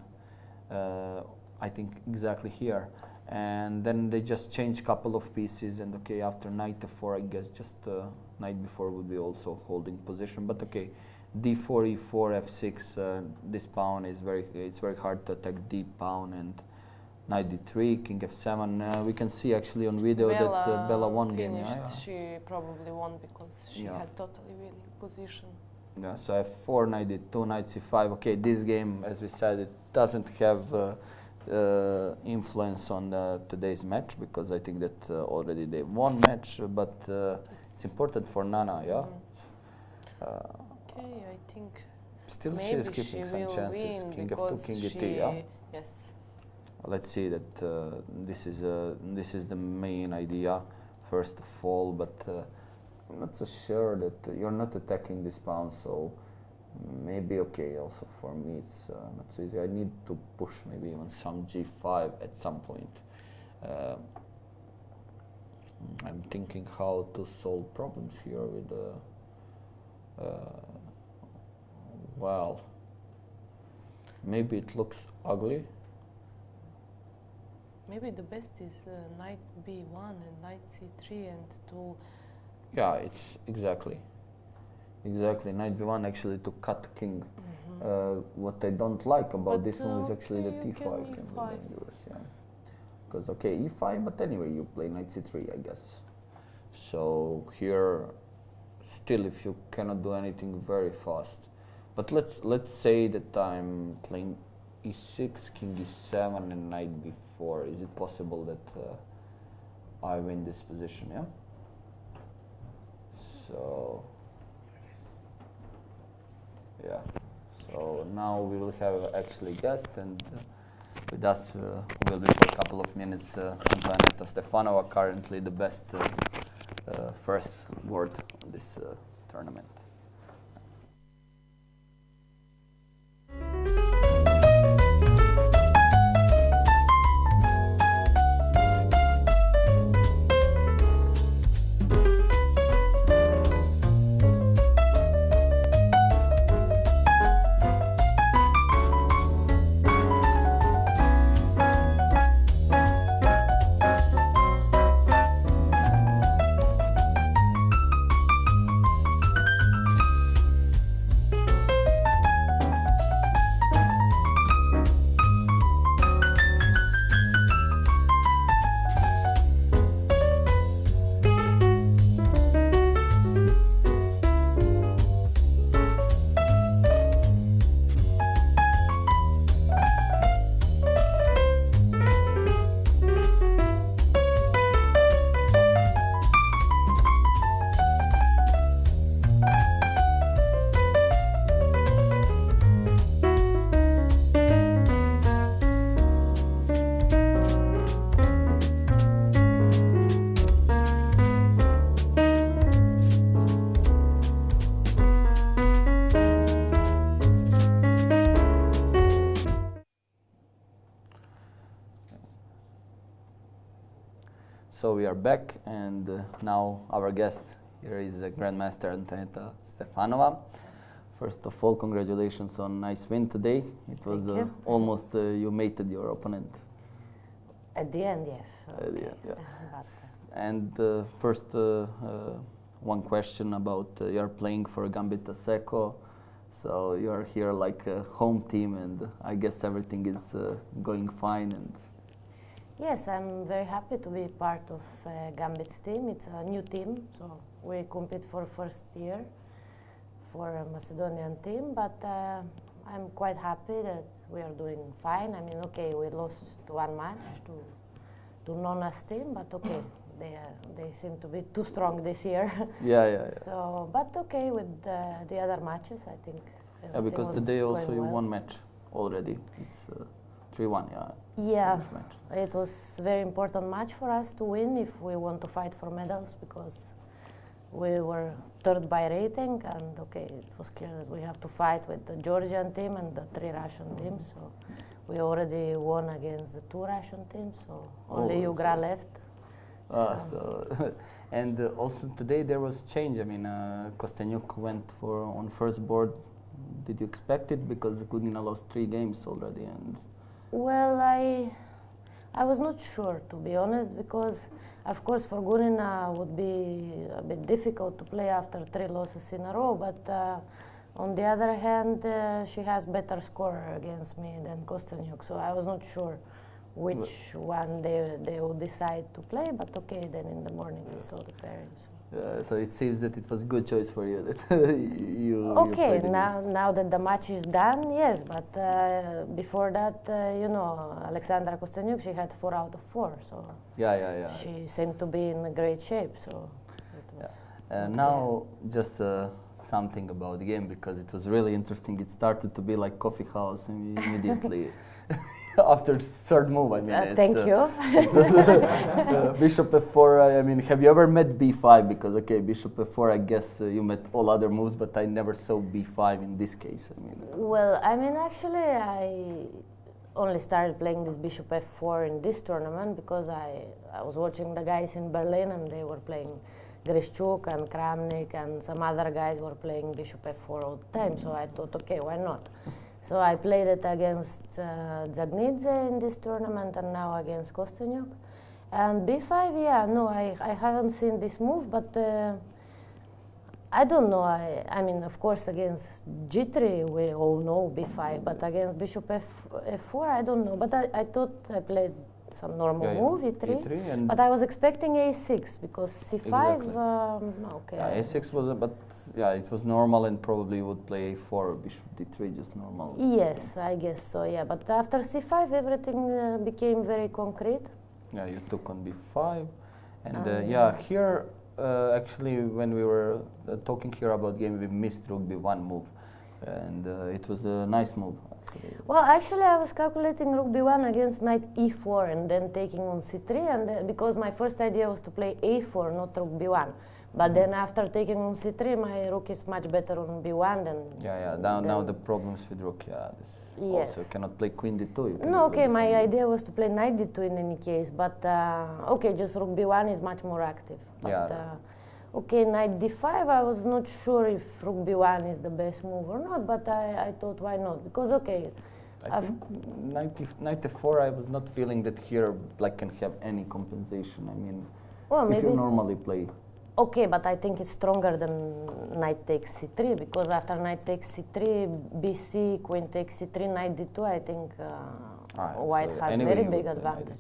I think exactly here, and then they just change couple of pieces. And okay, after knight f4, I guess just knight b4 would be also holding position. But okay, d4, e4, f6. This pawn is it's very hard to attack d pawn, and knight d3, king f7. We can see actually on video that Bella won game. Yeah. She probably won because she had totally winning position. Yeah, so f4, knight d2, knight c5. Okay, this game, as we said, it doesn't have influence on today's match, because I think that already they won match, but it's important for Nana, yeah? Okay, I think still she is keeping some chances. King f2, king e3, yeah? Yes. Let's see that this is the main idea, first of all, but I'm not so sure that you're not attacking this pawn, so maybe okay. Also for me, it's not so easy. I need to push maybe even some g5 at some point. I'm thinking how to solve problems here with well, maybe it looks ugly. Maybe the best is knight b1 and knight c3 and to... Yeah, it's exactly knight b1 actually to cut king. What I don't like about this move is actually the t5 can be dangerous, yeah. Because okay, e5, but anyway you play knight c3, I guess. So here, still if you cannot do anything very fast. But let's say that I'm playing e6, king e7, and knight b4. Is it possible that I win this position? Yeah. So yeah. So now we will have actually guest, and with us will be for a couple of minutes Antoaneta Stefanova, currently the best first word on this tournament. So we are back, and now our guest here is Grandmaster Antoaneta Stefanova. First of all, congratulations on nice win today. It was almost you mated your opponent. At the end, yes. At the end, yeah. And first, one question about you're playing for Gambita Seco. So you're here like a home team, and I guess everything is going fine. And yes, I'm very happy to be part of Gambit's team. It's a new team, so we compete for first year for a Macedonian team, but I'm quite happy that we are doing fine. I mean, okay, we lost one match to Nona's team, but okay, they seem to be too strong this year. Yeah. So, but okay, with the other matches, I think. Yeah, because today also you won match already. It's 3-1, yeah. Yeah, it was a very important match for us to win if we want to fight for medals, because we were third by rating, and okay, it was clear that we have to fight with the Georgian team and the 3 Russian teams. So we already won against the 2 Russian teams, so only Ugra left. And also today there was change. I mean, Kosteniuk went on first board. Did you expect it? Because Gudina lost 3 games already, and well, I was not sure, to be honest, because of course for Gudina would be a bit difficult to play after 3 losses in a row, but on the other hand, she has better score against me than Kosteniuk, so I was not sure which one they would decide to play, but okay, then in the morning we saw the pairings. So it seems that it was a good choice for you that you okay, now that the match is done, yes, but before that, you know, Alexandra Kosteniuk, she had 4 out of 4, so yeah. She seemed to be in great shape, so it was now just something about the game, because it was really interesting. It started to be like coffee house immediately. after third move. I mean, thank you. Bishop f4. I mean, have you ever met b5? Because okay, bishop f4. I guess you met all other moves, but I never saw b5 in this case. I mean. Well, I mean, actually, I only started playing this bishop f4 in this tournament because I was watching the guys in Berlin and they were playing Grishchuk and Kramnik and some other guys were playing bishop f4 all the time. So I thought, okay, why not? So I played it against Zagnidze in this tournament and now against Kostenyuk. And b5, yeah, no, I haven't seen this move, but I don't know. I mean, of course, against g3 we all know b5, but against bishop f4, I don't know. But I thought I played some normal move, e3, but I was expecting a6 because c5. Exactly. Okay. Yeah, a6 was, but yeah, it was normal, and probably would play a4, bishop d3, just normal. Yes, I guess so. Yeah, but after c5, everything became very concrete. Yeah, you took on b5, and yeah, here actually when we were talking here about game, we missed rook b1 move, and it was a nice move. Well, actually, I was calculating rook b1 against knight e4 and then taking on c3, and because my first idea was to play a4, not rook b1. But then after taking on c3, my rook is much better on b1 than. Yeah, yeah. Now the problems with rook. Yeah, this yes. Also you cannot play queen d2. No, okay. My idea was to play knight d2 in any case, but okay, just rook b1 is much more active. But, yeah. Okay, knight d5, I was not sure if rook b1 is the best move or not, but I thought why not, because okay. I think knight f4, I was not feeling that here black can have any compensation. I mean, well, if you normally play. Okay, but I think it's stronger than knight takes c3, because after knight takes c3, bc, queen takes c3, knight d2, I think white has anyway very big advantage.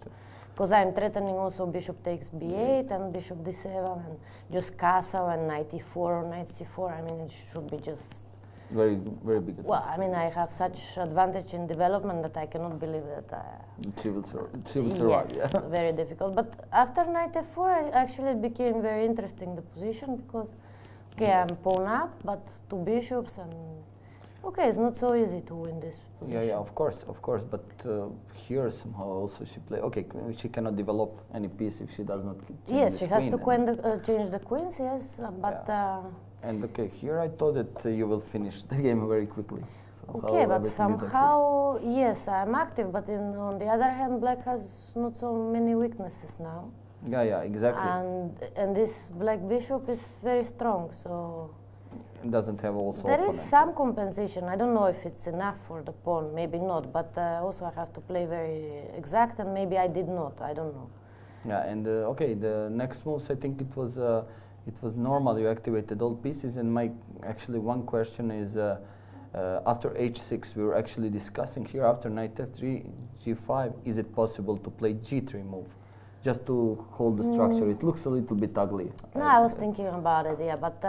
Because I'm threatening also bishop takes b8 and bishop d7 and just castle and knight e4 or knight c4. I mean, it should be just very big advantage. Well, I mean, I have such advantage in development that I cannot believe that she will survive. Yes, yeah. very difficult. But after knight f4, actually it became very interesting, the position, because okay, I'm pawn up, but two bishops, and okay, it's not so easy to win this position. Yeah, of course. But here somehow also she play. Okay, she cannot develop any piece if she does not change yes, the she has queen to change the queens. Yes, but. Yeah. And okay, here I thought that you will finish the game very quickly. Okay, but somehow, yes, I'm active, but on the other hand, black has not so many weaknesses now. Yeah, exactly. And this black bishop is very strong, so. It doesn't have also. There is some compensation. I don't know if it's enough for the pawn, maybe not, but also I have to play very exact, and maybe I did not, I don't know. Yeah, and okay, the next moves, I think it was normal. You activated all pieces, and my actually one question is after h6 we were actually discussing here after knight f3 g5, is it possible to play g3 move just to hold the structure? It looks a little bit ugly. No, I was thinking about it, yeah, but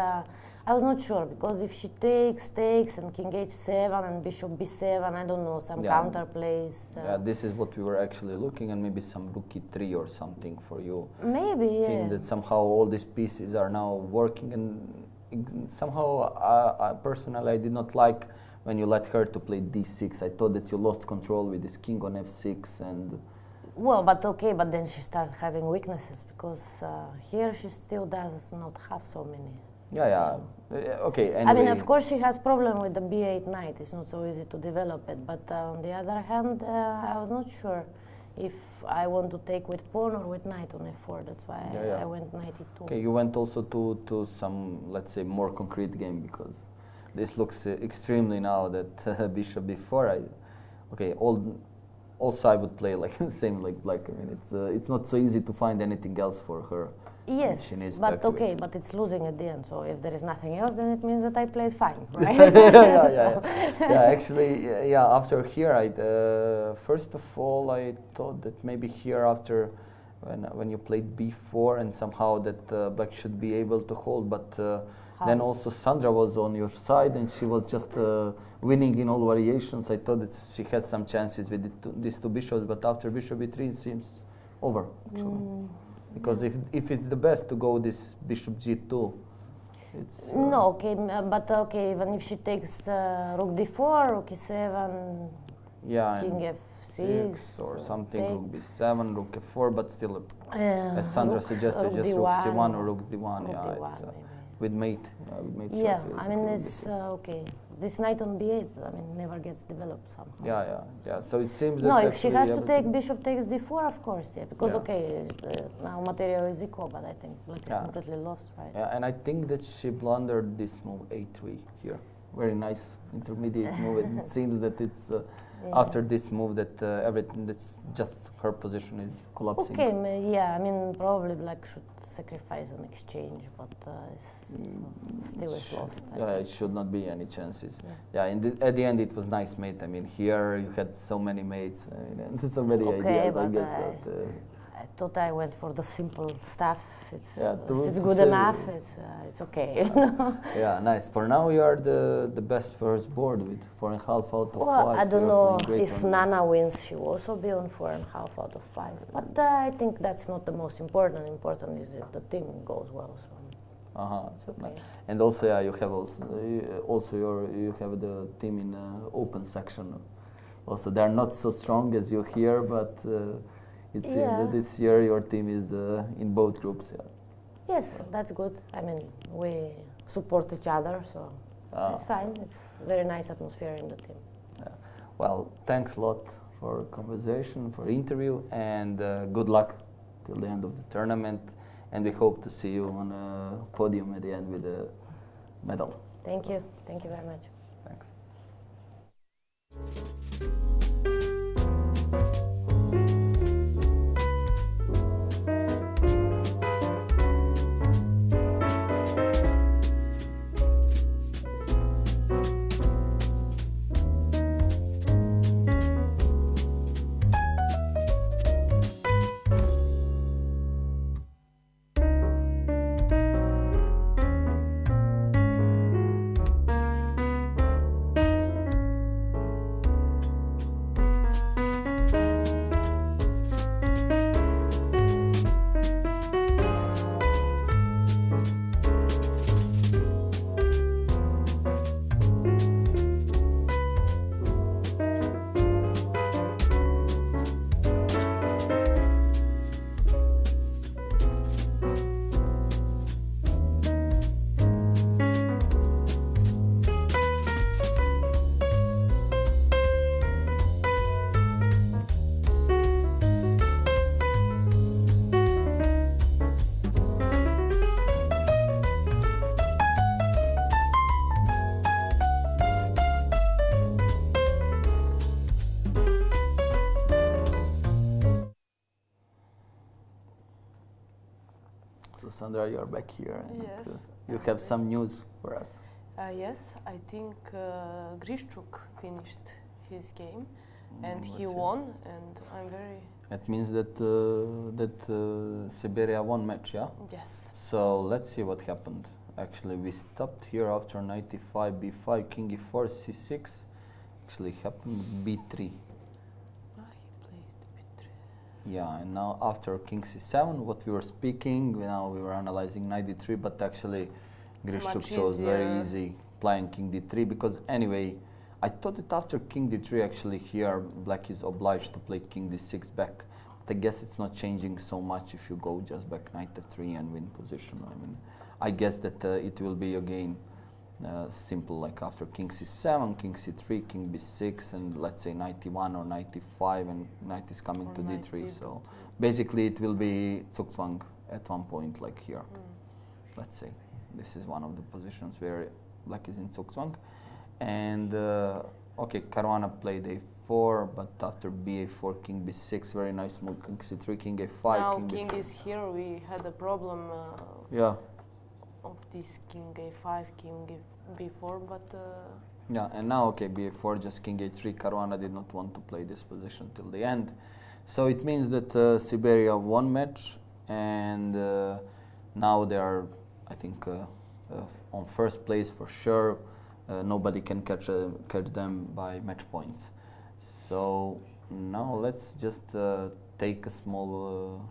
I was not sure, because if she takes and king h7 and bishop b7, I don't know, some counter plays. Yeah, this is what we were actually looking, and maybe some rook e3 or something for you. Maybe, seeing that somehow all these pieces are now working, and somehow personally I did not like when you let her to play d6. I thought that you lost control with this king on f6 and. Well, but okay, but then she started having weaknesses, because here she still does not have so many. Yeah. Okay. Anyway. I mean, of course, she has problem with the b8 knight. It's not so easy to develop it. But on the other hand, I was not sure if I want to take with pawn or with knight on f4. That's why I went knight e2. Okay, you went also to some, let's say, more concrete game, because this looks extremely now that bishop b4. Okay, also I would play like same like black. I mean, it's not so easy to find anything else for her. Yes, but okay, but it's losing at the end. So if there is nothing else, then it means that I played fine, right? yeah. Actually, yeah. After here, first of all, I thought that maybe here after when you played b4 and somehow that black should be able to hold, but then also Sandra was on your side and she was just winning in all variations. I thought that she had some chances with these two bishops, but after bishop b3 it seems over actually. Because if it's the best to go this bishop g2, it's no, okay, but okay, even if she takes rook d4, rook e7, king f6 or something, take. rook b7, rook f4, but still, as Sandra suggested, just rook c1 or rook d1. Rook Yeah, d1 it's, maybe. with mate. With mate Yeah, shot, I mean rook it's b6. okay. This knight on b8, I mean, never gets developed somehow. Yeah. So it seems that No, if she has to take everything- bishop takes d4, of course, yeah. Because Yeah. okay, now material is equal, but I think black is completely lost, right? Yeah, and I think that she blundered this move a3 here. Very nice intermediate move. It seems that it's after this move that everything that's just her position is collapsing. Okay, yeah, I mean probably black should sacrifice an exchange, but still it's lost. I Yeah, think. it should not be any chances. Yeah. At the end it was nice mate. I mean, here you had so many mates, and so many Okay, ideas. I but guess that, I thought I went for the simple stuff. It's, Yeah, if it's to good say- enough, it's okay. You know? yeah, nice. For now, you are the best first board with 4.5 out of 5. Well, I so don't you're know playing great if on- Nana wins, she will also be on 4.5 out of 5. But I think that's not the most important. Important is if the team goes well. So. So okay. And also, yeah, you have you have the team in open section. Also, they're not so strong as you here, but it seems that this year your team is in both groups. Yeah. Yes, that's good. I mean, we support each other, so it's fine. It's very nice atmosphere in the team. Yeah. Well, thanks a lot for conversation, for interview, and good luck till the end of the tournament. And we hope to see you on a podium at the end with a medal. Thank you. Thank you very much. Thanks. So Sandra, you are back here, and Yes, you have some news for us. Yes, I think Grischuk finished his game and he let's see. won, and I'm very That means that Siberia won match, yeah? yes. So let's see what happened. Actually, we stopped here after 95 b5, king e4, c6. Actually happened b3. He played b3. Yeah, and now after king c7, what we were speaking, now we were analyzing knight d3, but actually It's Grischuk much chose very easier. easy playing king d3, because anyway, I thought that after king d3 actually here black is obliged to play king d6 back. But I guess it's not changing so much if you go just back knight f3 and win position. I mean, I guess that it will be again simple, like after king c7, king c3, king b6, and let's say knight e1 or knight e5, and knight is coming Or to knight d3. d2. So basically it will be zugzwang at one point, like here. Let's say this is one of the positions where black is in zugzwang. And okay, Caruana played a4, but after ba4, king b6, very nice move, king c3, king a5, Now king king b3. is here. We had a problem Yeah, of this king a5, king b4, but yeah, and now okay, ba4, just king a3. Caruana did not want to play this position till the end, so it means that Siberia won match, and now they are, I think, on first place for sure. Nobody can catch them by match points. So now let's just take a small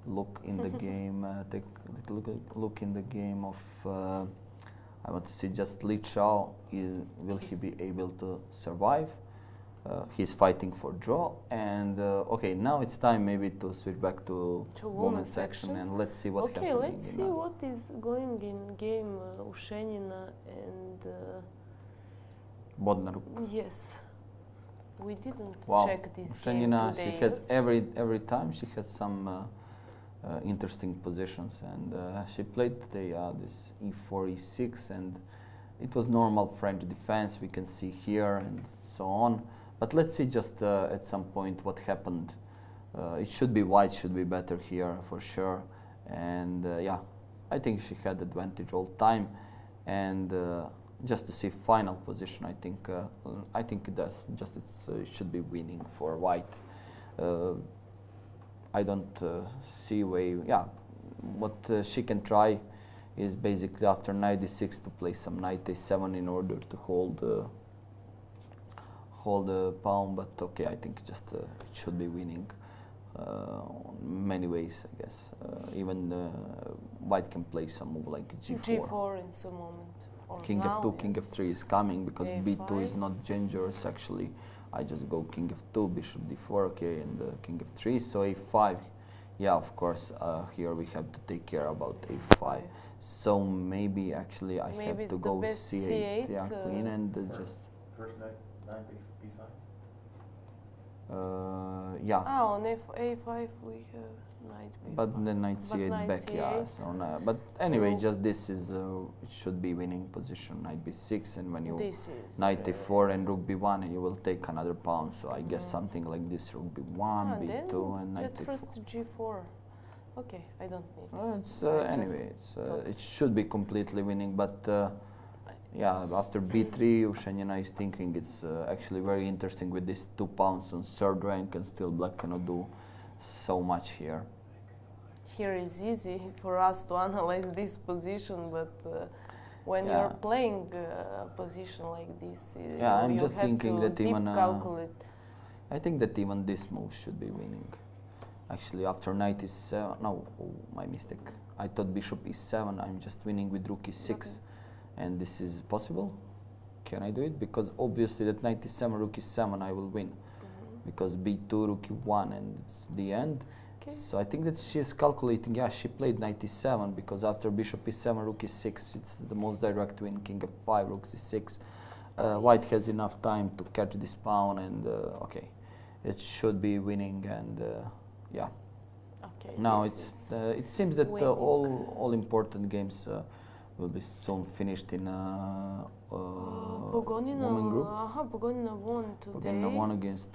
look in the game. Take a look in the game of. I want to see just Li Chao. Will he be able to survive? he's fighting for draw. And okay, now it's time maybe to switch back to women's section and let's see what happens. Okay, let's see what is going in game Ushenina and Bodnaruk. yes. We didn't Wow. check this Ushenina, game today. she has every time she has some interesting positions, and she played today this e4, e6, and it was normal French defense we can see here and so on. But let's see just at some point what happened. It should be white, should be better here for sure. And yeah, I think she had advantage all time. And just to see final position, I think it does. Just it should be winning for white. I don't see way. Yeah, what she can try is basically after knight d6 to play some knight a7 in order to hold the pawn. But okay, I think just it should be winning in many ways. I guess even white can play some move like g4. G4 in some moment. Or King now, f2, king yes. f3 is coming because A5. b2 is not dangerous actually. I just go king f2, bishop d4, okay, and king f3. So a5, yeah, of course. Here we have to take care about a5. So maybe actually I Maybe have to it's the go best c8, C8, yeah, queen, and just First knight b5. yeah. Ah, on a5 we have knight b5. But then knight But c8 knight back, yeah. C8. So but anyway, No. just this is it should be winning position. Knight b6, and when you This is knight a4 and rook b1, and you will take another pawn. So I guess something like this: rook b1, then b2, and knight at a4. first g4. Okay, I don't need. It's I just anyway, thought- it should be completely winning, but yeah, after b3, Ushenina is thinking it's actually very interesting with these 2 pawns on third rank, and still black cannot do so much here. Here is easy for us to analyze this position, but when Yeah. you're playing a position like this, Yeah, I'm you just have thinking to that deep even, calculate. I think that even this move should be winning. Actually, after knight e7, no, oh, my mistake. I thought bishop e7, I'm just winning with rook e6. Okay. And this is possible? Can I do it? Because obviously that knight e7, rook e7, I will win. Because b2, rook e1, and it's the end. Okay. So I think that she is calculating, yeah, she played knight e7, because after bishop e7, rook e6, it's the most direct win, king f5, rook c6. White has enough time to catch this pawn, and okay, it should be winning, and yeah. Okay. Now this is it seems that winning. all important games will be soon finished in Pogonina, women group. Pogonina won today. Pogonina won against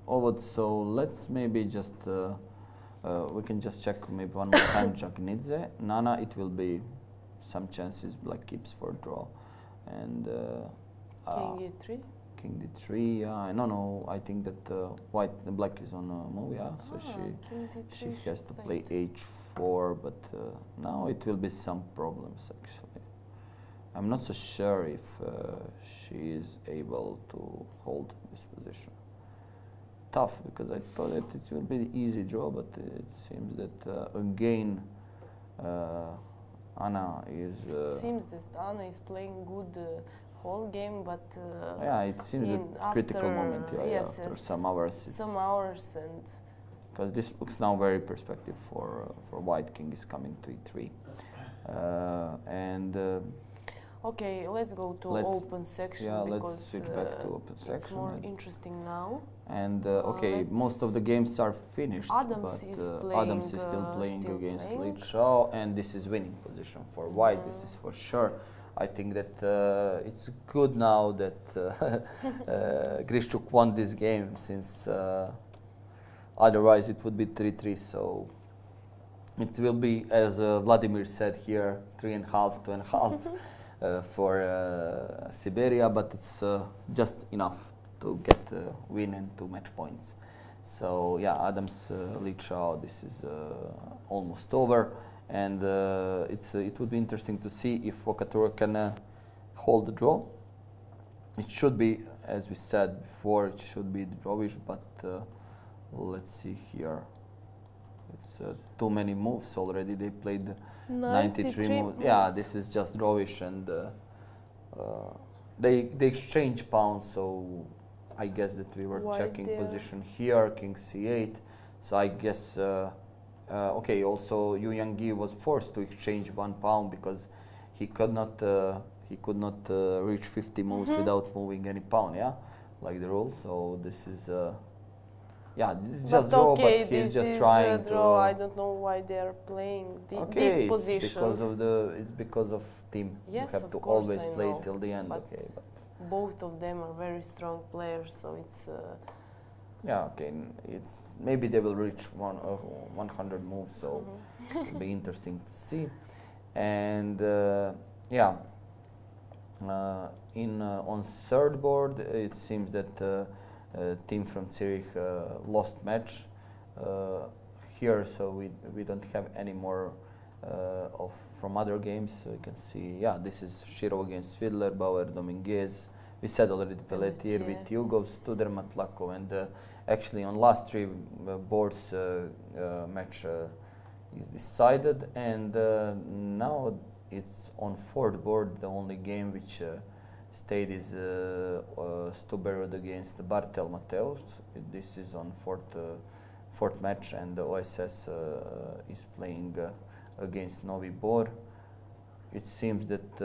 Ovod, so let's maybe just we can just check maybe one more time. Djukic, Nana, it will be some chances black keeps for draw, and King e3. king d3. No, I think that the black is on move, yeah. So King d3 she has should to play h4, but now it will be some problems actually. I'm not so sure if she is able to hold this position. Tough, because I thought that it will be easy draw, but it seems that again Anna is. Seems that Anna is playing good whole game, but yeah, it seems that critical moment. Yeah, yes, after yes, some hours. some hours, and Because this looks now very perspective for white. King is coming to e3, and okay, let's go to open section, yeah, because let's switch back to open it's section. more interesting now. And okay, most of the games are finished, Adams but is Adams is playing, still playing still against playing. Lichao, and this is winning position for white. This is for sure. I think that it's good now that Grischuk won this game, since otherwise it would be 3-3. So it will be, as Vladimir said here, 3.5, 2.5 for Siberia, but it's just enough to get win and 2 match points. So yeah, Adams Lichao, this is almost over, and it would be interesting to see if Vakatura can hold the draw. It should be, as we said before, it should be drawish, but let's see here. It's too many moves already. They played 93 moves. Yeah, this is just drawish, and they exchange pawns, so I guess that we were White checking there. position here, king c8. So I guess, okay, also Yu Yang-gi was forced to exchange 1 pawn because he could not reach 50 moves without moving any pawn, yeah, like the rule. So this is, yeah, this is just draw, okay, but he's this just is trying draw. I to. don't know why they are playing Okay, this it's position. because of it's because of team. Yes, you have of to course, always I play know, till the end. but Okay, but both of them are very strong players, so it's. yeah, okay. It's maybe they will reach 100 moves, so it'll be interesting to see. And yeah, on third board, it seems that team from Zurich lost match here, so we don't have any more of from other games. So you can see, yeah, this is Shiro against Fiedler, Bauer, Dominguez. We said already Pelletier with Hugo, Studer, Matlakov, and actually on last 3 boards match is decided, and now it's on 4th board. The only game which stayed is Stuberud against Bartel Mateus. This is on 4th match, and the OSS is playing against Novi Bor. It seems that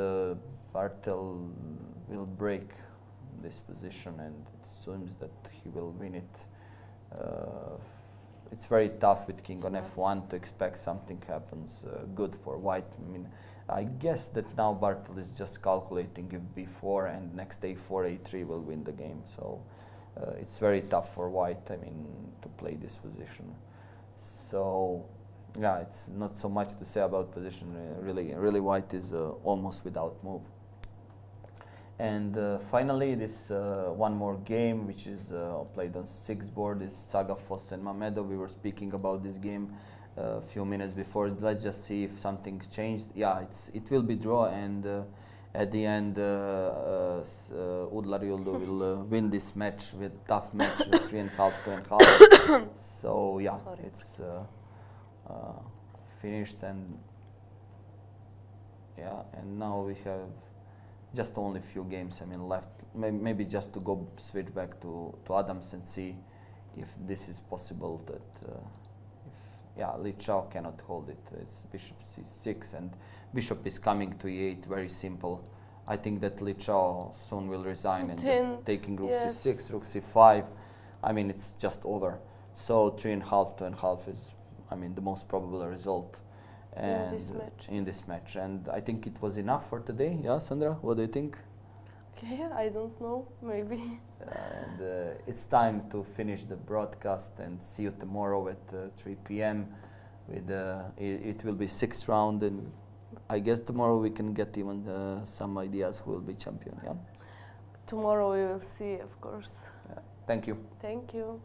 Bartel will break this position, and it seems that he will win it. It's very tough with king on f1 to expect something happens good for white. I mean, I guess that now Bartel is just calculating if b4 and next a4, a3 will win the game. So it's very tough for white, I mean, to play this position. So yeah, it's not so much to say about position. Really white is almost without move. And finally, this one more game, which is played on 6th board, is Sagafos and Mamedov. We were speaking about this game a few minutes before. Let's just see if something changed. Yeah, it will be draw, and at the end, Udlar Yuldo will win this match with tough match, 3.5 to 2.5. So yeah, it's finished, and yeah, and now we have just only a few games, I mean, left. Maybe just to go switch back to Adams and see if this is possible. That if Li Chao cannot hold it. It's bishop c6, and bishop is coming to e8. Very simple. I think that Li Chao soon will resign and just taking rook c6, rook c5. I mean, it's just over. So 3.5 to 2.5 is, I mean, the most probable result. And in this match, and I think it was enough for today. Yeah, Sandra, what do you think? Okay, I don't know, maybe. And it's time to finish the broadcast, and see you tomorrow at 3 p.m. with it will be 6th round, and I guess tomorrow we can get even some ideas who will be champion. Yeah. Tomorrow we will see, of course. Thank you. Thank you.